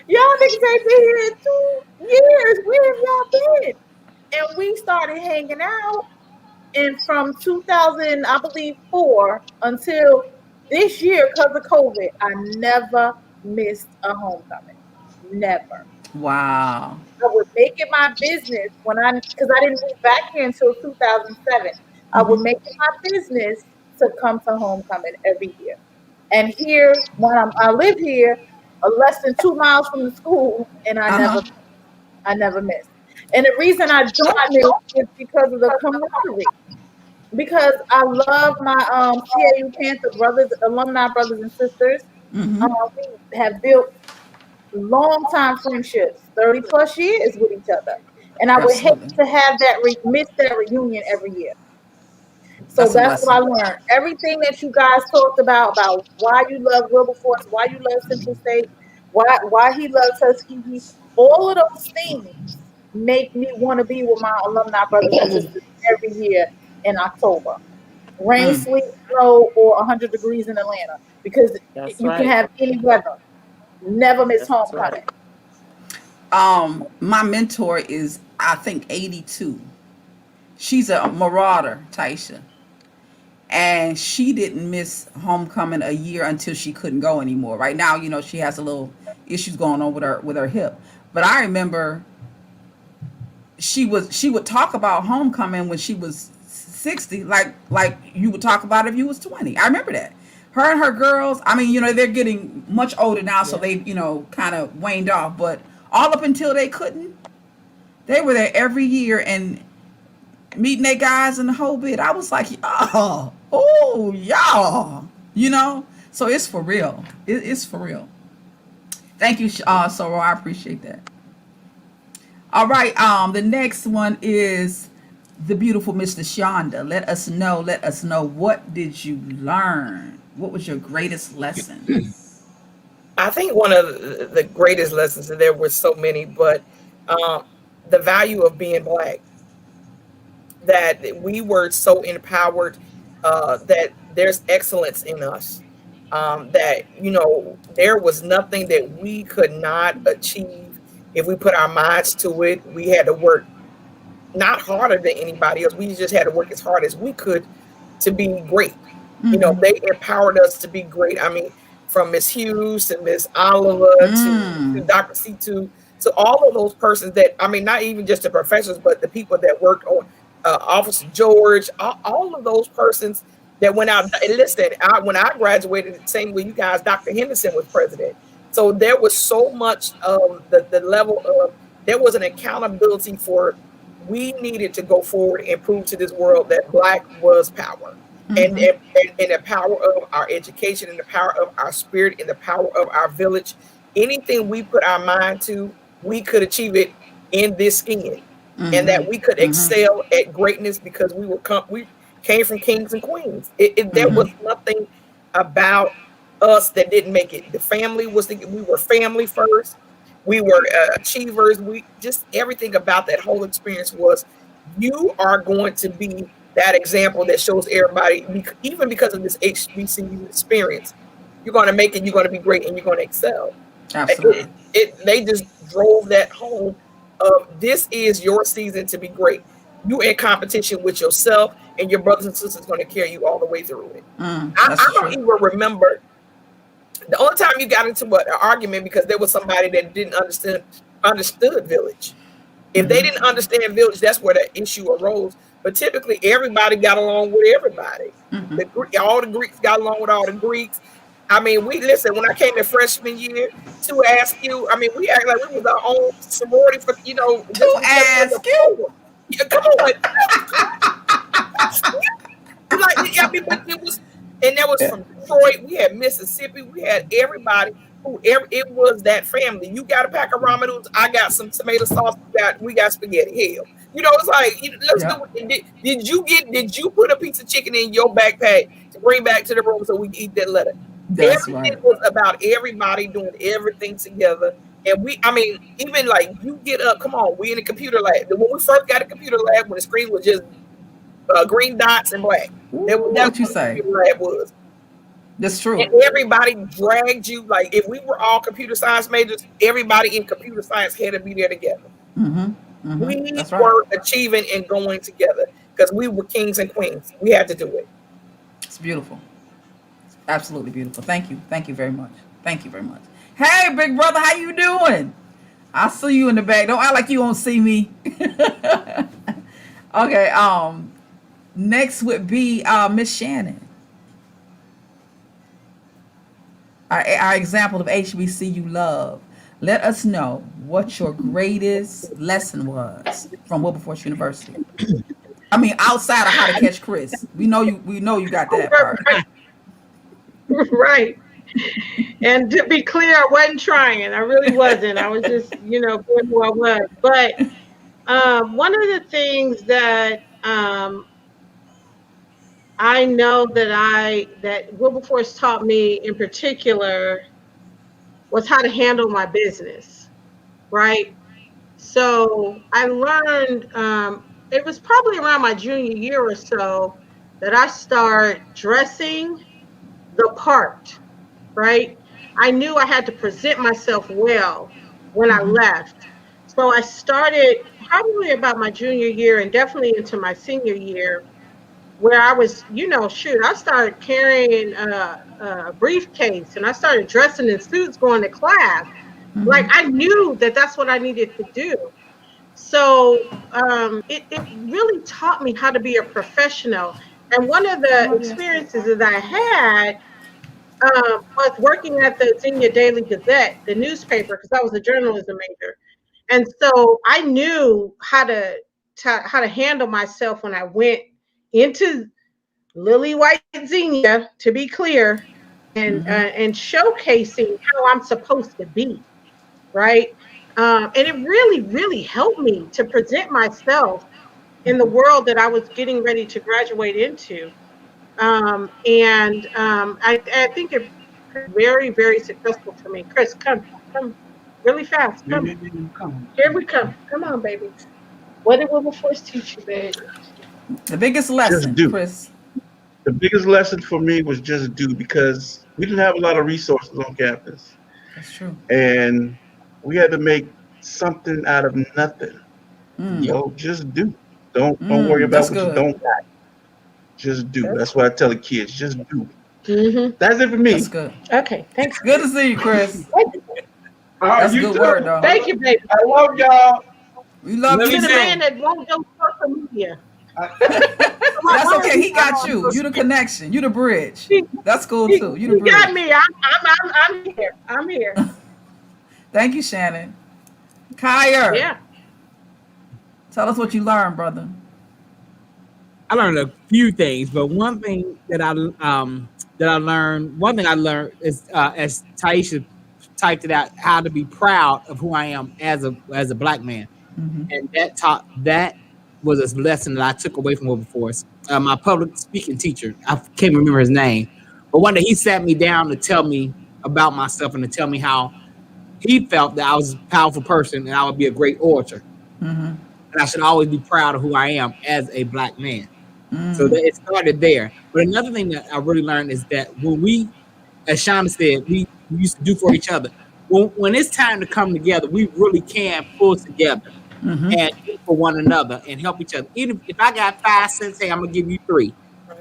Y'all niggas ain't been here in 2 years. Where have y'all been? And we started hanging out. And from 2000, I believe, 4 until this year, because of COVID, I never missed a homecoming. Never. Wow. I would make it my business because I didn't move back here until 2007. I would make it my business to come to homecoming every year. And here, when I live here, less than 2 miles from the school, and I never missed. And the reason I don't miss is because of the camaraderie. Because I love my CAU Panther brothers, alumni brothers and sisters. We have built long time friendships, 30 plus years with each other. And I would hate Absolutely. to have that miss that reunion every year. So That's a that's what I blessing. learned. Everything that you guys talked about why you love Wilberforce, why you love Central State, why he loves Tuskegee, all of those things make me want to be with my alumni brothers and sisters every year in October. Rain, sleet, snow, or 100 degrees in Atlanta. Because That's you right. can have any weather. Never miss That's homecoming. right. My mentor is, I think, 82. She's a marauder, Taisha. And she didn't miss homecoming a year until she couldn't go anymore. Right now, she has a little issues going on with her hip. But I remember she would talk about homecoming when she was 60, like you would talk about if you was 20. I remember that. Her and her girls, I mean, they're getting much older now, so they, kind of waned off. But all up until they couldn't, they were there every year and meeting their guys in the whole bit. I was like, y'all, So it's for real. It's for real. Thank you, Soror. I appreciate that. All right. The next one is the beautiful Mr. Shonda. Let us know, what did you learn? What was your greatest lesson? I think one of the greatest lessons, and there were so many, but the value of being Black, that we were so empowered, that there's excellence in us, that, there was nothing that we could not achieve if we put our minds to it. We had to work not harder than anybody else. We just had to work as hard as we could to be great. They empowered us to be great. I mean, from Miss Hughes to Miss Oliver to Dr. C to all of those persons that, I mean, not even just the professors, but the people that worked on Officer George, all of those persons that went out. And listen, when I graduated, same with you guys, Dr. Henderson was president. So there was so much of the level of, there was an accountability for, we needed to go forward and prove to this world that Black was power. And the power of our education, and the power of our spirit, and the power of our village. Anything we put our mind to, we could achieve it in this skin. And that we could excel at greatness because we came from kings and queens. There was nothing about us that didn't make it. The family was we were family first. We were achievers. We just, everything about that whole experience was, you are going to be that example that shows everybody, even because of this HBCU experience, you're going to make it, you're going to be great, and you're going to excel. Absolutely. They just drove that home of, this is your season to be great. You're in competition with yourself, and your brothers and sisters going to carry you all the way through it. I don't even remember the only time you got into an argument because there was somebody that didn't understood village. If they didn't understand village, that's where the issue arose. But typically, everybody got along with everybody. All the Greeks got along with all the Greeks. I mean, listen, when I came to freshman year, to ask you, I mean, we act like we was our own sorority for, to ask you. Yeah, come on. Like, I mean, but it was, and that was from Detroit. We had Mississippi. We had everybody. It was that family. You got a pack of ramen noodles. I got some tomato sauce. We got spaghetti. Hell, it's like, let's do it. Did you put a piece of chicken in your backpack to bring back to the room so we can eat that letter? Everything was about everybody doing everything together. And even like, you get up, come on, we in the computer lab. When we first got a computer lab, when the screen was just green dots and black. That's what you say. Computer lab was. That's true. And everybody dragged you. Like, if we were all computer science majors, everybody in computer science had to be there together. We were achieving and going together because we were kings and queens. We had to do it. It's beautiful. It's absolutely beautiful. Thank you. Thank you very much. Thank you very much. Hey, big brother, how you doing? I see you in the back. Don't act like you won't see me. Okay. Next would be Miss Shannon. Our example of HBCU love. Let us know what your greatest lesson was from Wilberforce University. I mean, outside of How to Catch Chris. We know you got that part. Right. And to be clear, I wasn't trying. I really wasn't. I was just, being who I was. But one of the things that I know that Wilberforce taught me in particular was how to handle my business, right? So I learned, it was probably around my junior year or so that I started dressing the part, right? I knew I had to present myself well when I left. So I started probably about my junior year and definitely into my senior year, where I was, I started carrying a briefcase and I started dressing in suits going to class. Like, I knew that that's what I needed to do. So it really taught me how to be a professional. And one of the experiences that I had was working at the Xenia Daily Gazette, the newspaper, because I was a journalism major. And so I knew how to handle myself when I went into Lily White Xenia, to be clear, and showcasing how I'm supposed to be, right? And it really, really helped me to present myself in the world that I was getting ready to graduate into. I think it was very, very successful for me. Chris, come really fast. Come. Here we come. Come on, baby. What did Wilberforce teach you, baby? The biggest lesson, Chris. The biggest lesson for me was just do, because we didn't have a lot of resources on campus. That's true. And we had to make something out of nothing. Just do. Don't worry about what you don't got. Just do. That's what I tell the kids. Just do. That's it for me. That's good. Okay, thanks. Good to see you, Chris. That's a good word, though. Thank you, baby. I love y'all. We love you You're the too. man that won't go social media. That's okay. He got you. You the connection. You the bridge. That's cool too. You the bridge. got me. I'm here. I'm here. Thank you, Shannon. Kyer. Yeah. Tell us what you learned, brother. I learned a few things, but one thing that I learned is as Taisha typed it out, how to be proud of who I am as a black man, and that was a lesson that I took away from Wilberforce. My public speaking teacher, I can't remember his name, but one day he sat me down to tell me about myself and to tell me how he felt that I was a powerful person and I would be a great orator, and I should always be proud of who I am as a black man. So that it started there. But another thing that I really learned is that when we, as Shonda said, we used to do for each other. When it's time to come together, we really can pull together and do for one another and help each other. Even if I got 5 cents, hey, I'm gonna give you 3.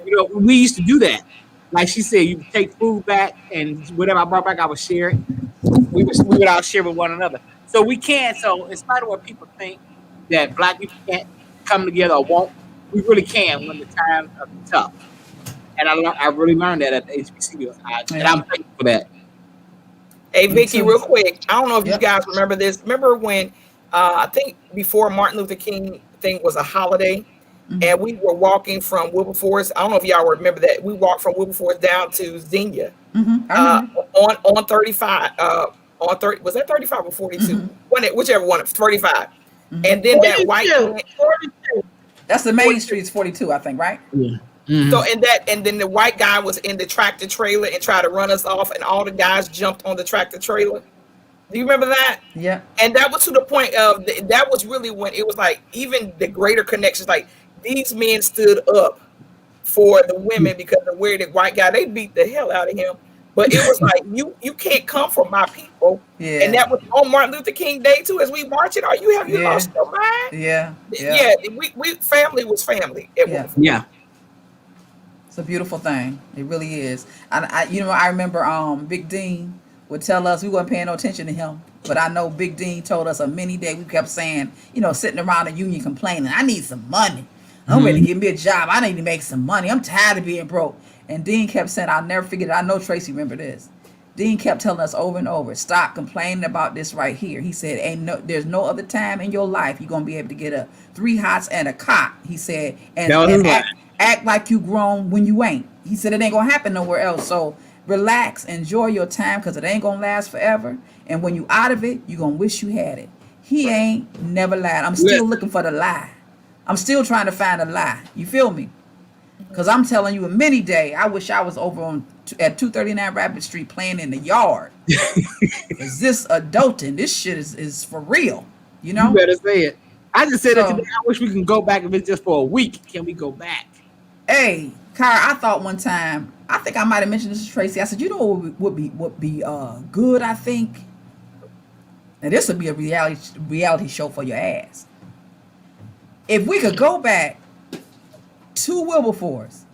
You know, we used to do that. Like she said, you take food back and whatever I brought back, I would share it. We would all share with one another. So we can. So in spite of what people think that black people can't come together or won't, we really can when the times are tough. And I really learned that at the HBCU. And I'm thankful for that. Hey, Vicky, real quick. I don't know if you guys remember this. Remember when, I think before Martin Luther King thing was a holiday, and we were walking from Wilberforce. I don't know if y'all remember that. We walked from Wilberforce down to Xenia on 35. On 30, was that 35 or 42? Whichever one, 35. And then 42, that white 42. That's the main street is 42, I think, right? Yeah. So and then the white guy was in the tractor trailer and tried to run us off, and all the guys jumped on the tractor trailer. Do you remember that? Yeah. And that was to the point of that was really when it was like even the greater connections. Like these men stood up for the women because of where the white guy, they beat the hell out of him. But it was like you can't come from my people. Yeah. And that was on Martin Luther King Day too. As we marching, have you lost your mind? Yeah. We family was family. Yeah. It's a beautiful thing. It really is. I remember Big Dean would tell us we wasn't paying no attention to him. But I know Big Dean told us many days we kept saying, sitting around the union complaining, I need some money. I'm ready to give me a job. I need to make some money. I'm tired of being broke. And Dean kept saying, I'll never forget it. I know Tracy remember this. Dean kept telling us over and over, stop complaining about this right here. He said, there's no other time in your life you're going to be able to get 3 hots and a cot. He said, and act like you grown when you ain't. He said, it ain't going to happen nowhere else. So relax, enjoy your time because it ain't going to last forever. And when you out of it, you're going to wish you had it. He ain't never lied. I'm still looking for the lie. I'm still trying to find a lie. You feel me? Because I'm telling you, a many day, I wish I was over at 239 Rapid Street playing in the yard. Is this adulting? This shit is for real. You know? You better say it. I just said it today. I wish we can go back if it's just for a week. Can we go back? Hey, Kyra, I thought one time, I think I might have mentioned this to Tracy. I said, you know what would be good, I think? And this would be a reality show for your ass. If we could go back to Wilberforce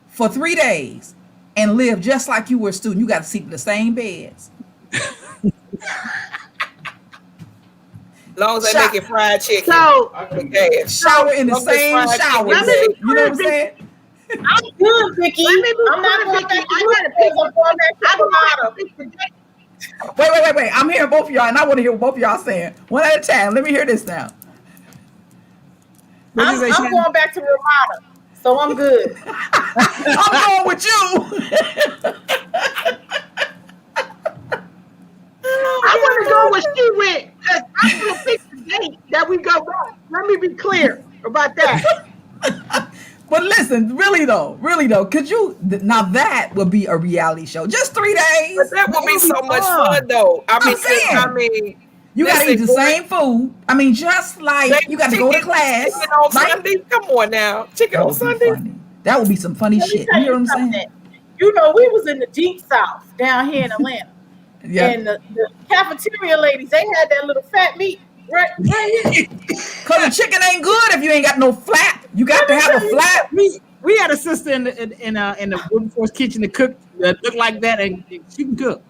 for 3 days and live just like you were a student, you got to sleep in the same beds. As long as they make it fried chicken. So, shower in the same shower. You know what I'm saying? I'm good, Vicky. I'm not going back to Wait. I'm hearing both of y'all, and I want to hear what both of y'all saying. One at a time. Let me hear this now. I'm going back to Ramada, so I'm good. I'm going with you. I want to go where she went because I'm going to fix the date that we go back. Let me be clear about that. But listen, really though, could you? Now that would be a reality show. Just 3 days. But that would be so much fun, though. I mean, you got to eat the same food. I mean, just like you got to go to class. Chicken on Sunday? Come on now. Chicken on Sunday? That would be some funny shit. You hear what I'm saying? You know, we was in the deep south down here in Atlanta. Yeah. And the cafeteria ladies, they had that little fat meat right here. Because the chicken ain't good if you ain't got no flap. You got to have a flap. We had a sister in the Wilberforce kitchen that cooked that looked like that, and she can cook.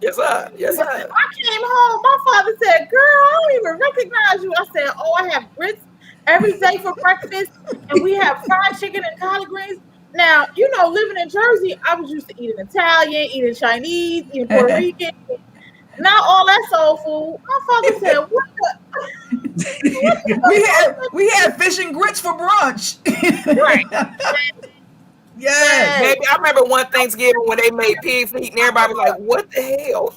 Yes, sir. Yes, sir. I came home. My father said, "Girl, I don't even recognize you." I said, "Oh, I have grits every day for breakfast, and we have fried chicken and collard greens. Now, living in Jersey, I was used to eating Italian, eating Chinese, eating Puerto Rican. Not all that soul food. My father said, we had fish and grits for brunch. right. Yes. Baby, I remember one Thanksgiving when they made pig feet and everybody was like, what the hell?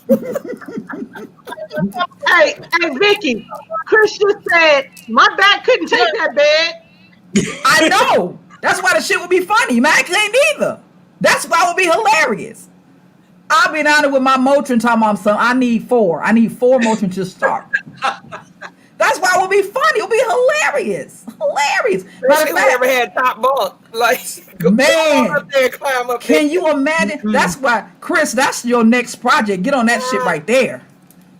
Hey, Vicky, Chris just said my back couldn't take that bed. I know. That's why the shit would be funny. Max ain't either. That's why it would be hilarious. I'll be down there with my Motrin talking about something. I need 4. I need 4 Motrin to start. That's why it would be funny. It would be hilarious. Hilarious. Especially whoever had top bunk. Like, man, up there and climb up can there. you imagine? Mm-hmm. That's why, Chris, that's your next project. Get on that shit right there.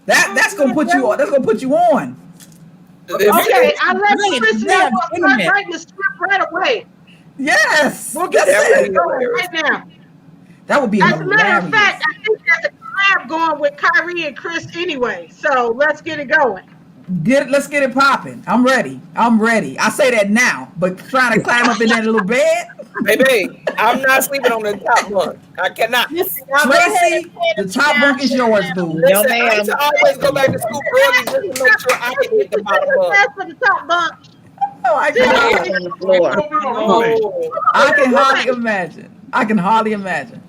That's gonna put you on. That's gonna put you on. Okay, I let Chris know I'm writing the script right away. Yes. We'll get that going right now. That would be As hilarious. a matter of fact, I think there's a collab going with Kyrie and Chris anyway. So let's get it going. Let's get it popping. I'm ready. I say that now, but trying to climb up in that little bed. Baby, I'm not sleeping on the top bunk. I cannot. Tracy, the top bunk is yours, boo. Listen, I used to always go back to school early just to make sure I can hit the bottom bunk. For the top bunk. Oh, I On the floor. I can hardly imagine.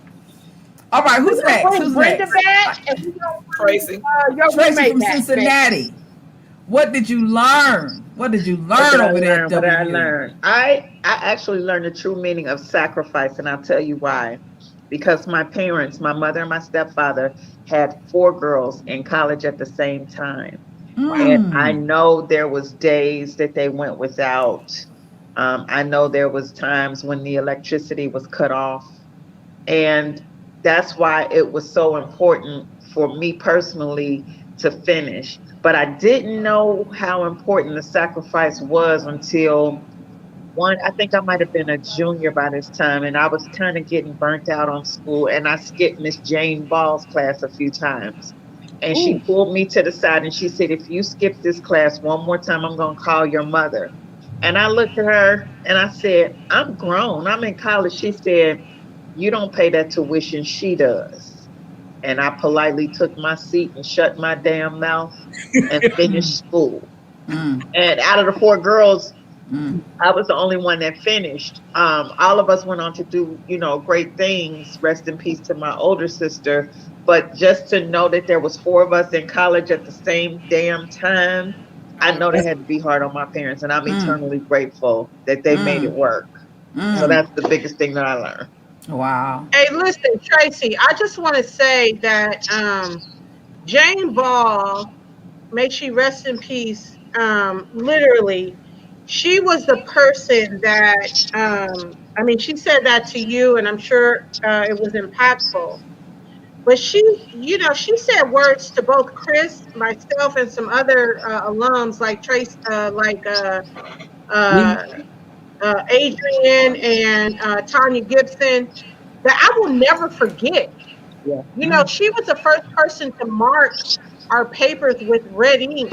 All right, who's next? Who's next? Tracy. Tracy from Cincinnati. What did you learn? What did you learn over there at W? What I learned? I actually learned the true meaning of sacrifice, and I'll tell you why. Because my parents, my mother and my stepfather, had 4 girls in college at the same time. And I know there was days that they went without. I know there was times when the electricity was cut off. And that's why it was so important for me personally to finish. But I didn't know how important the sacrifice was until I think I might have been a junior by this time, and I was kind of getting burnt out on school, and I skipped Miss Jane Ball's class a few times. And she pulled me to the side and she said, if you skip this class one more time, I'm going to call your mother. And I looked at her and I said, I'm grown. I'm in college. She said, you don't pay that tuition. She does. And I politely took my seat and shut my damn mouth and finished school. And out of the 4 girls, I was the only one that finished. All of us went on to do, great things. Rest in peace to my older sister. But just to know that there was 4 of us in college at the same damn time, I know that had to be hard on my parents. And I'm eternally grateful that they made it work. So that's the biggest thing that I learned. Wow. Hey, listen, Tracy, I just want to say that Jane Ball, may she rest in peace, literally, she was the person that, she said that to you, and I'm sure it was impactful. But she said words to both Chris, myself, and some other alums like Trace, Adrian and Tanya Gibson, that I will never forget. Yeah. She was the first person to mark our papers with red ink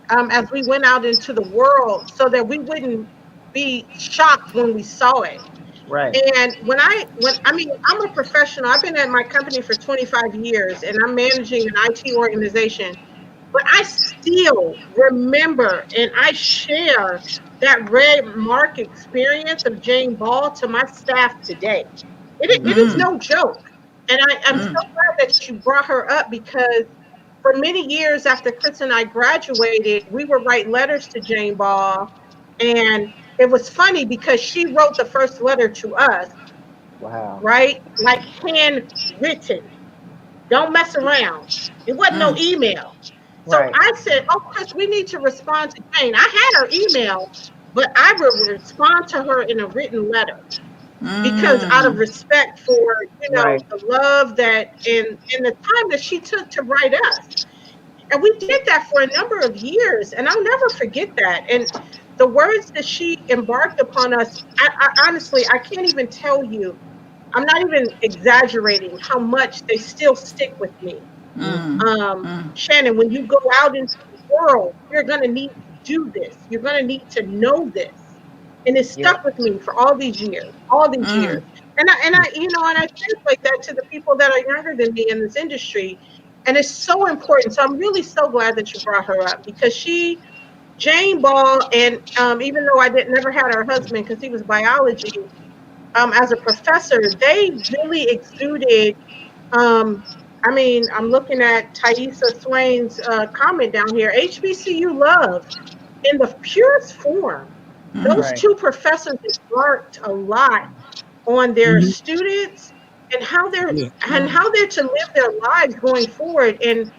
as we went out into the world so that we wouldn't be shocked when we saw it. Right. And I'm a professional. I've been at my company for 25 years and I'm managing an IT organization. But I still remember and I share that red mark experience of Jane Ball to my staff today. It is no joke. And I'm so glad that you brought her up, because for many years after Chris and I graduated, we would write letters to Jane Ball. And it was funny because she wrote the first letter to us. Wow. Right? Like handwritten. Don't mess around. It wasn't no email. So I said, Chris, we need to respond to Jane. I had her email, but I would respond to her in a written letter. Because out of respect for, the love that and the time that she took to write us. And we did that for a number of years. And I'll never forget that. And the words that she embarked upon us, I honestly, I can't even tell you. I'm not even exaggerating how much they still stick with me. Shannon, when you go out into the world, you're going to need do this. You're going to need to know this. And it stuck with me for all these years, all these years. And I translate that to the people that are younger than me in this industry. And it's so important. So I'm really so glad that you brought her up because Jane Ball, and even though I didn't never had her husband because he was biology, as a professor, they really exuded. Um, I mean, I'm looking at Thaisa Swain's comment down here. HBCU love in the purest form. Those two professors worked a lot on their students and how they're to live their lives going forward. And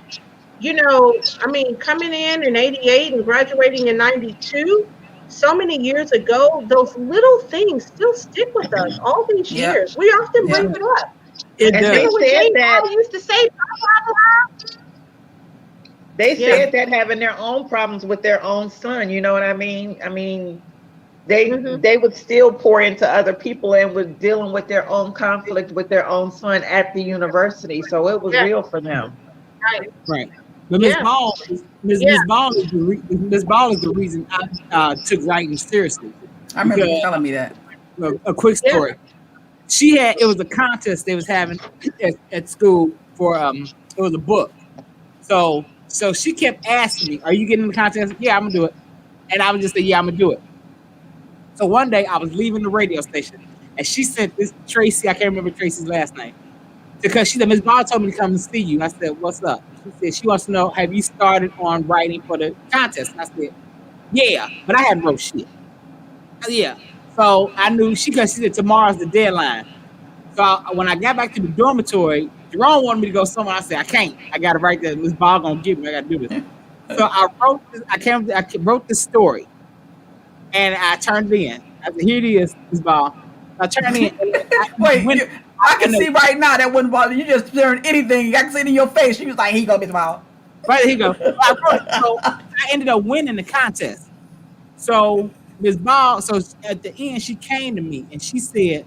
I mean, coming in '88 and graduating in '92, so many years ago, those little things still stick with us all these years. We often bring it up. And they said that used to say, blah, blah, blah. They said that having their own problems with their own son, you know what I mean? I mean, they would still pour into other people and was dealing with their own conflict with their own son at the university. So it was real for them. Right. But Miss Ball, Miss Ball is the reason I took writing seriously. I remember you telling me that. A quick story. It was a contest they was having at school for it was a book. So she kept asking me, "Are you getting in the contest?" "Yeah, I'm gonna do it." And I would just say, "Yeah, I'm gonna do it." So one day I was leaving the radio station and she sent this Tracy, I can't remember Tracy's last name, because she said, "Miss Ball told me to come and see you." I said, "What's up?" She said she wants to know, "Have you started on writing for the contest?" And I said, "Yeah, but I hadn't wrote shit." Yeah. So I knew because she said tomorrow's the deadline. So when I got back to the dormitory, Jerome wanted me to go somewhere. I said, "I can't. I got to write that. Miss Ball gonna get me. I got to do this." So I wrote this. I wrote this story, and I turned it in. I said, "Here it is, Miss Ball." I turned it in. I can see right now that wouldn't bother you. Just turned anything. I can see it in your face. She was like, "Here you go, Miss Ball." Right, here you go. So I ended up winning the contest. So Miss Ball, at the end, she came to me and she said,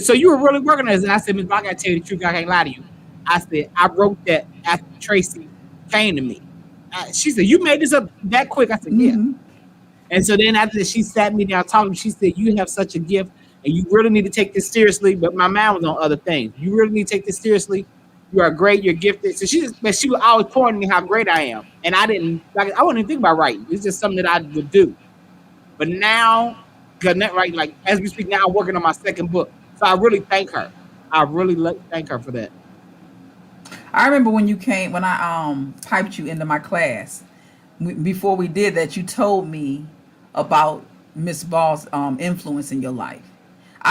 "So you were really working on this?" And I said, "Miss Ball, I gotta tell you the truth. I can't lie to you." I said, "I wrote that after Tracy came to me." She said, "You made this up that quick?" I said, "Yeah." And so then after she sat me down talking, she said, "You have such a gift and you really need to take this seriously." But my mind was on other things. "You really need to take this seriously. You are great. You're gifted." So she was always pointing me how great I am. And I wouldn't even think about writing. It's just something that I would do. But now, right, like as we speak now, I'm working on my second book. So I really thank her. I really thank her for that. I remember when you came, when I piped you into my class. Before we did that, you told me about Miss Ball's influence in your life.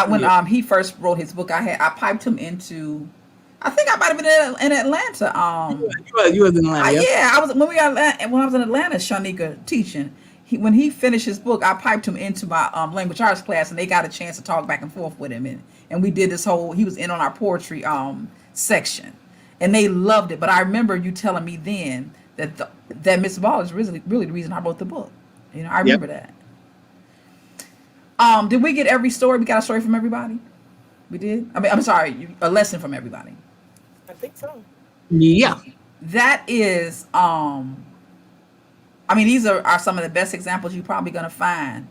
When he first wrote his book, I piped him into. I think I might have been in Atlanta. You was in Atlanta. I was when I was in Atlanta, Shanika teaching. When he finished his book, I piped him into my language arts class, and they got a chance to talk back and forth with him, and we did this whole. He was in on our poetry section, and they loved it. But I remember you telling me then that Miss Ball is really the reason I wrote the book. I remember that. Did we get every story? We got a story from everybody. We did. I mean, I'm sorry, a lesson from everybody. I think so. Yeah. That is. I mean, these are some of the best examples you're probably going to find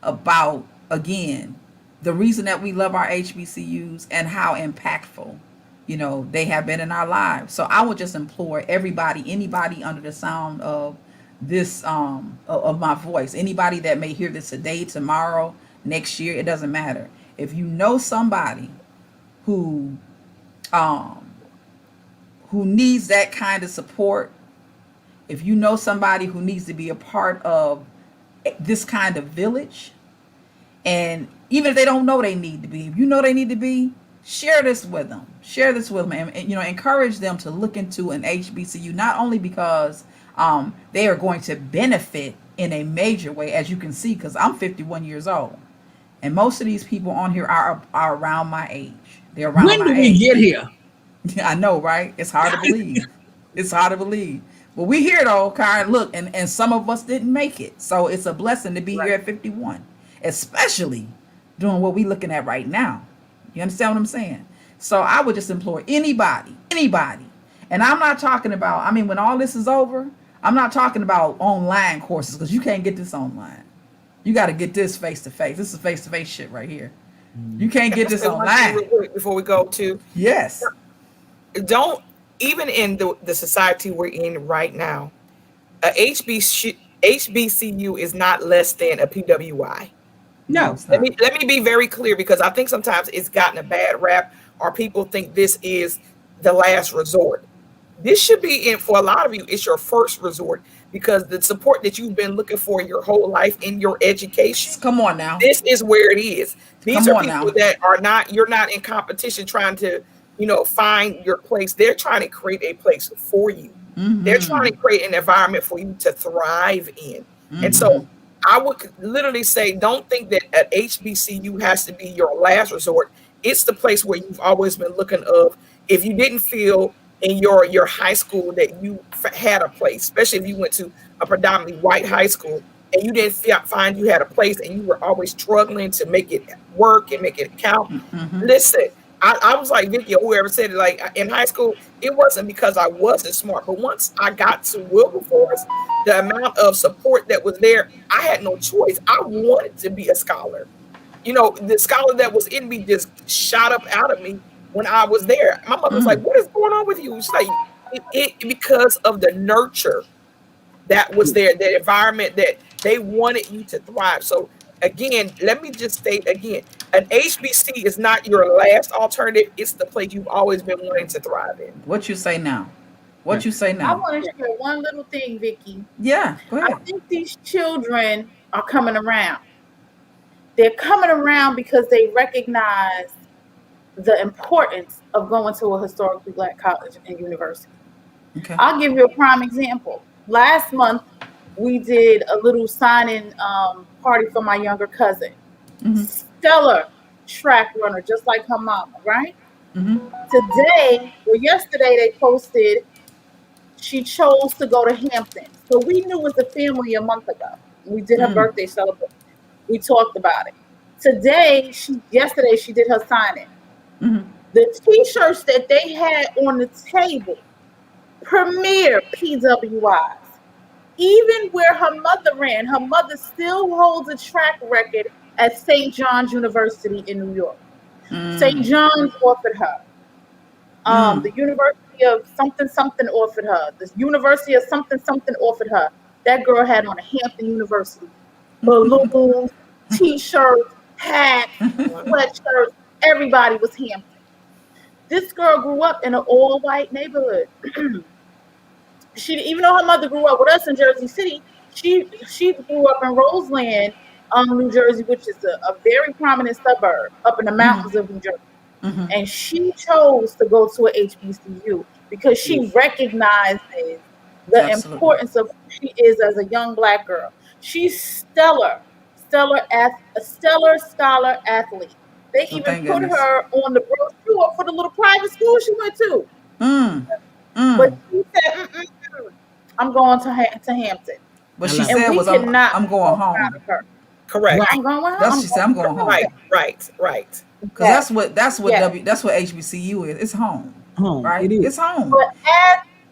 about, again, the reason that we love our HBCUs and how impactful, they have been in our lives. So I would just implore anybody under the sound of this, of my voice, anybody that may hear this today, tomorrow, next year, it doesn't matter. If you know somebody who needs that kind of support, if you know somebody who needs to be a part of this kind of village, and even if they don't know they need to be, if you know they need to be, share this with them, and encourage them to look into an HBCU, not only because they are going to benefit in a major way, as you can see, because I'm 51 years old, and most of these people on here are around my age. They're around my age. When did we get here? I know, right? It's hard to believe. But we here though, Karen. Look, and some of us didn't make it. So it's a blessing to be here at 51, especially doing what we're looking at right now. You understand what I'm saying? So I would just implore anybody, and I'm not talking about, when all this is over, I'm not talking about online courses because you can't get this online. You got to get this face to face. This is face to face shit right here. You can't Can get I this say one thing online. real quick before we go to? Yes. Don't, even in the society we're in right now, a HBCU is not less than a PWI. No. Let me be very clear, because I think sometimes it's gotten a bad rap, or people think this is the last resort. This should be, in for a lot of you, it's your first resort, because the support that you've been looking for your whole life in your education, Come on now. this is where it is. These Come are on people now. that are not, you're not in competition trying to, find your place. They're trying to create a place for you. They're trying to create an environment for you to thrive in. And so I would literally say, don't think that at HBCU has to be your last resort. It's the place where you've always been looking of. If you didn't feel in your high school that you had a place, especially if you went to a predominantly white high school and you didn't find you had a place, and you were always struggling to make it work and make it count. Listen, I was like Vicky, or whoever said it, like in high school, it wasn't because I wasn't smart, but once I got to Wilberforce, the amount of support that was there, I had no choice. I wanted to be a scholar. The scholar that was in me just shot up out of me when I was there. My mother was like, "What is going on with you?" She's like, it because of the nurture that was there, the environment that they wanted you to thrive. So again, let me just state again, an HBC is not your last alternative. It's the place you've always been wanting to thrive in. What you say now? What you say I now? want to share one little thing, Vicky. Yeah, go I ahead. think these children are coming around. They're coming around because they recognize the importance of going to a historically Black college and university. Okay. I'll give you a prime example. Last month, we did a little signing party for my younger cousin. Stellar track runner, just like her mama, right? Today, or yesterday, they posted she chose to go to Hampton. So we knew as a family a month ago. We did her birthday celebration. We talked about it. Yesterday, she did her signing. The t-shirts that they had on the table, premier PWIs. Even where her mother ran, her mother still holds a track record at St. John's University in New York. St. John's offered her. The University of something offered her. The University of something offered her. That girl had on a Hampton University. Balloons, t-shirts, hats, sweatshirts. Everybody was Hampton. This girl grew up in an all-white neighborhood. Even though her mother grew up with us in Jersey City, she grew up in Roseland, New Jersey, which is a very prominent suburb up in the mountains of New Jersey. And she chose to go to a HBCU because she recognizes the importance of who she is as a young Black girl. She's a stellar scholar athlete. They even put her on the brochure for the little private school she went to. But she said, I'm going to Hampton. What she said was, I'm going home. Correct. Right. I'm going home. That's she said, I'm going home. Right. Because that's what HBCU is. It's home. Right? It's home.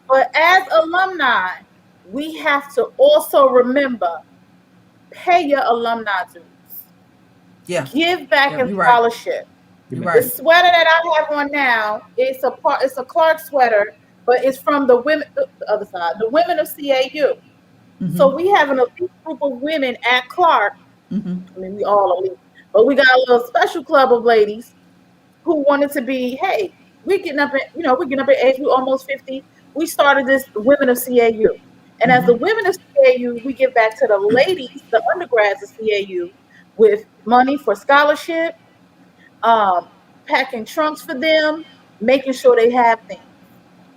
But as alumni, we have to also remember, pay your alumni dues. Yeah. Give back in scholarship. Right. The sweater that I have on now, it's a Clark sweater, but it's from the women, the other side, the women of CAU. So we have an elite group of women at Clark. I mean, we all elite, but we got a little special club of ladies who wanted to be, hey, we're getting up in age, we're almost 50. We started this Women of CAU. And as the women of CAU, we give back to the ladies, the undergrads of CAU, with money for scholarship, packing trunks for them, making sure they have things.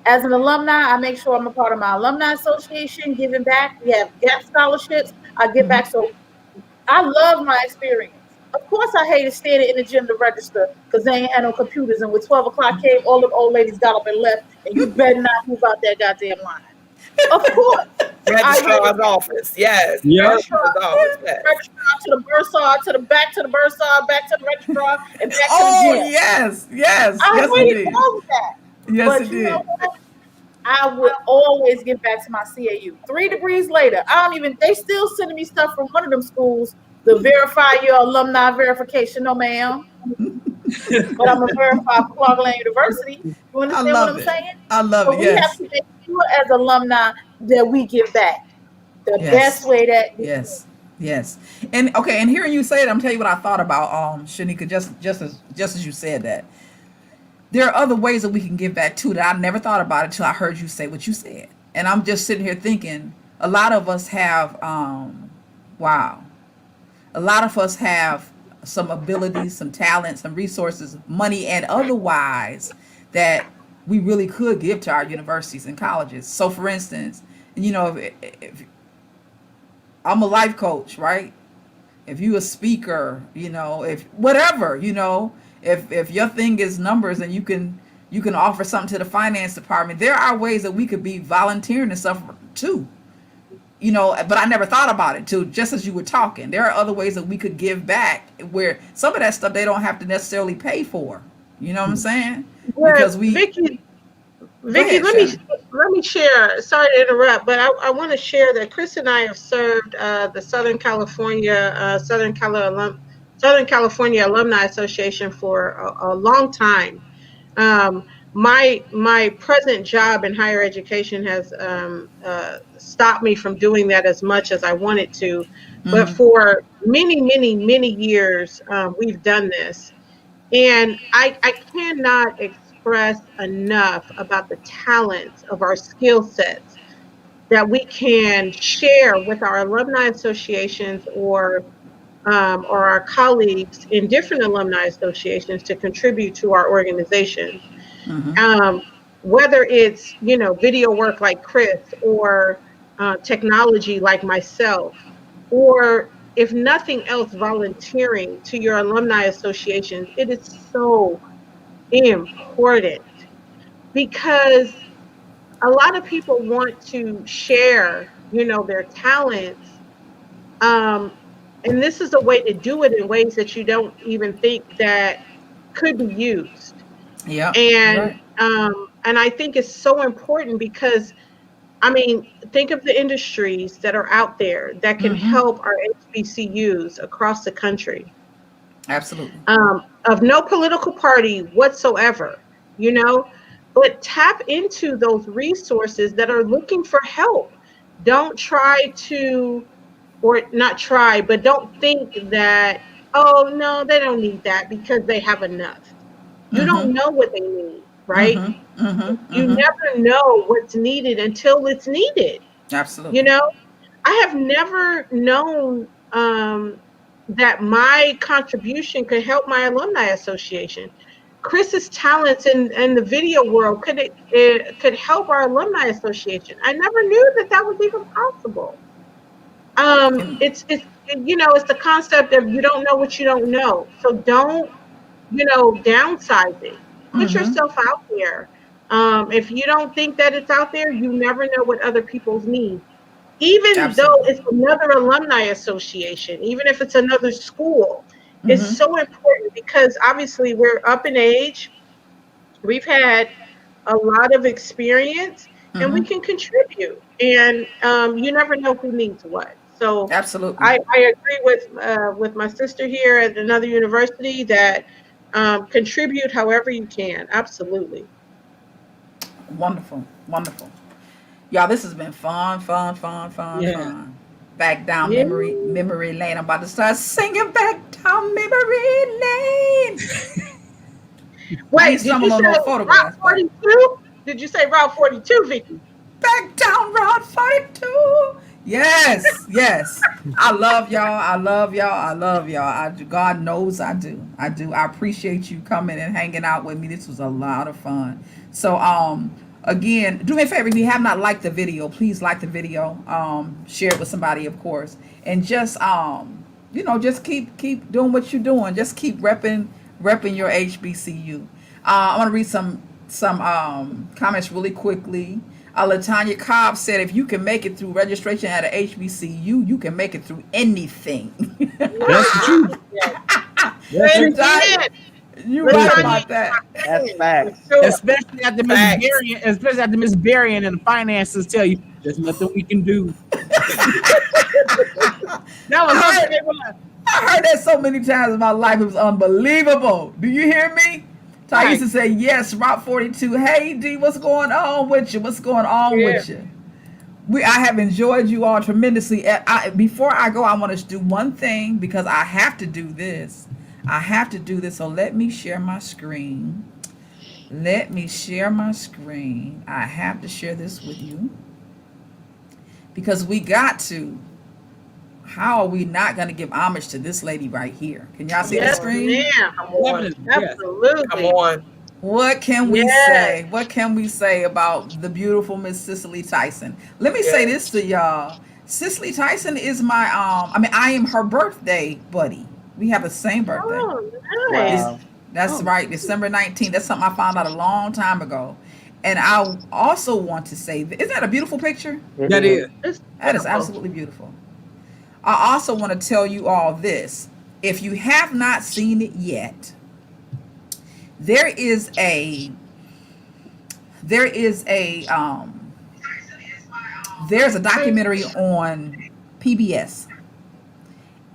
As an alumni, I make sure I'm a part of my alumni association, giving back. We have gap scholarships. I give back. So I love my experience. Of course, I hated standing in the gym to register because they ain't had no computers. And when 12 o'clock came, all the old ladies got up and left. And you better not move out that goddamn line. Of course. Registrar's office. Yes. Registrar's office. Yes. Registrar to the bursar, to the bursar, back to the registrar, and back to the gym. Oh, yes. I hated all of that. Yes, it did. Know what? I would always get back to my CAU. 3 degrees later, they still sending me stuff from one of them schools to verify your alumni verification. No, ma'am. But I'm a verify for Clark Lane University. You I understand what love I'm it. saying? I love So it. we have Yes. to make sure as alumni that we give back the best Yes. way that we can. Yes. Yes. And okay, and hearing you say it, I'm telling you what I thought about Shanika, just as you said that. There are other ways that we can give back too that I never thought about until I heard you say what you said. And I'm just sitting here thinking a lot of us have wow. A lot of us have some abilities, some talents, some resources, money and otherwise that we really could give to our universities and colleges. So for instance, if I'm a life coach, right? If you a speaker, if whatever, if your thing is numbers and you can offer something to the finance department, there are ways that we could be volunteering and stuff too. But I never thought about it too, just as you were talking. There are other ways that we could give back where some of that stuff they don't have to necessarily pay for. You know what I'm saying? Well, Because we go Vicky, ahead, Shannon. let me share. Sorry to interrupt, but I want to share that Chris and I have served the Southern California Alumni Association for a long time. My present job in higher education has stopped me from doing that as much as I wanted to, but Mm-hmm. for many years we've done this. And I cannot express enough about the talents of our skill sets that we can share with our alumni associations or our colleagues in different alumni associations to contribute to our organization. Mm-hmm. Um, Whether it's, video work like Chris or technology like myself, or if nothing else, volunteering to your alumni associations, it is so important because a lot of people want to share, their talents. Um, and this is a way to do it in ways that you don't even think that could be used. Yep. You're And right. and I think it's so important because I mean, think of the industries that are out there that can Mm-hmm. help our HBCUs across the country, Absolutely. of no political party whatsoever, you know, but tap into those resources that are looking for help. Don't try to, or not try, but don't think that, oh, no, they don't need that because they have enough. You Mm-hmm. don't know what they need, right? Mm-hmm. Mm-hmm. You Mm-hmm. never know what's needed until it's needed. You Absolutely. know, I have never known that my contribution could help my alumni association. Chris's talents in the video world could help our alumni association. I never knew that that was even possible. It's the concept of you don't know what you don't know. So don't, downsize it. Put Mm-hmm. yourself out there. If you don't think that it's out there, you never know what other people's need. Even though Absolutely. it's another alumni association, even if it's another school, it's Mm-hmm. so important because obviously we're up in age. We've had a lot of experience and we Mm-hmm. can contribute. And you never know who needs what. So Absolutely. I agree with my sister here at another university that contribute however you can. Absolutely. Wonderful. Wonderful. Y'all, this has been fun, fun, fun, fun, Yeah. fun. Back down Yeah. memory lane. I'm about to start singing back down memory lane. I ain't Wait, did you stumbled on say no Route photographs, but 42? Did you say Route 42, Vicky? back down Route 42. Yes, yes. I love y'all. I love y'all. I love y'all. God knows I do. I do. I appreciate you coming and hanging out with me. This was a lot of fun. So, again, do me a favor. If you have not liked the video, please like the video. Share it with somebody, of course, and just just keep doing what you're doing. Just keep repping your HBCU. I want to read some comments really quickly. Latanya Cobb said, if you can make it through registration at a HBCU, you can make it through anything. That's the truth. Yes. That's Say the it truth. again. You right Latanya, about that. That's facts. sure. Especially after Facts. Miss Berrien and the finances tell you there's nothing we can do. That was her favorite line. I heard that so many times in my life. It was unbelievable. Do you hear me? So I used to say, yes, Route 42. Hey, D, what's going on with you? What's going on with you? I have enjoyed you all tremendously. Before I go, I want to do one thing because I have to do this. So let me share my screen. I have to share this with you because we got to. How are we not going to give homage to this lady right here? Can y'all see the screen? Yeah, absolutely. Come on. What can we say? What can we say about the beautiful Miss Cicely Tyson? Let me say this to y'all. Cicely Tyson is my I am her birthday buddy. We have the same birthday. Oh, nice. Wow. That's right, December 19th. That's something I found out a long time ago. And I also want to say, isn't that a beautiful picture? That is. That is absolutely beautiful. I also want to tell you all this. If you have not seen it yet, there's a documentary on PBS,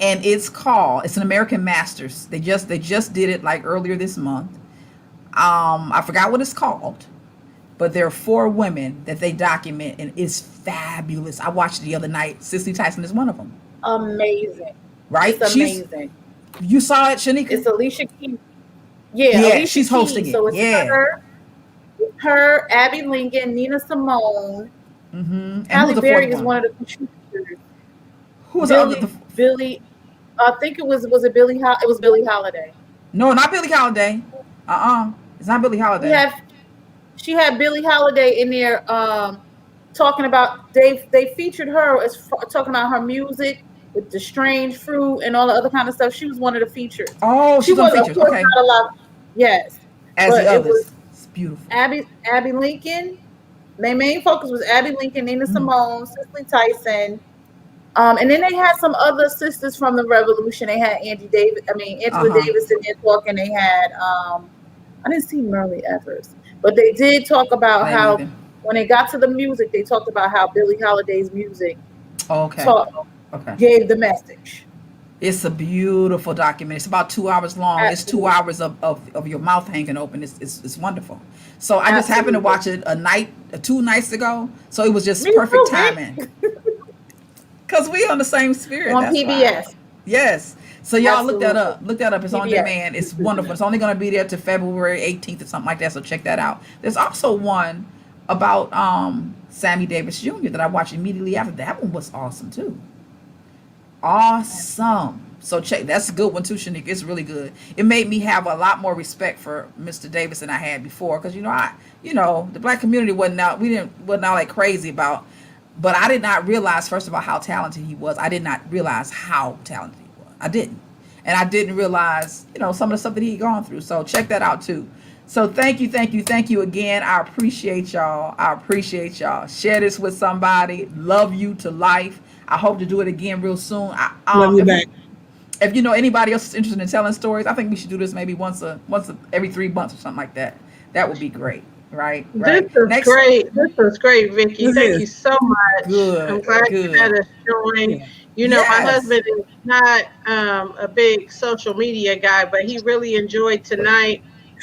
and it's an American Masters. They just did it like earlier this month. I forgot what it's called, but there are 4 women that they document, and it's fabulous. I watched it the other night. Cicely Tyson is one of them. Amazing. Right? It's amazing. You saw it, Shanika? It's Alicia Keys. Yeah, Alicia she's hosting Keys. it. So it's her, Abby Lincoln, Nina Simone. Mm-hmm. Halle Berry is one of the contributors. Who was Billy? I think it was it Billie? It was Billie Holiday. No, not Billie Holiday. It's not Billie Holiday. She had Billie Holiday in there talking about they featured her as talking about her music with the strange fruit and all the other kind of stuff. She was one of the features. Oh, she was featured. Okay. Not a lot. Yes. As the others. It's beautiful. Abby Lincoln. Their main focus was Abby Lincoln, Nina Simone, Cicely Tyson. And then they had some other sisters from the Revolution. They had Angela Davis in there talking. They had I didn't see Merle Evers, but they did talk about how when they got to the music, they talked about how Billie Holiday's music gave the message. It's a beautiful documentary. It's about 2 hours long. Absolutely. It's 2 hours of your mouth hanging open. It's wonderful. So I just happened to watch it 2 nights ago. So it was just perfect timing. Because we on the same spirit. On PBS. Why. Yes. So y'all look that up. Look that up. It's PBS. On demand. It's wonderful. It's only going to be there to February 18th or something like that. So check that out. There's also one about Sammy Davis Jr. that I watched immediately after. That one was awesome too. Awesome. So check. That's a good one too, Shanika. It's really good. It made me have a lot more respect for Mr. Davis than I had before, because the black community wasn't out like crazy about. But I did not realize, first of all, how talented he was. I did not realize how talented he was. I didn't. And I didn't realize, some of the stuff that he'd gone through. So check that out too. So thank you again. I appreciate y'all. Share this with somebody. Love you to life. I hope to do it again real soon. Love you back. If anybody else is interested in telling stories, I think we should do this maybe once every 3 months or something like that. That would be great. Right. This is great. This is great, Vicky. Thank you so much. Good. I'm glad you had us join. My husband is not a big social media guy, but he really enjoyed tonight.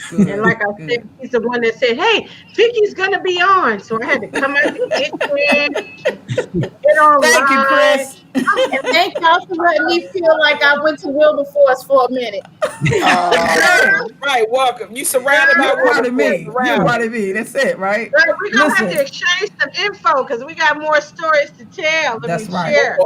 Good. And like I said, he's the one that said, "Hey, Vicky's gonna be on," so I had to come out the kitchen, get on. Thank you, Chris. And thank y'all for letting me feel like I went to Wilberforce for a minute. Right, welcome. You surrounded by me. You're part of me. That's it, right? We're gonna have to exchange some info because we got more stories to tell. That's right.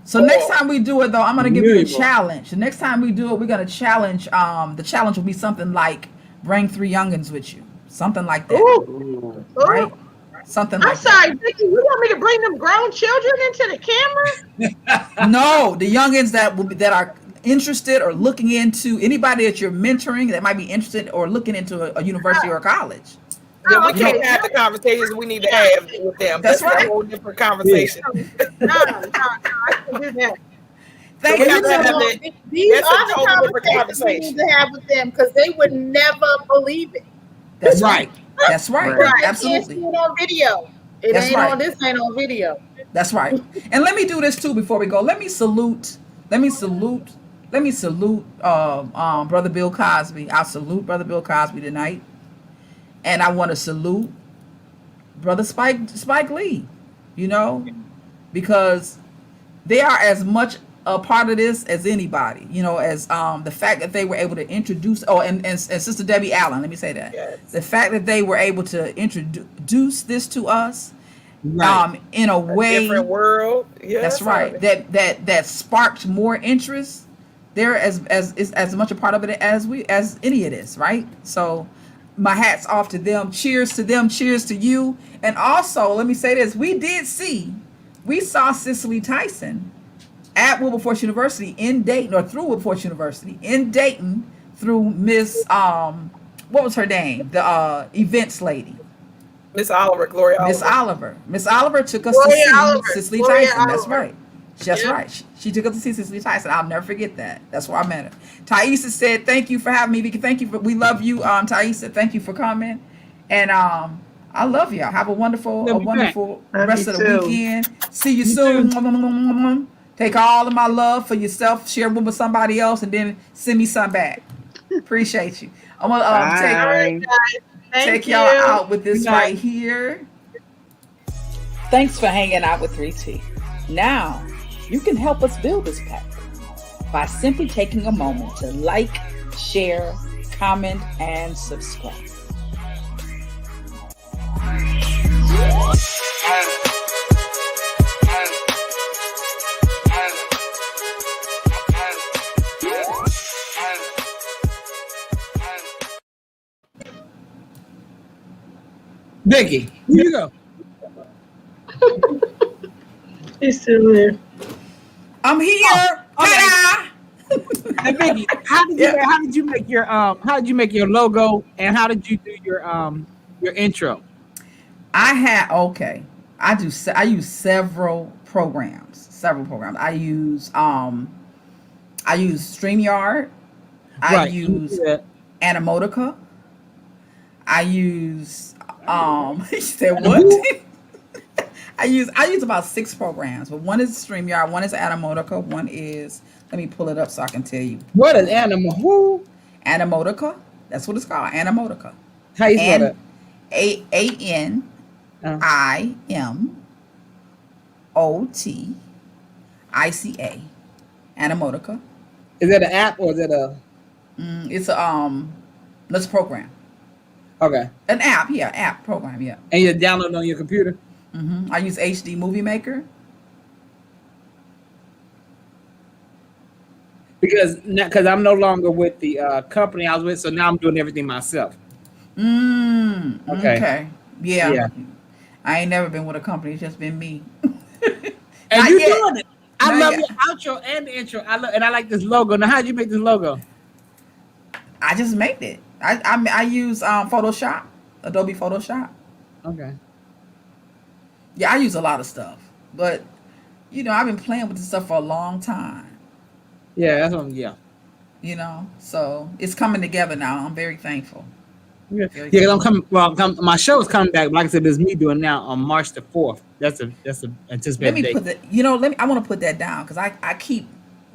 So next time we do it, though, I'm going to give you a challenge. The next time we do it, we're going to challenge. The challenge will be something like bring 3 youngins with you. Something like that. Ooh. Right? Something like that. I'm sorry, Vicky, you want me to bring them grown children into the camera? No, the youngins that are interested or looking into, anybody that you're mentoring that might be interested or looking into a university or a college. Yeah, we can't have the conversations we need to have with them. That's right. A whole different conversation. No, I can do that. So we have to have Well, that. these That's a are the totally different conversations we need conversation. to have with them because they would never believe it. That's Right. right. That's right. Right. They can't Absolutely. see it on video. It That's ain't right. on. This ain't on video. That's right. And let me do this too before we go. Let me salute. Let me salute. Let me salute Brother Bill Cosby. I'll salute Brother Bill Cosby tonight. And I want to salute Brother Spike Lee, you know, because they are as much a part of this as anybody, you know, as the fact that they were able to introduce, and Sister Debbie Allen, let me say that. Yes. The fact that they were able to introduce this to us Right. in a way. Different world. Yes, That's right. honey. That sparked more interest. They're as much a part of it as any of this, right? So my hat's off to them. Cheers to them. Cheers to you. And also, let me say this: we saw Cicely Tyson at Wilberforce University in Dayton, or through Wilberforce University in Dayton, through Miss what was her name? The events lady. Miss Oliver, Gloria Miss Oliver. Oliver. Miss Oliver took us Gloria to see Oliver. Cicely Gloria Tyson. That's Oliver. right. That's Yep. right. She took us to see Cicely Tyson. I'll never forget that. That's where I met her. Thaisa said, "Thank you for having me. Thank you for, we love you, Thaisa. Thank you for coming." And I love y'all. Have a wonderful Love you back. Love rest you of the too. weekend. See you soon. Take all of my love for yourself, share one with somebody else, and then send me some back. Appreciate you. I'm gonna Bye. Thank take you. y'all out with this Good night. right here. Thanks for hanging out with 3T. Now, you can help us build this platform by simply taking a moment to like, share, comment, and subscribe. Vicky, here you go. He's still there. I'm here. Ta-da! And Vicky, how did you make your logo, and how did you do your intro? I use several programs. I use StreamYard. I use Animotica. I use you said what? I use about 6 programs, but one is StreamYard, one is Animotica, one is, let me pull it up so I can tell you. What is who? Animotica. That's what it's called. Animotica. How you spell that? ANIMOTICA. Animotica. Is that an app or is that a? It's let's program. Okay. An app, yeah, app program, yeah. And you download it on your computer? I use HD Movie Maker. Because I'm no longer with the company I was with, so now I'm doing everything myself. Okay. Yeah. I ain't never been with a company. It's just been me. And Not you yet. doing it. I Not love yet. your outro and the intro. I like this logo. Now, how'd you make this logo? I just made it. I use Photoshop, Adobe Photoshop. Okay. Yeah, I use a lot of stuff, but I've been playing with this stuff for a long time. Yeah, that's what. Yeah. So it's coming together now. I'm very thankful. Yeah, because I'm coming. Well, my show is coming back. But like I said, it's me doing now on March the 4th. That's a anticipated Let me date. put that. I want to put that down because I keep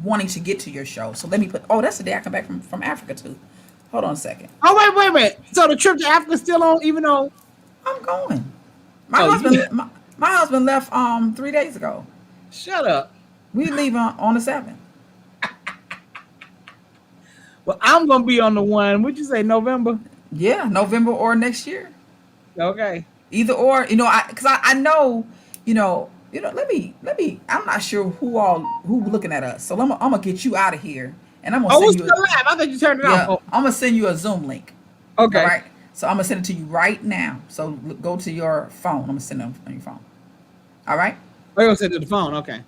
wanting to get to your show. So let me put. Oh, that's the day I come back from Africa too. Hold on a second. Oh wait a minute. So the trip to Africa still on, even though I'm going. My husband left 3 days ago. Shut up. We leave on the 7th. Well, I'm gonna be on the one. Would you say November? Yeah, November or next year. Okay. Either or, because I know, let me. I'm not sure who looking at us, so I'm gonna get you out of here, and I'm gonna Oh, send it's you. still live. I thought you turned it off. Oh. I'm gonna send you a Zoom link. Okay. All right. So I'm gonna send it to you right now. So go to your phone. I'm gonna send it on your phone. All right. Oh, you're gonna send it to the phone. Okay.